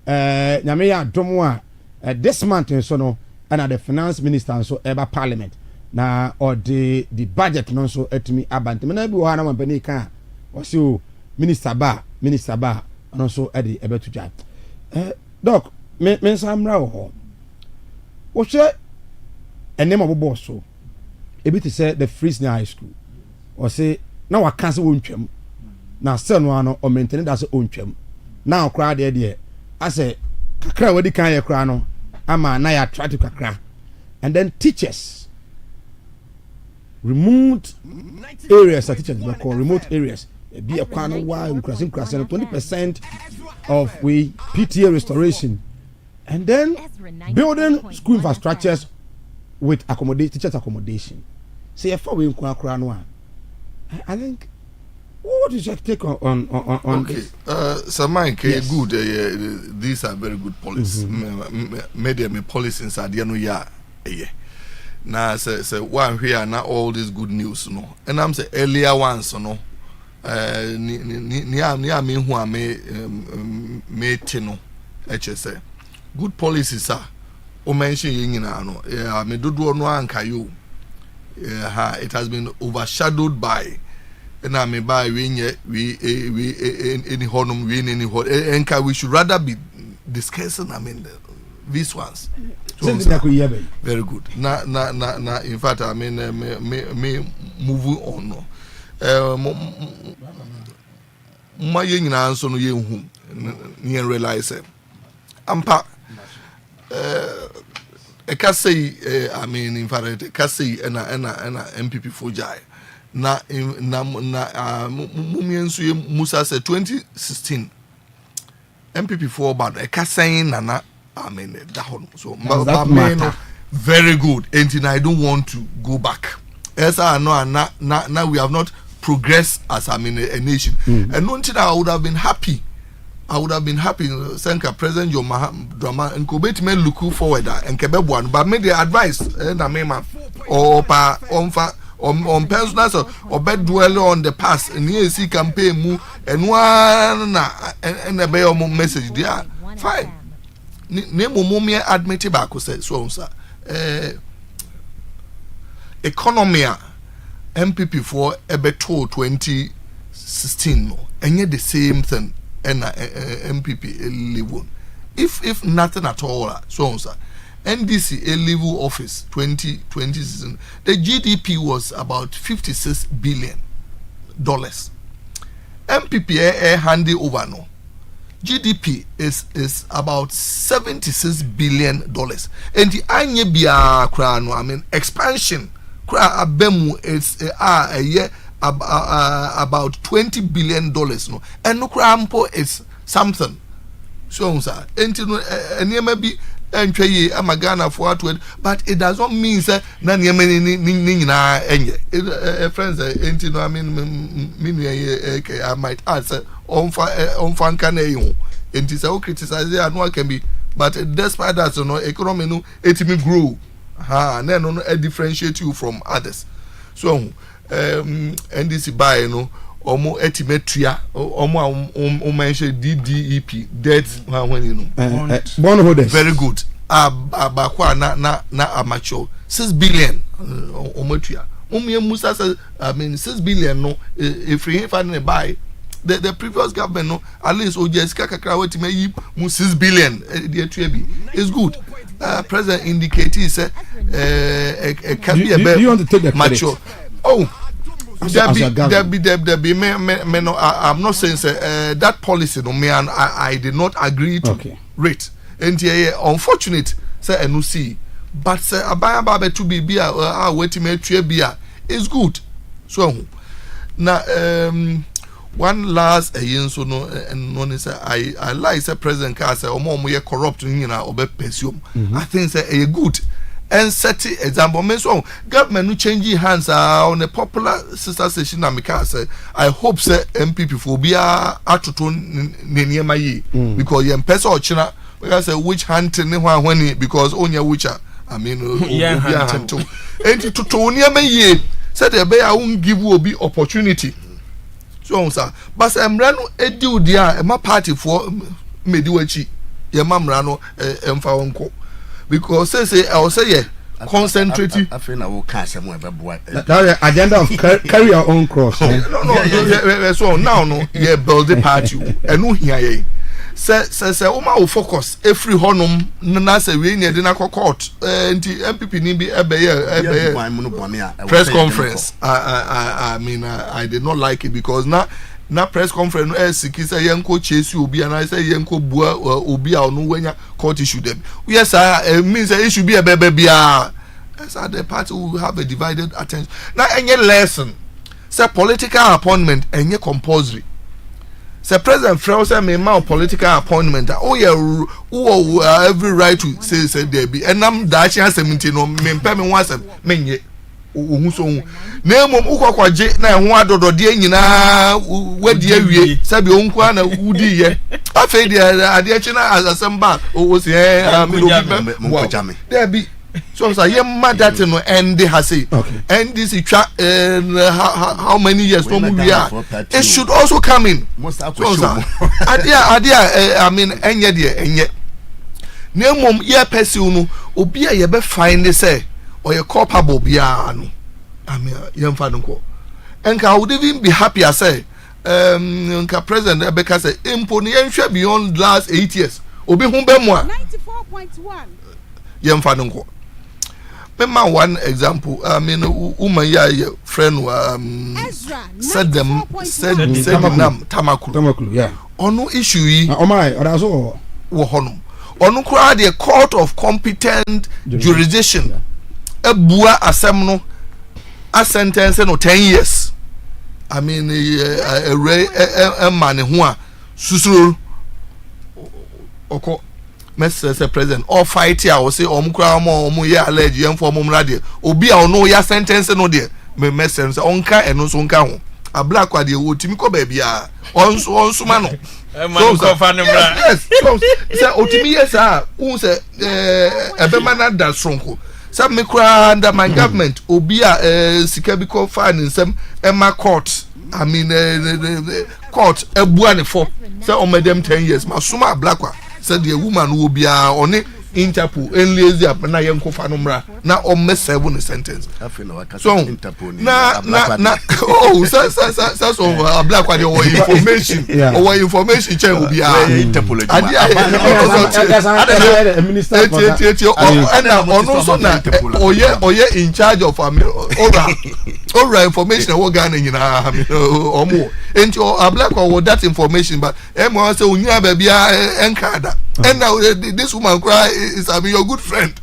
Nyamia Domwa this month in Sono and the Finance Minister and so ever Parliament. Now or the budget non so etimi abantu. Mena bi wana mampani kan was you Minister Ba and also at the Ebetuja. Doc, men samra ho. O she a name of boss so. Ebi to say the Frisney High School. Or say now I can't say untwem. Now son one or maintain that's untwem. Now cry there. I say kakra wedi kan ye kra no. Ama na ya try to kakra. And then teachers remote areas that teachers we call remote areas. Be a kwano wa increasing 20% of we PTA restoration. And then building school infrastructures with teachers accommodation. Say if we kwano no. I think what is your take on okay. this? So Mike, yes. Good. These are very good policies. Me policies are the no ya. Now say one here now all this good news no. And I'm say earlier ones no. Ni me who are me tino. HSA. Good policies are. O mention yingina no. Yeah, me do no anka you. It has been overshadowed by and I may buy we any honum win any and we should rather be discussing these ones. So, very good. Na in fact I mean me moving on no. My young answer no yen realize ampa I can say, I mean, in fact, I can say, and MPP for Jai. Na Mumiensu Musa said 2016 MPP for but I can say, Nana, I mean, that one. So, very good. And I don't want to go back. As I know, now we have not progressed as I mean a nation. And until I would have been happy. Senka President your drama and Kobet men look forward and Quebec one, but made the advice and I mean or on personal or bed dwell on the past and here see campaign move and one and a bear message there. Fine. Name Mumia admitted back said so sir. Economy MPP for Ebeto 2016 and yet the same thing. And MPP level. If nothing at all, so sir. NDC level office 2020 season. The GDP was about $56 billion. MPP handy over no. GDP is about $76 billion. And the anye biya krano, I mean expansion. Kra abemu is a year. About $20 billion no and no crampo is something so sir and maybe entry amagana for outward but it does not mean sir na na enye friends no I mean I might answer on fan can you and is all criticize no can be but despite that no economy no it may grow no differentiate you from others so NDC buy no omo etimetria omo mention DDEP debt when you know bondholders very good abakwa na amateur 6 billion omotua Musa says I mean 6 billion no if you find buy the previous government no at least ojeska kakra wetima yi mu 6 billion the etuabi is good president indicated say can be a bit mature. Oh, there be me no. I'm not saying say that policy no me and I did not agree to rate. And unfortunate say NUC, but say abaya to be waiting me to be is good. So now one last so no and say I like say president ka say omo ye corrupt nyina obe pursue. I think say a good and set example mean so government no changing hands on a popular sister station na make say I hope say MPP for be atoto neniema yi because ye person ochina we say which hand ne when because onya which I mean hand to enti toto neniema yi said the be I won't give you be opportunity so sir but emra no edi dia e ma party for mediwachi ye mamra no emfa wonko because say I will say yeah concentrating I feel na wo can say mo ebeboa that agenda of carry your own cross no so now no yeah build the party enu hia ye say o ma focus every honum na say we ne de na court nti MPP ni bi ebe press conference I mean I did not like it because na press conference siki say yenko chase obi and say yenko bua obi a no wanya court issue them yes means it should be a bebe bia as the party will have a divided attention now any lesson say political appointment any compulsory say president Freo say me ma political appointment yeah every right to say there be and am dachi 17 no me pay me one menye ohun so na emom ukokwaje na ehun adodode nyina wadi awie sabi onku na wudi ye afi de ade achi na asamba o si me there be so say ye mad no end has say and this how many years no we are it should also come in so I mean enye de na emom ye person no obi a ye be find say or you culpable biano. I mean, young Fanunko. And I would even be happy as say, President Rebecca say, imponition beyond last 8 years. Obi Humbemwa 94.1. Young Fanunko. Remember one example. I mean, Umaya friend Ezra said Tamakulu. Yeah. On no issue. Oh my, or that's all. Wohonum. On the court of competent jurisdiction. A bua asem no a sentence no 10 years. I mean a man who a susuru oko Mr. President or fight here or say omkra mo ye allege em for mom radio obi a no ya sentence no de me message onka eno so nka ho abla kwa de wotimi ko ba bia onso ma no man ko fa no bra yes so say otimi yes a who say ebema na da stronko some me under my government obia sika bi ko fa ni nsem ema court I mean court ebua ne for say o madam 10 years ma suma blakwa say the woman wo bia oni interpol enlazy up na yenko fa no mra na o me serve the sentence so na oh so blakwa the information or information check wo bia interpol minister and ono so na oye in charge of all information we Ghana nyina omo enti blakwa wo that information but em wan say onya ba bia enkada and now this woman cry is I mean your good friend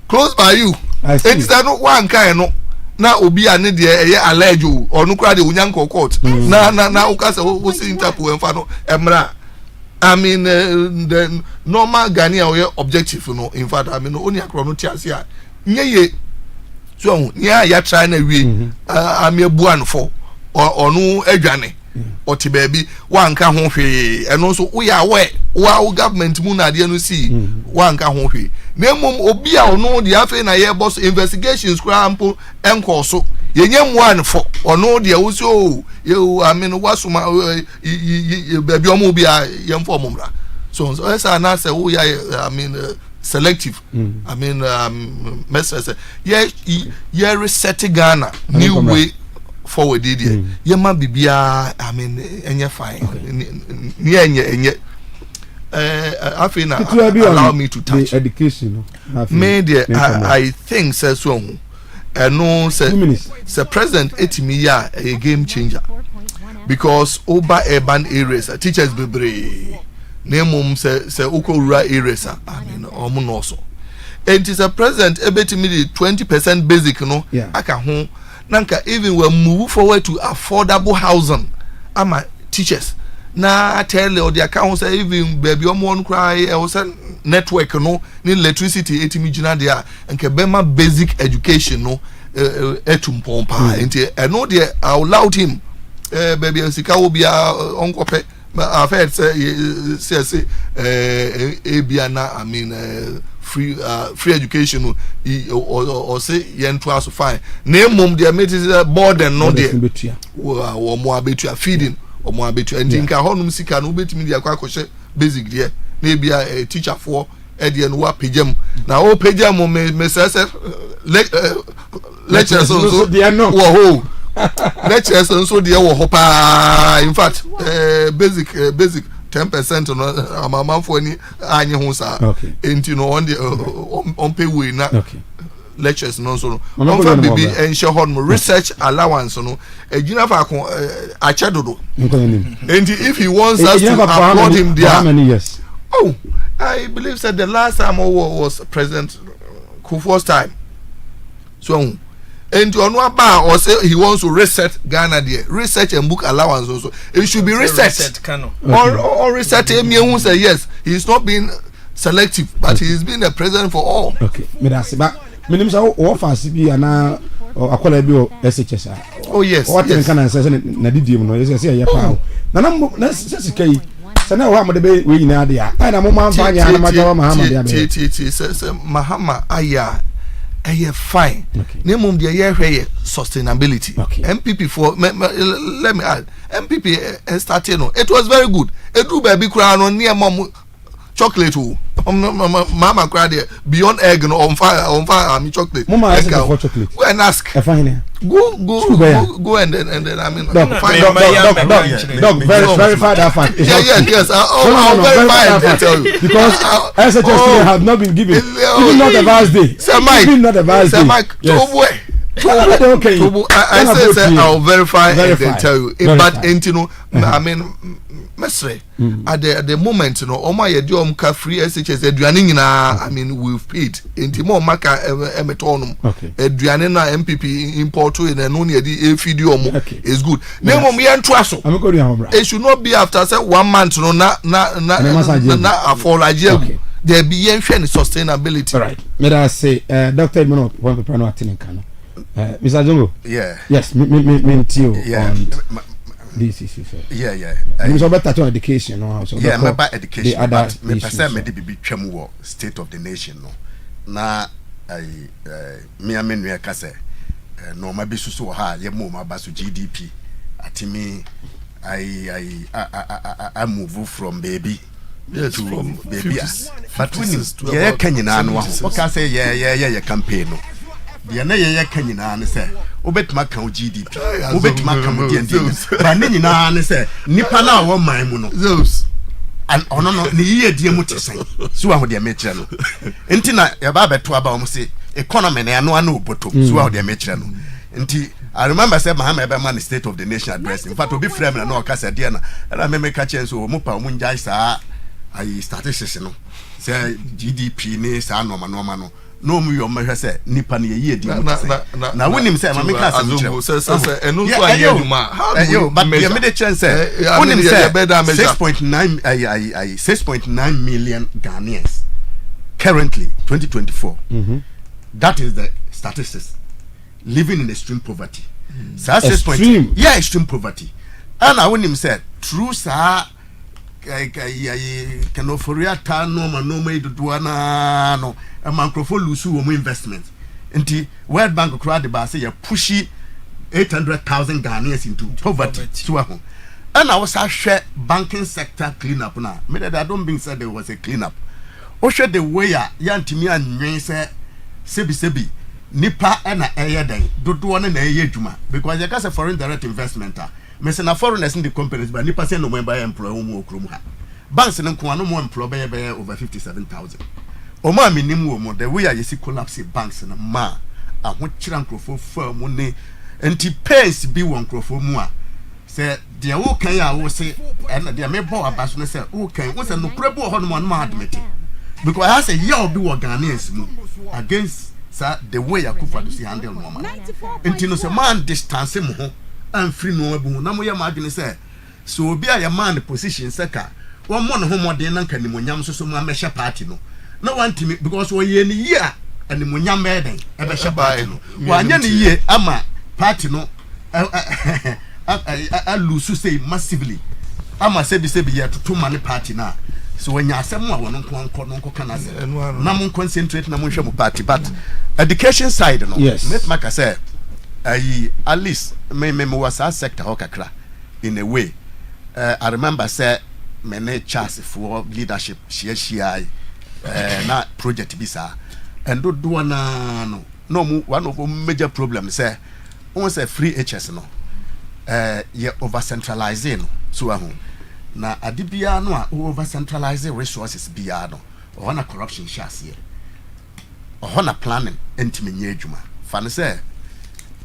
close by you and is no one kind no na obi ane de eye allege o no cry de onyanko court na ukase wo si interpol enfa no emra I mean the normal Ghanaian objective no in fact I mean only akro no tiase a nyeye so ya try na wi am ebuan for onu adwane oti baby wanka ho hwe eno so we are we wa government mu na de no see wanka ho hwe na mum obi a ono de afi na ye boss investigations crampo enko so yenye one for ono de wo so you I mean wasuma baby omo bi a ye mfo omra so esa na say we I mean selective I mean message ye reset Ghana new way forward idiot yema bibia I mean enye fine ni enye afina allow me to touch the education media I think says so no say president etimi ya a game changer because over urban areas teachers bebre nemum say ukowura areas I mean omo so and is a president ebetimi the 20% basic no aka ho nanka even we move forward to affordable housing ama teachers na tell or the account say even baby omo cry e was network no ni electricity etimi gina there nke bema basic education no etum pompa enti no there allowed him baby sika wo bia onkope I've heard say ebia na I mean free education or say yen to us fine name mum there made is board and no there or more betua feeding or more betua and think honum sika no betimi dia kwa kwhye basic there na bia teacher for e no wa pagem na o pagem me say lecture so there no wo ho lectures so there wo ho pa in fact basic 10% no amama for any anye ho sa enti no on the on pay we na lectures no so no on baby ensure hon research allowance no ejina fa ko achedodo enti if he wants us to applaud him there how many years? Oh, I believe that the last time was President Kufuor's time. So, and on one bar or say he wants to reset Ghana there, research and book allowance also. It should be reset. Or reset him who say yes, he's not being selective, but he's been a president for all. Okay, me that's but me say o fancy bi ana akola bi o SHS. Oh yes. What can I say na didi mu no say ya pa. Na say sana wa mode be we nyina de a na mo man fa nya na majawa Mahama de be say Mahama aya fine ne mum de ye hwe sustainability MPP for let me add MPP started no it was very good edu ba bi kura no ne mom chocolate mama cry there beyond egg no on fire chocolate mama ask for chocolate go and ask go and then I mean dog verify that fact yes I'll verify it tell you because SHS have not been given even not the last day even not the last day Mike okay I say I'll verify and then tell you but you know I mean mesre at the moment you know oma ye di omka free SHS aduane nyina I mean we've paid enti mo maka emetonum aduane na MPP import in no ne di feed omo is good na mom ye ntoa so it should not be after say 1 month no na afolaje there be yen hwe sustainability right may I say Dr. Edmond one people no attending kan Mr. Jongo yes me too on this issue yeah you so better to education no so yeah about education but me person me dey be twam wo state of the nation no na me amenu e ka say no ma be susu ha ye mo ma ba so GDP atimi I move from baby yes to from baby but when ye kanyina no ho ka say yeah campaign no the na ye kanyina ne say obetuma kan GDP obetuma kan DND ba ne nyina ne say nipa na wo man mu no and ono no ne yiye die mu tesen so wa ho de mekire no enti na ye ba beto aba o say economy na no ana oboto so wa ho de mekire no enti I remember say Mahama ebe man state of the nation address in fact obi frame na no ka say de na me ka chen so mo pa mo njai sa ai statistics no say GDP ne sa normal no no mu yo mehwe se nipa ne ye di na wonim se ma me ka se enu so aye duma but me de chen se wonim se 6.9 6.9 million Ghanaians currently 2024 that is the statistics living in extreme poverty extreme extreme poverty and I wonim se true sa kanoforia ta no do na no a microphone lose wo investment nti World Bank crowd the ba say you pushi 800,000 Ghanaians into poverty so and I was a banking sector clean up na me that I don't think said there was a clean up o share the way ya ntimi anwen say sebi nipa na eye den dodo na eye dwuma because you can say foreign direct investment me say na foreigners in the companies but nipa say no member employee wo okrom ha banks no ko no mo employee be over 57,000 o ma minim wo mo the way you see collapse banks na ma aho kira nkrofo famu ne enti pains bi won nkrofo mu a say de wo kan ya wo say and de me bo abaso no say wo kan wo say no prebo ho no ma admit because I say ya obi wo Ghanaians mu against sa the way Akufo-Addo see handle no man enti no say man distance mu ho and free no abu na mo ye ma adwene say so obi a man position seka one mo no homode na nka nimonyam so mo amehye party no na wantimi because we ye ni ye a nimonyam beden e be hye party no wanya ni ye ama party no a lose say massively ama sebi ye to mane party na so wanya asem a wono nko kana se na mo concentrate na mo hwe mo party but education side no make maka say at least me was a sector hokakra in a way I remember say many chance for leadership share na project bisa and do na no one of major problems say on say free HS no ye over centralizing so na adibia no a over centralizing resources bia no or na corruption share or na planning entimenye adwuma fan say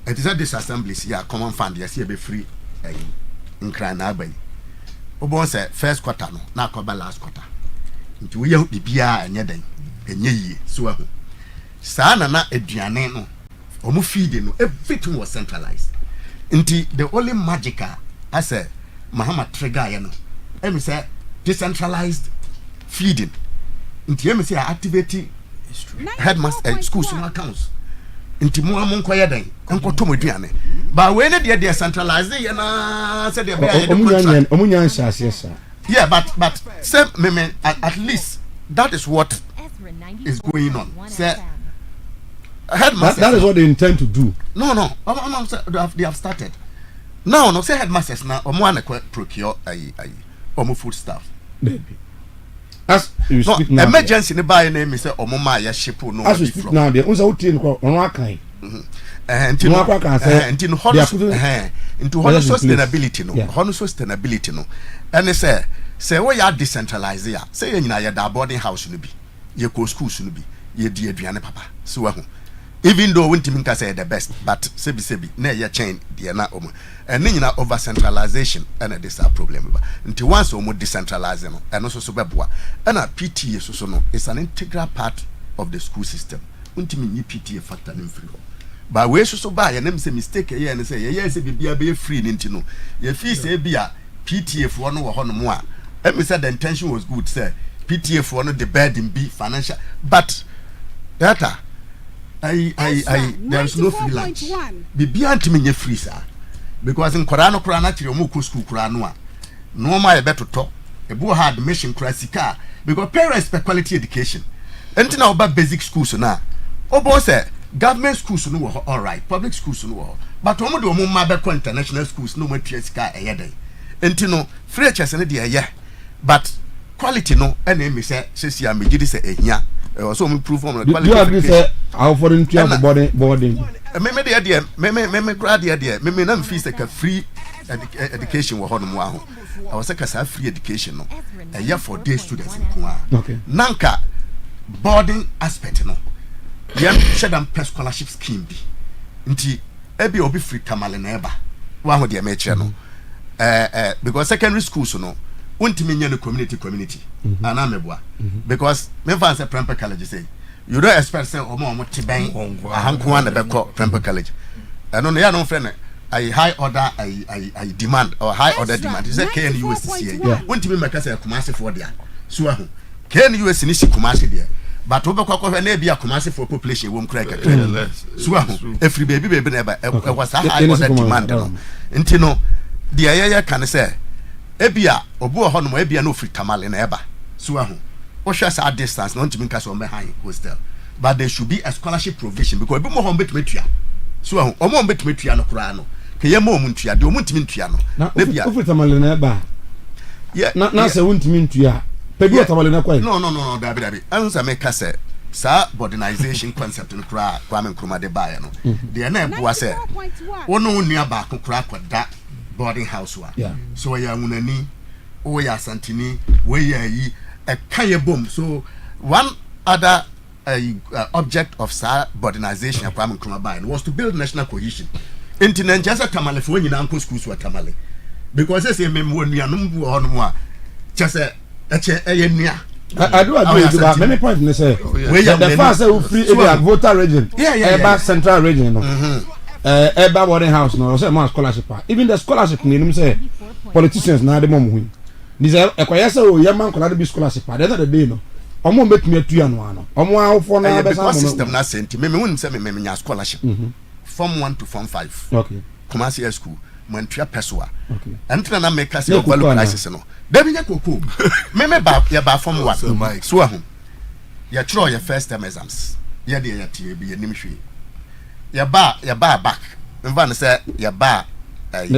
it is a disassembly here common fund yes be free in crana bay obo say first quarter no na akoba last quarter nti we yahu bibia enye den enye yie so ahu saa na aduane no omu feed no everything was centralized nti the only magical as a Muhammad trigger you know em say decentralized feeding nti em say activate headmaster schools no accounts nti mo amon koye den enkoto moduane ba we ne de centralize ye na say de be omunyan shase sa yeah but say me at least that is what is going on say headmaster that is what they intend to do no they have started now no say headmasters na omo an procure omo food staff baby as you speak now emergency ne buy na me say omo ma ya ship no as you speak now there unsa utie nko ono akan ntino ntino hono sustainability no hono sustainability no and say we ya decentralize ya say ye nyina ya da boarding house no bi ye ko schools no bi ye di aduane papa so wa ho even though we ntimi nka say the best but sebi na ye chain de na omo and nyina over centralization and this a problem ba nti once omo decentralize no and so beboa and PTA so no is an integral part of the school system ntimi nyi PTA factor no free ba we so ba ye nem say mistake ye ne say ye say bibia be free nti no ye fee say bia PTA for no wo ho no mo a me said the intention was good say PTA for no the burden be financial but data there is no free lunch bibia ntimi nye free sir because in Korano na kire omo ko school Korano a no ma ye betoto ebu ha admission kura sika because parents per quality education enti na oba basic schools na obo say government schools no wo all right public schools no wo but omo de omo ma be ko international schools no matua sika eyeden enti no free chess ne de eye but quality no ene me say sesia me gidi say ehia so me prove on quality. Do you agree say how for them to have boarding me de me grad de me na fee say ka free education wo ho no mo aho I was say ka sa free education no eye for day students nko a okay nanka boarding aspect no yam shedam scholarship scheme bi nti ebi obi free tamale na eba wa ho de me kire no because secondary schools no untimi nya no community ana meboa because me fan say Prempeh College say you don't expect say omo tiben ahanko an be ko Prempeh College no no ya no friend I high order I demand or high order demand is say KNUSC untimi meka say Kumasi for there so ahu KNUSC ni si Kumasi there but obekwa na bia Kumasi for population won kra kakra so ahu every baby na eba e was high order demand no nti no dia ya kan say ebia obu ho no ebia no free tamale na eba so ahu o hwe sa distance no ntimi nka so me high hostel but there should be a scholarship provision because ebi mo ho betumetua so ahu o mo betumetua no kura no ke ye mo ntua de o mo ntimi ntua no na bia o free tamale na eba na se wontimi ntua pebi tamale na kwai no dabi ansa me ka se sa modernization concept no kura Kwame Nkrumah de bae no de na eboa se wono nua ba kokura kwada boarding house wa so ya ngunani o ya santini we ya yi a kaye bomb so one other object of modernization of Kwame Nkrumah bae was to build national cohesion intinent just tamale fo nyina nko schools wa tamale because say me mo nua no bu ho no a just nua I do agree with that. Many points they say. The first say free area voter region. Eba central region no. Eba boarding house no. Say more scholarship. Even the scholarship ni say politicians na de mom hu ni say ekoya say o yema nkola de bi scholarship at the end of the day no omo metumi atu ano ano omo awofo na be sa system na senti me won say me nya scholarship form 1 to form 5 okay commercial school Montreal Pessoa. Okay. Enter na make us value crisis no. Dem nya koko. Me ba ya ba form 1. So ahun. Ya tro your first term exams. Ya de ya tie bi nim hwe. Ya ba back. Mva no say ya ba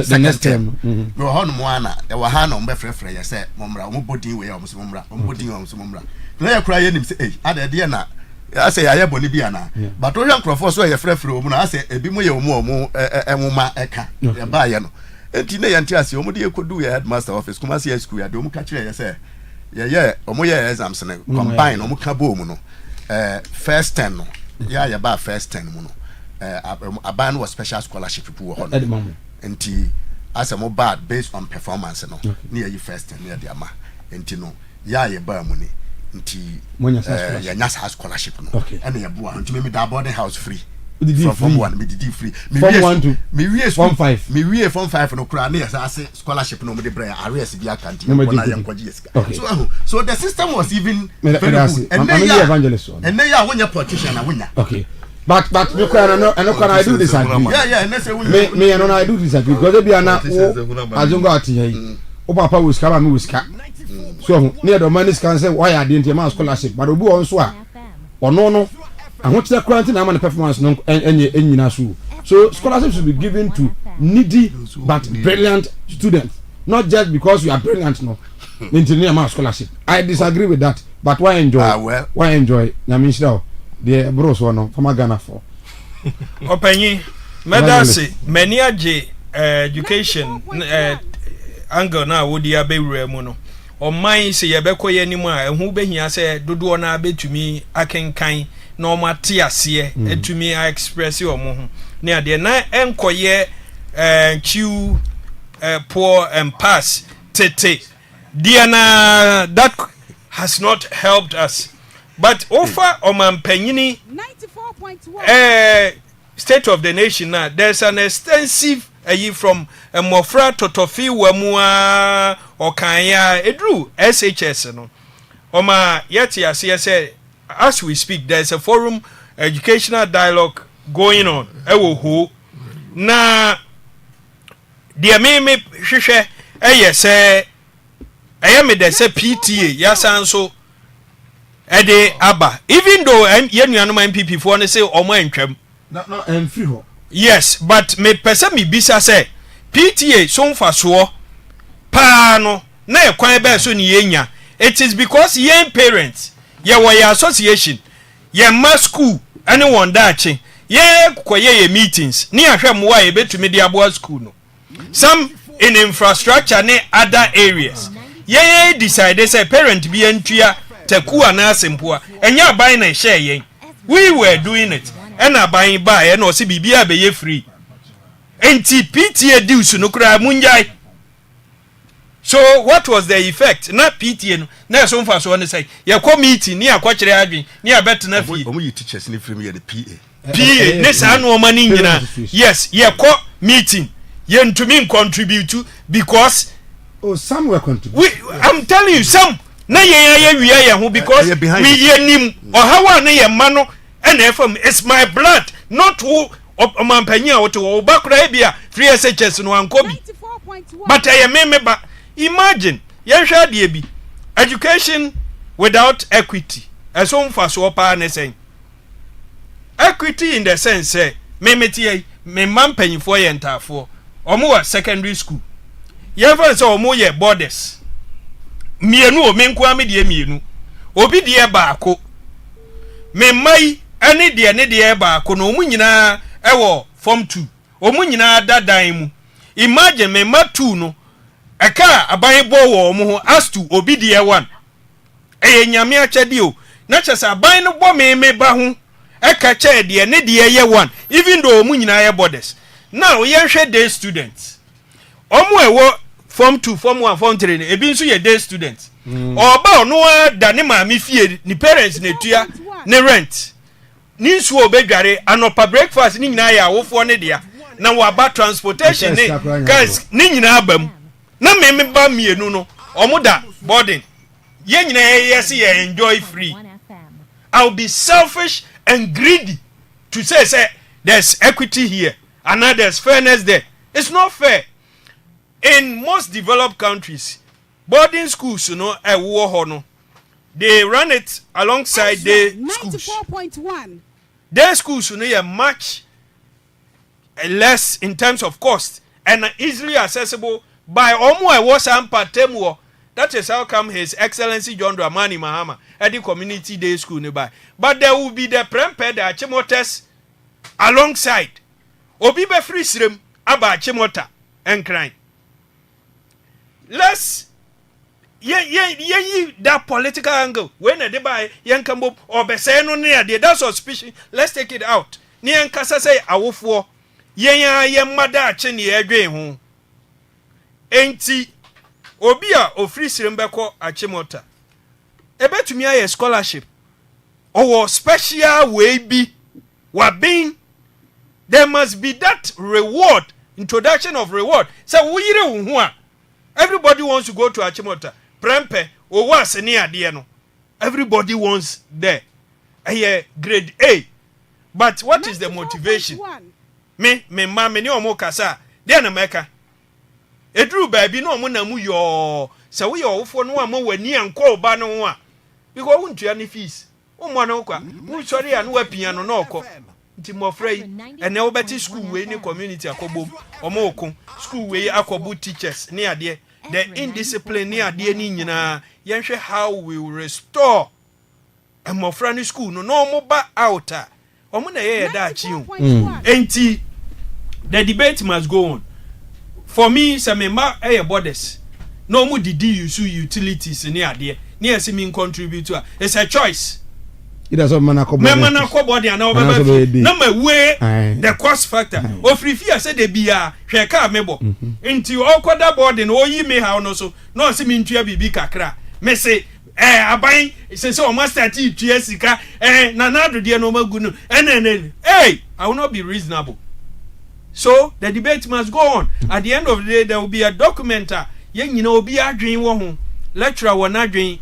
second term. No ho no mo ana. Ya wa ha no mbe frefre ya say momra mo bodin we ya mo so momra. Mo bodin wa mo so momra. Na ya kura ya nim say eh ada de na I say I boni bi ana but o yan crofo so ye frefre omu na I say ebi mo ye omu emuma eka ye ba ye no enti na yanti ase omu de ekodu ye headmaster office kuma se school ya de omu ka kire ye say ye omu ye exams ne combine omu ka bo omu no first 10 no ya ba first 10 mu no aban was special scholarship people wo no enti as a mo bad based on performance no na ye first 10 na de ama enti no ya ba mu ni nti ya nyasa scholarship no and ya bua nti me da boarding house free from form 1 me did free me we form 5 me we form 5 no kura na ya say scholarship no me de bra arrears bi account na ya nkwaji yeska so the system was even very good and then ya wonya politician na wonya okay but you can I do disagree me no I do disagree because be na azongo ati yi o papa we ska ba me we ska so near the money can say why I didn't my scholarship but obi on so a ono no ahokyere quarantine na man performance no enyina so scholarship should be given to needy but brilliant students not just because you are brilliant no into near my scholarship I disagree with that but why enjoy na me shira the bros one from Ghana for opanyi medasi many age education angle na wodi abewura mu no oman se yebekọ yanimu a ehu behia se dodo na betumi akenkan na omate ase etumi express omo ho ne ade na enkoye chiu poor and pass tete diana that has not helped us but offer omampanyini 94.1 state of the nation now there's an extensive from Mofra Totofi Wamua Okanya Edru SHS no Oma yeti say as we speak there's a forum educational dialogue going on ewo na dia me hwehwe say me dey say PTA yasanso ede aba even though yenuanom MPP for ne say omo antwam no free ho. Yes, but me pese me bisa say PTA so mfaso pa no na ekwan be so ni yenya. It is because young parents ye were association ye ma school anyone dachi ye koye meetings ni ahwe mo wa ye betumi de abo school no. Some in infrastructure ne other areas. Ye decide say parent bi antua taku ana asempoa enya aban na share yen. We were doing it. And a buying by and or see bibia be free. Enti PTA dues no kra munjai. So what was the effect? Na PTA na so mfa so say ye committee ni akwakire adwen ni abet na fi. Omo yi teachers ni free me the PA. PA ne sa no mani nyina. Yes, ye ko meeting. Ye ntumi contribute because some were contribute. I'm telling you some na ye wi ye ho because we ye nim or how na ye ma no and FM it's my blood not who omampanya woto obakura bia free SHS no ankobi but I am ba imagine ye hwa de bi education without equity as on fa so pa na say equity in the sense say memeti me mampanyifo ye ntafo omo wa secondary school ye fa say omo ye borders mienu o menko amede mienu obi de baako me mai ani de ne de ba ko no mu nyina ewo form 2 omu nyina dadan mu imagine me ma 2 no eka aban bo wo mu ho as to obi de 1 nyame akyade o na kyesa aban no bo me ba ho eka kye de ne de ye 1 even though omu nyina ye borders now ye hwe day students omu ewo form 2 form 1 form 3 ebi nso ye day students oba no da ne ma me fie ni parents ne tua ne rent ninsu obedware anopa breakfast ni nyina ya wofo ne dia na waba transportation ne guys ni nyina abam na me ba mienu no omoda boarding ye nyina yes ye enjoy free. I'll be selfish and greedy to say there's equity here and now there's fairness there. It's not fair. In most developed countries, boarding schools, you know, a war no, they run it alongside their schools. 94.1. Their schools, you know, are much less in terms of cost and easily accessible by almost a. That is how come His Excellency John Dramani Mahama at the community day school nearby. But there will be the prempe the Achimotes alongside. Obi be free srim aba Achimota and crime. Let's that political angle when they buy Yankambo or Beseno near the that's suspicion. Let's take it out. Nian Kasa say awofo yen mother chini edwe ho. Enti Obia ofri sirembeko Achimota. Ebetumi aye scholarship. Or special way be what being there must be that reward, introduction of reward. So everybody wants to go to Achimota. Prempe or was near the everybody wants there. A grade A. But what is the motivation? Me mama ni omo kasa. There na meka. Edru baby no mo na mu yo se we yo fo no ama wani anko ba no a because wontu ya ni fees o mo na kwa mu sori ya no apia no na okọ nti mo frey ene wo beti school we ni community akobom omo okun school we akobu teachers ni ade the indiscipline ni ade ni nyina yenhwe how we will restore mo frani school no mo ba out a omo na ye da achi o enti the debate must go on. For me, some member borders. No more did use utilities in the near seeming contribute to it's a choice. It does not manako body and over number way the cost factor. Or free fear said they be a share car mebo. Into all quarter board and all ye may have no so no seeming to be kakra. May say, I buy says so master tea Jessica nanado dear no more good and then hey, I will not be reasonable. So the debate must go on. At the end of the day, there will be a documenter. You know, be a dream one lecturer will not dream.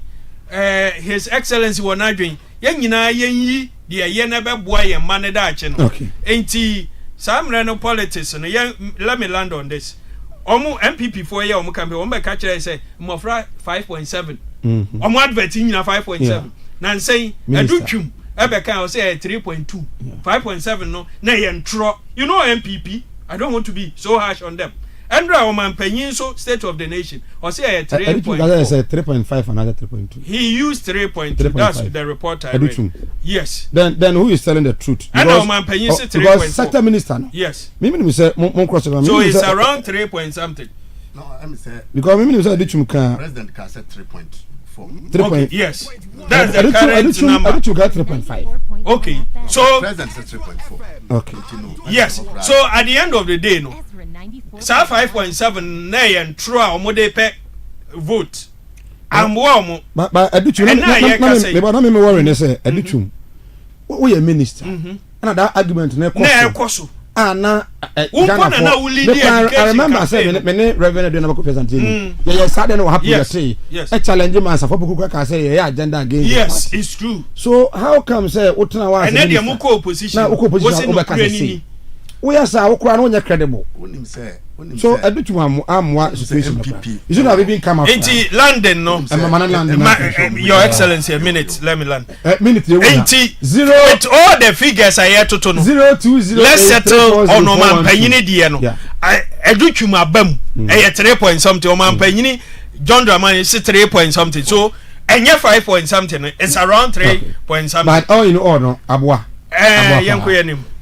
His Excellency will not dream. You know, ye never boy and man that channel. Okay. Ain't he some random politics and let me land on this. Almost MPP for a year, can be one by catcher. I say, Mofra 5.7. I'm adverting 5.7. Now saying, I do chum. Ebeka say 3.2, 5.7 no. Na yentro. You know MPP. I don't want to be so harsh on them. Andra Oman Peninso, State of the Nation. Or say 3.4. 3.5 another 3.2. He used 3.2. That's the report I read. Yes. Then who is telling the truth? Andra Oman Peninso 3.4. Because sector minister. No? Yes. Mimi say so it's around 3 point something. No, let me say. Because Mimi say President can say 3.4. Okay, yes. That's the current number. I you got 3.5. Okay. So President said 3.4. Okay. Yes. So at the end of the day, no. Sa 5.7 na and try omode pe vote. Am wo but Aduchu na me worry ne say Aduchu. We are minister. And that argument na ekoso. Na I remember saying many revenue do na ko present you. Yeah, sad no happy to say. A challenge man for people can say yeah agenda again. Yes, it's true. So how come say utna wa and then the moko opposition. Na opposition over we are say okra no nya credible. So Aduchu am situation. You should have even come out. Into London no. Your Excellency, a minute. Let me land. Minute. 0 with all the figures I hear to know. 020. Let's settle on Oman Penyini dieno. Aduchu mabam. 3 point something. Oman Penyini John Dramani is 3 point something. So and 5 point something. It's around 3 point something. But all in all no abwa.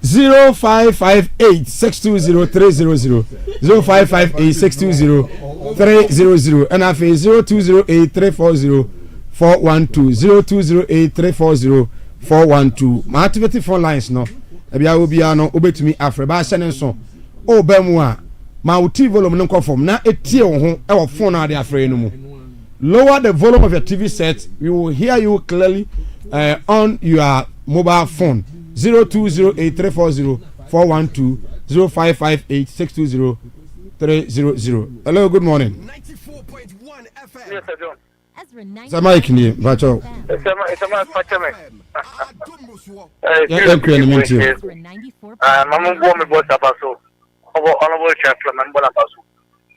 0558 620 300 0558 620 300 and I say 0208 340 412 0208 340 412. My activity phone lines no. Ebia obi ano obetumi AFRIFA sene so. O ba mu a ma uti volume no conform na etie wo ho e wo phone na de AFRIFA no mu. Lower the volume of your TV set. We will hear you clearly on your mobile phone. 0208 412 0558 620 300. Hello, good morning. Yes, I do. Ezra 94.1 Sa Mike ni bacho. It's a man Pachame. Ezra 94.1 Mamma Woman was about so. Honorable Chancellor Mambola Basu.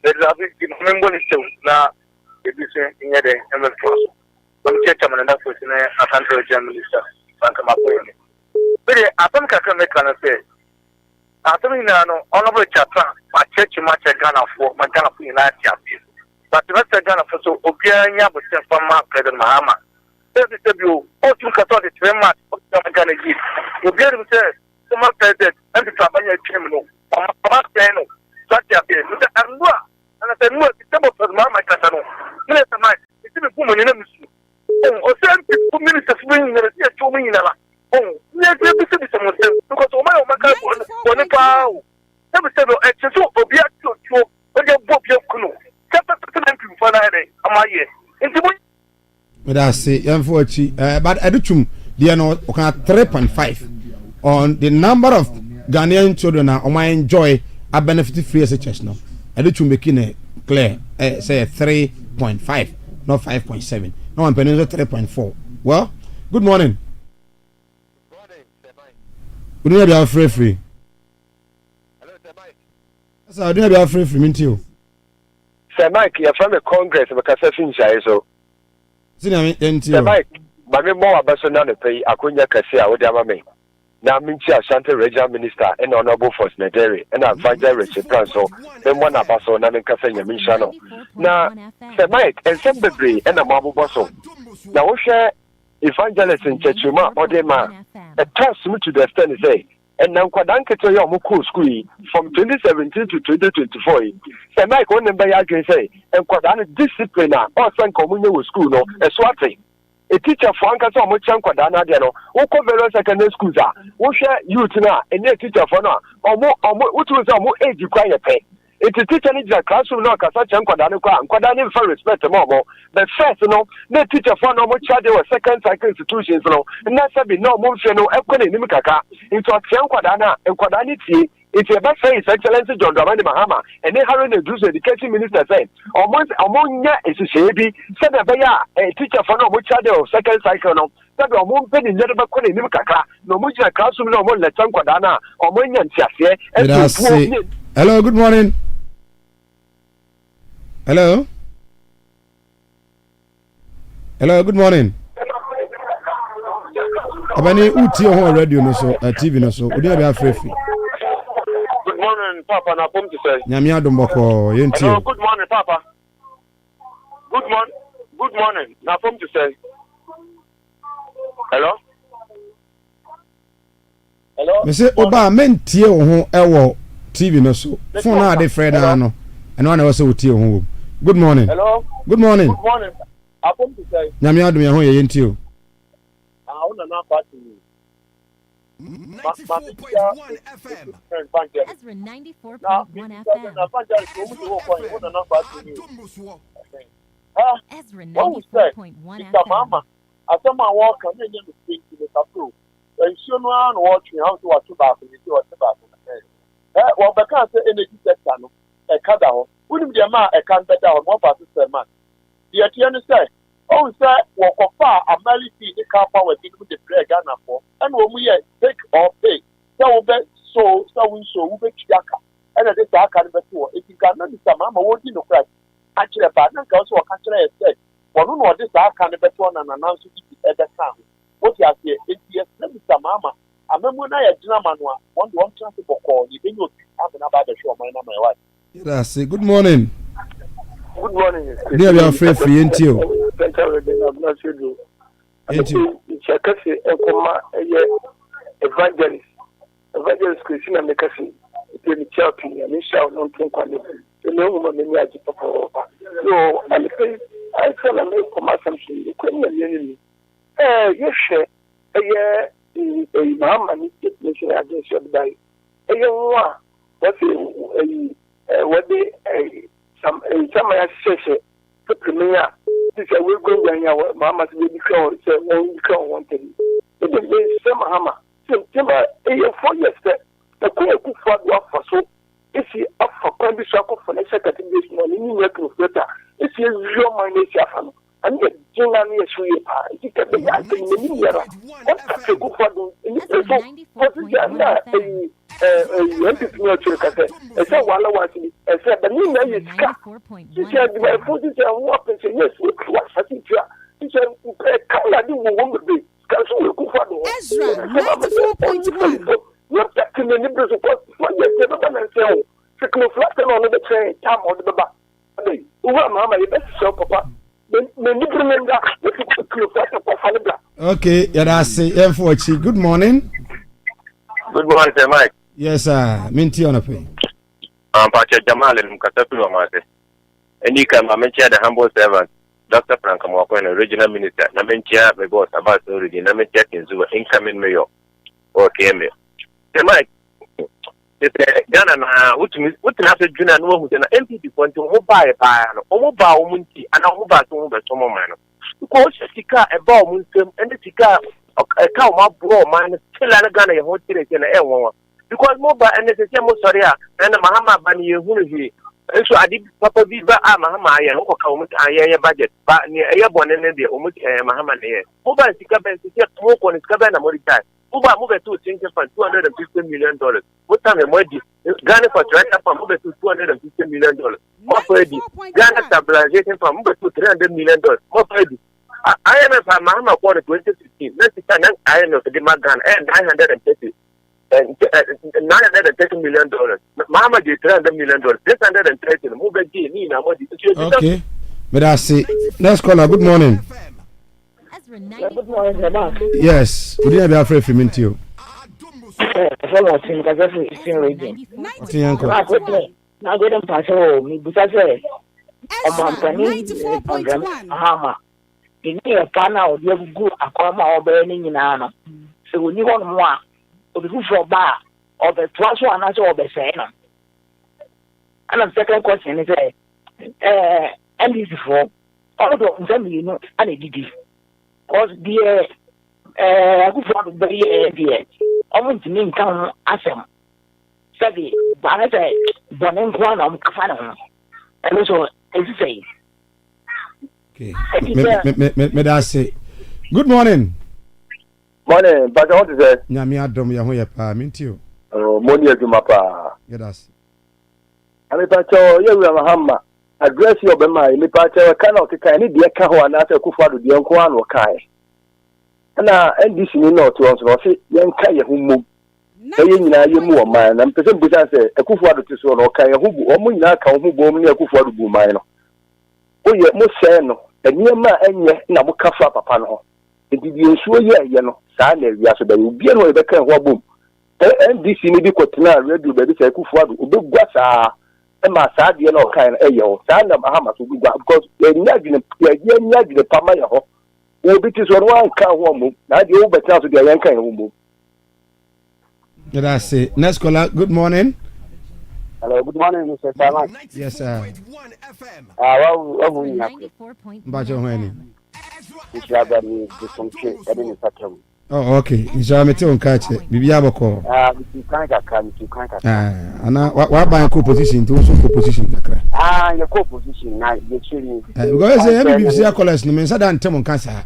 There's a big member is still now. It is in a day, and the first. Some chairman and that was in a country minister, Sankamapoini. But I think I can make an affair. I think honorable chapter, my church much a gun for my gun of United States. But the rest of Ghana for so Obiania was sent from President Mahama. There's the debut, all two Catholic, very much of the Ghana gift. Obiania says, some president and the Trabania criminal, Pano, such a bit, and I said, no, it's about Mama Catano. Yes, I might. It's a woman in a mission. Oh, send 2 ministers bringing the 2 million. Oh, let's be some of them because my God for the cow. Never said, it's so Obiak to Bob Yakuno. But I say, but Educhum, they are not 3.5 on the number of Ghanaian children are enjoy a benefit free SHS now. Educhum making clear, say 3.5, not 5.7. No one penny 3.4. Well, good morning. Good morning, AFRIFA. Hello, Mike. Sir, I don't have AFRIFA, mean to you. Sir Mike, you're from the Congress of Cassation so. Sir Mike, Mammy Moa Bassonana pay Acunia Cassia with Yamame. Now Minchia Santa Regional Minister and Honorable Force Nederi and Advisor Richard Pranso, then one Abasso Namin Cassania Minchano. Now, Sir Mike and Sembri and a marble bustle. Now, we share evangelist in Chechuma or Dema. A task to the extent say. And now, Quadanka to your Muku school from 2017 to 2024. Say, Mike, one number I can say, and Quadan discipliner or some communal school, no, a swatting. A teacher for Uncle Tom Quadana, who cover secondary schools are, who share youth now, and a teacher for now, or more, what was a more age you quite pay. It's a teacher needs a classroom now, because such Quadana, Quadana for respect, more. But first, the teacher for no more charge or second cycle institutions, and that's a bit no more, no, Equine Nimikaka, into a Quadana and Quadanity. It's a best His Excellency John Dramani Mahama, and they have introduced the education minister saying, among is a shabby, said a teacher for no more charge or second cycle, no, that a more penny never could in Nimikaka, no more classroom, no more let some Quadana, or Munyan Chassia, and hello, good morning. Hello. Hello, good morning. Abani uti on radio no so TV no so odi be AFRIFA. Good morning, Papa. Na pom to say. Nyame adomboko yenti. Hello, good morning, Papa. Good morning. Na pom to say. Hello. Hello. Me say oba mentie wo ho ewo TV no so. Phone na de friend no. Eno na wo say uti ho. Good morning. Hello. Good morning. Good morning. Na pom to say. Nyame adom ye ho yenti o. Na party. 94.1 FM. Ezra 94.1 FM. Ezra 94.1 FM. Asama walk and then you speak to the tapu. And you know watching how to watch back and you watch back. Well, the can't say energy sector, a cadaho. Wouldn't be a man, a can better or more participant man. The attorney said, oh, sir, walk of far, a melody, the car power, the prayer Ghana for, and when we take or pay, so we Yaka, and at this dark and before, if you cannot be some mamma, won't you know Christ? Actually, a partner also a country said, well, who know this dark and before and announce it at the time. What you have here, it's yes, Mr. Mama. I remember when I had German one transport call, you didn't know about the show, my wife. That's it. Good morning. Good morning. Dear AFRIFA yenti o. Thank you. I'm not sure. Yenti o. It's a case evangelist Christina Mekasi. It's a champion. I'm sure I'm not going to you know, woman, I just no, I'm saying, I tell them, come out something. You couldn't enemy. You share a mamma, mission against your day. What's what they some association to premier. This is we're going to mamma's baby crown. It's a one thing. It is some hammer. So, Timber, 4 years that the queen of for so. If you up for primary school for next second this morning, you work with better. If your money, and the Jinani is free. You can be asking the media. What's the good for them? What is I said, while I was I said, the new name is Cat. She said, my food is a weapon, and yes, what's a teacher? She said, Kala, you won't be. Ezra 94.1. Not that in the neighbors of what you're going to say. Sickle flatten on the train, time on the back. Mamma, you better show Papa. Okay, good morning. Good morning, sir, Mike. Yes, sir. Minty on a pay. Pacha Jamal and Mukatapu Mate. And you can mention the humble servant, Dr. Frank Mwakwen, regional minister, Namentia, my boss, about already, Namentia, incoming mayor. Okay, mayor. Sir, Mike. Ghana, what happened to Juna no who's an MPP point to mobile mobile munti and a mobile to move some man. Because Sika a ball munsum and the Sika a cow more bro man still a Ghana a hotel in the air. Because mobile and the Samosaria and the Mahama Bani Huni. So I did Papa Viva Mahama and Oka a budget, but near Airborne and the Omut Mahama. Mobile Sika Bank is just smoke on his cabana Morita. Uba move to change from $250 million. What time am I? Ghana for tractor from move to $250 million. More ready. Ghana stabilization from move to $300 million. More ready. IMF Mahama for 2016. Let's see, IMF the Ghana and $930 million. Mahama did $300 million. $630 move again. Okay. But I see. Let's call her. Good morning. Good morning, yes, we didn't have AFRIFA from you. Now go and pass over me because in here, Pana, you have good a comma or burning in Anna. So when you want more of the roof for bar or the plus one as all the same. And the second question is, and this for all of them, you know, and it did. Because the I could not be dear. I want to name come as him. Said the Banata, Bonan Guanum Cafano. And also, as you say. Okay. May I say, good morning. Morning, but what is it? Namia Dom Yahoya Pa, mint you. Oh, Monia Jumapa. Get us. I mean, Pacho, you will hammer. Address your Bema, Lipacha, cannot take any dear Kaho and after Kufa, the Uncle or Kai. And this you know to us, young Kaya who move. You move, man, and President Busan said, a Kufa to so or Kaya who Omuna Kamu Bomi, a Kufa to Bumino. Oh, yeah, most sano, and near my and yet Nabukafa Papano. It did you sure, you know, Sunday, yes, but you'll be able to come home. And this you need to continue, ready, baby, say Kufa, big guasa. And my sad, you know, kind of yo, Sanda Mahama to be because you're not the Pamayo. Will be to one car home, not the over to the young kind of home. Did I say, next caller, good morning. Hello, good morning, Mr. Samak. Yes, sir. 94.1 FM. Oh, okay. Nja mete on catch bibia boko. Ana wa ban co-position to so co-position kakra. Your co-position na you chiri. Because say BBC college no mensa dan tem on cancer.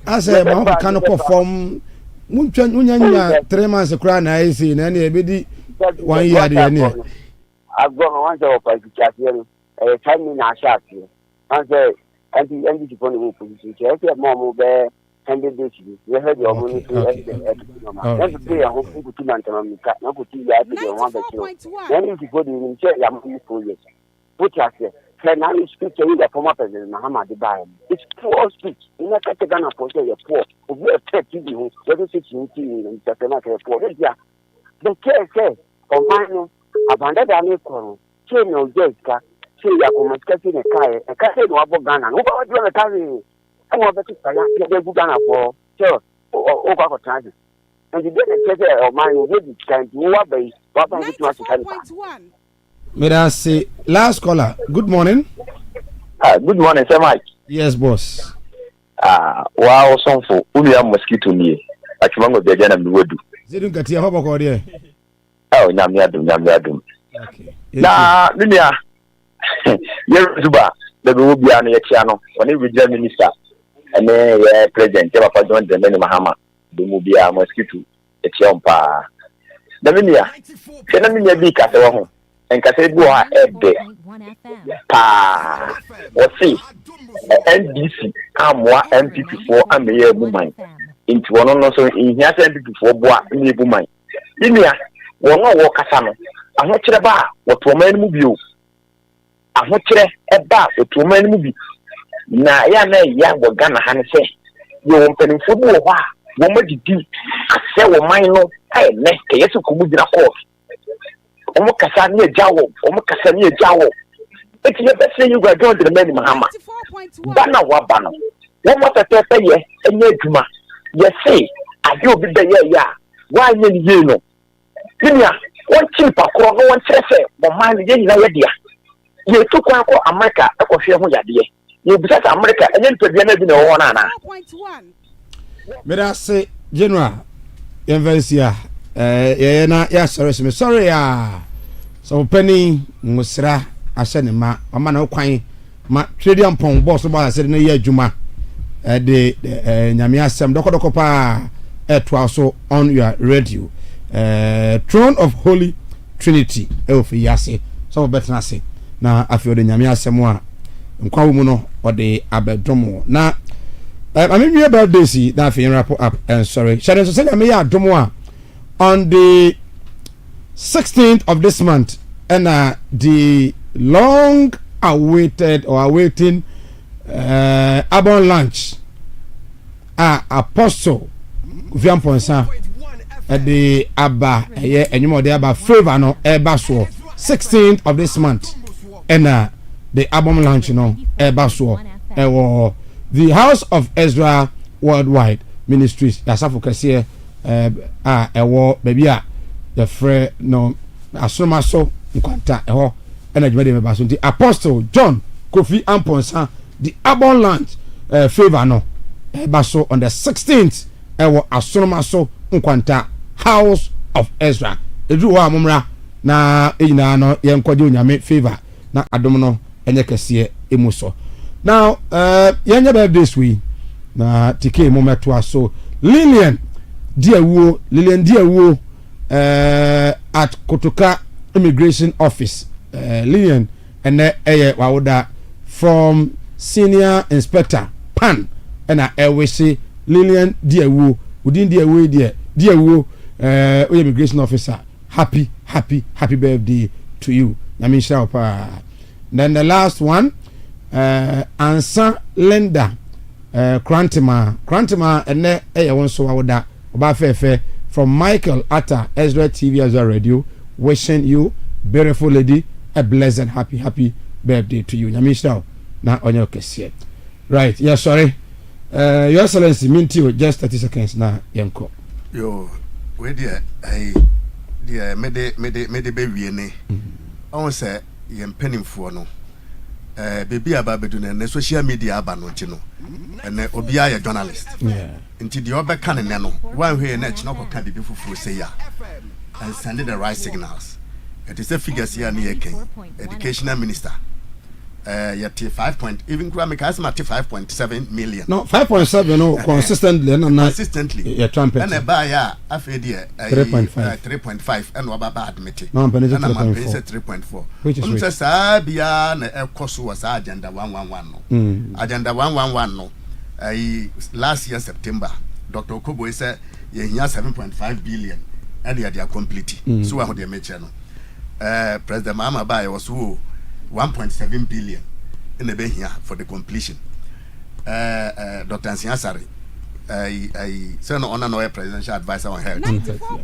As a man can perform munya 3 months kra na IC na na ebedi 1 year dey na. Agbo wan say opa kikafie time na ashafi. An say and the position. Che mo be candidates, we heard your money to every day. I hope you to Mantamaka, not to you. Then if you go to check your money for years. Put us here. Can I speak to the former president Muhammad Dubai? It's poor speech. In a Catagana for your poor, who will affect you, whether it's in the poor. The care says, or mine, abandoned an chain of Jessica, say you must get in a car, a castle of Ghana. Who are you carrying? I want to say, Ghana for sure, over time. And you didn't say, oh, mine will be kind to what base, what I'm going to may I say, last caller, good morning. Good morning, sir Mike. Yes, boss. Wow, some for Ulia mosquito near. I can go there and would do. Zidun Katia Hoboko there. Oh, Yamiadum. Okay. Nah, Linia. Yeruba. the will be an Echiano, when he regional minister, and then President Papa John the Many Mahama, the will be a mosquito, a chiampa. The Minia, Senamina be Casawaho, and Casabua Ebbe. What's see? NDC, I'm one MP4 and the year woman. Into one also in here MP4 boy, in the woman. Inia, one more walk Casano. I'm not sure about what woman move you. I'm not sure about what woman move you. Na ya na ya go Ghana han say you won pen football wa wo ma didi ase wo man no ai ne ke yesu ko mu dira court o mo kasa ne jawo eti ye be say you go join the man Mahama bana wa bana wo mo tete ye enye adwuma ye say ade obi da ye ya wa nye ni ye no kinia won chimpa kro no won kyerese mo man ye nyina ye dia ye to kwa ko America akofie ho yade you be at America and then to be an no one. 4.1. Meda say General Universia sorry so penny musra asenema mama na kwan ma trading pon boss ba say na ye adwuma de nyame asem dokodoko pa etwa so on your radio Throne of Holy Trinity ofi yase so better say na afio de nyame asem a nkwa wo mu no ode abedomo na I mean your birthday see that fin wrap up and sorry shadow say nyame ya adomo a on the 16th of this month and the long awaited or awaiting abon lunch apostle Viamponsa the abba enyumo de abba favor no eba so 16th of this month and the album launch, the House of Ezra Worldwide Ministries. Yasafo kese baby the free no asoma so nkwanta ena djumade me baso nti Apostle John Kofi Amponsa the album launch favor no baso on the 16th asoma so nkwanta House of Ezra edu ho amumra na ejina no yenkwaje onyame favor na adom no enye kese emuso now yenya birthdays we na tike mometo aso Lillian Diawo at Kotoka Immigration Office Lillian and wawoda from Senior Inspector Pan and say Lillian Diawo within Diawo Immigration Officer happy birthday to you. Namisha pa. Then the last one, Ansa Lenda, Krantima, and one so awda Obafefe from Michael Atta, Ezra TV, Ezra Radio, wishing you, beautiful lady, a blessed, happy birthday to you. Namisha, na on your case. Right, yeah, sorry. Your Excellency, mean you just 30 seconds na yanko. Yo, where dear, mede baby ne. I say yem penning for no baby aba bedu na social media aba no nti no ene obi a journalist nti the oba kan ne no one way na chi no ko ka bibi fufu say ya and send the right signals. It is a figures here near Ken educational minister yet 5 point even make as 5.7 million no 5.7 no consistently consistently trumpet and a buyer afedia 3.5 and waba admit no 3.4 which is which sabia na ekoso was agenda 111 no agenda 111 no last year September Dr. Okobo said ye here 7.5 billion and they are complete so what they mention no President Mahama Baye was 1.7 billion in the here for the completion. Dr. Ansiasari, I send on another presidential advisor on health.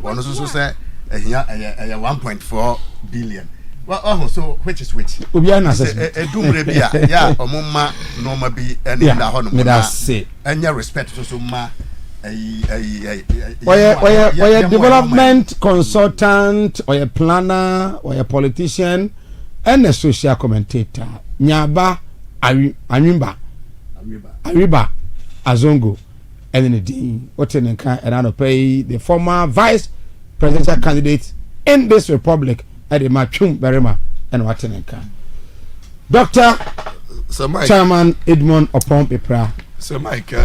One also say here 1.4 billion. Well, so which is which? Dumrebia, yeah, Omuma, Noma be any honor. And your respect to Suma. Or a development consultant, or a planner, or a politician. And a social commentator Nyaba Ariba Azongo and then the what and I pay the former vice presidential candidate in this republic at the Machum Berema and Watenenka. Dr. So Mike, Chairman Edmond Opon Pepra. So Mike,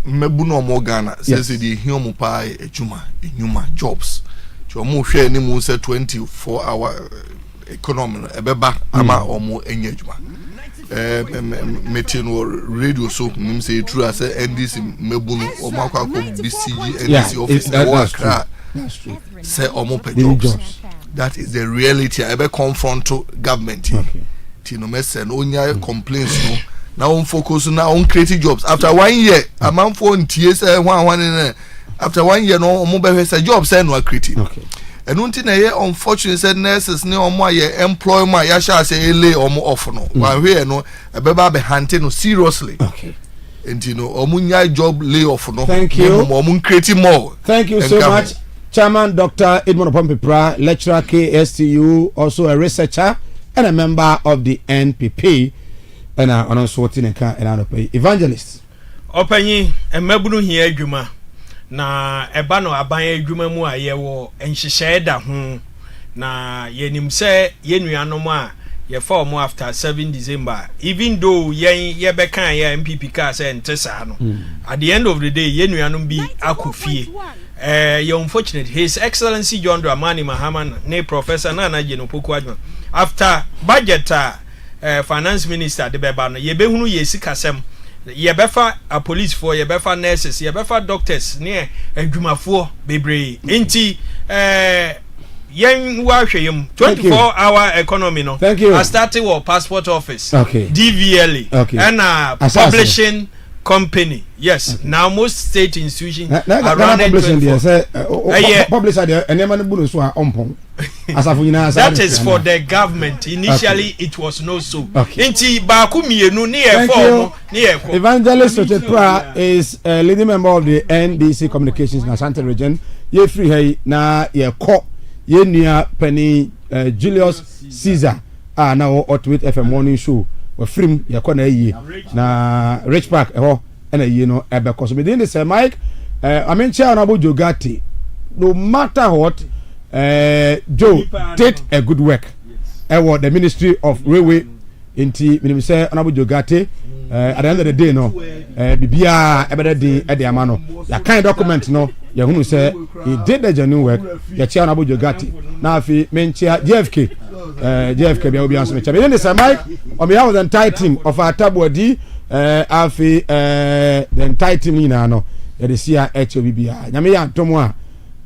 mebu no mo Ghana says the human pie ejuma jobs. So mo share ni mo say 24-hour economy ebeba ama omo enye ejuma. Meeting or radio so nim say true as NDC mebu no omo akwa BCG NDC office that's true. Say omo pe jobs. That is the reality. I be confront to government. Okay. Tino mesen onya complaints no. Now on focus now on creating jobs. After 1 year, a man for TS one after 1 year no mobile say jobs say no creating. Okay. And until na here unfortunately said nurses ne omo ye employment ya sha say lay omo off no. One here no e be ba be hunting no seriously. Okay. And you know omo nya job lay off no. Thank you. Omo creating more. Thank you so much. Chairman Dr. Edmond Opompepra, lecturer KSTU, also a researcher and a member of the NPP. And on sorting and pay evangelist. Openyi emebunu hia adwuma na eba no aban adwuma mu a ye wo enhyehyɛ da ho na yenim sɛ yenuanom a ye fa mo after 7 December even though ye beka ye MPP ka sɛ ntesa no at the end of the day yenuanom bi akofie you unfortunate His Excellency John Dramani Mahama ne Professor Nana Jenopoku adwuma after budget finance minister de beba no ye behunu ye sikasem ye befa a police for ye befa nurses ye befa doctors ne adwumafo bebre enti yen wa hweyem 24-hour economy no I started with passport office DVLA and publishing company yes now most state institutions are running publisher that is for the government initially it was not so nti ba ku mienu ni e form ni e ko Evangelist Otepra is a leading member of the NDC Communications in Ashanti region ye free hey na ye ko ye nua Penny Julius Caesar na Ultimate FM morning show we free ye ko na yi na Rich Park ho na yi no ebe ko so be dey say Mike I mean chair na Jogati no matter what Joe did a good work. Yes. The Ministry of Railway inti minimum say Honorable Jogate at the end of the day no bibia ebede dey e dey amano that kind document no you who say he did the genuine work ya chair Honorable Jogate na afi menchia JFK bia obi anso mecha be say Mike on behalf of the entire team of our Tabodi afi the entire team ni na no ya dey see HOB bia nyame ya ntomo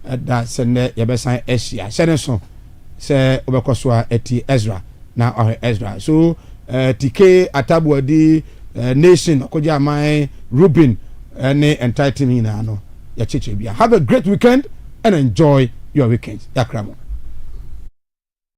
a da sene yebesan Asia seneso se obekoso eti Ezra na Ezra so TK Atabuadi nation okoja mai Ruben ne entitlement na no ya cheche bia have a great weekend and enjoy your weekend yakramo.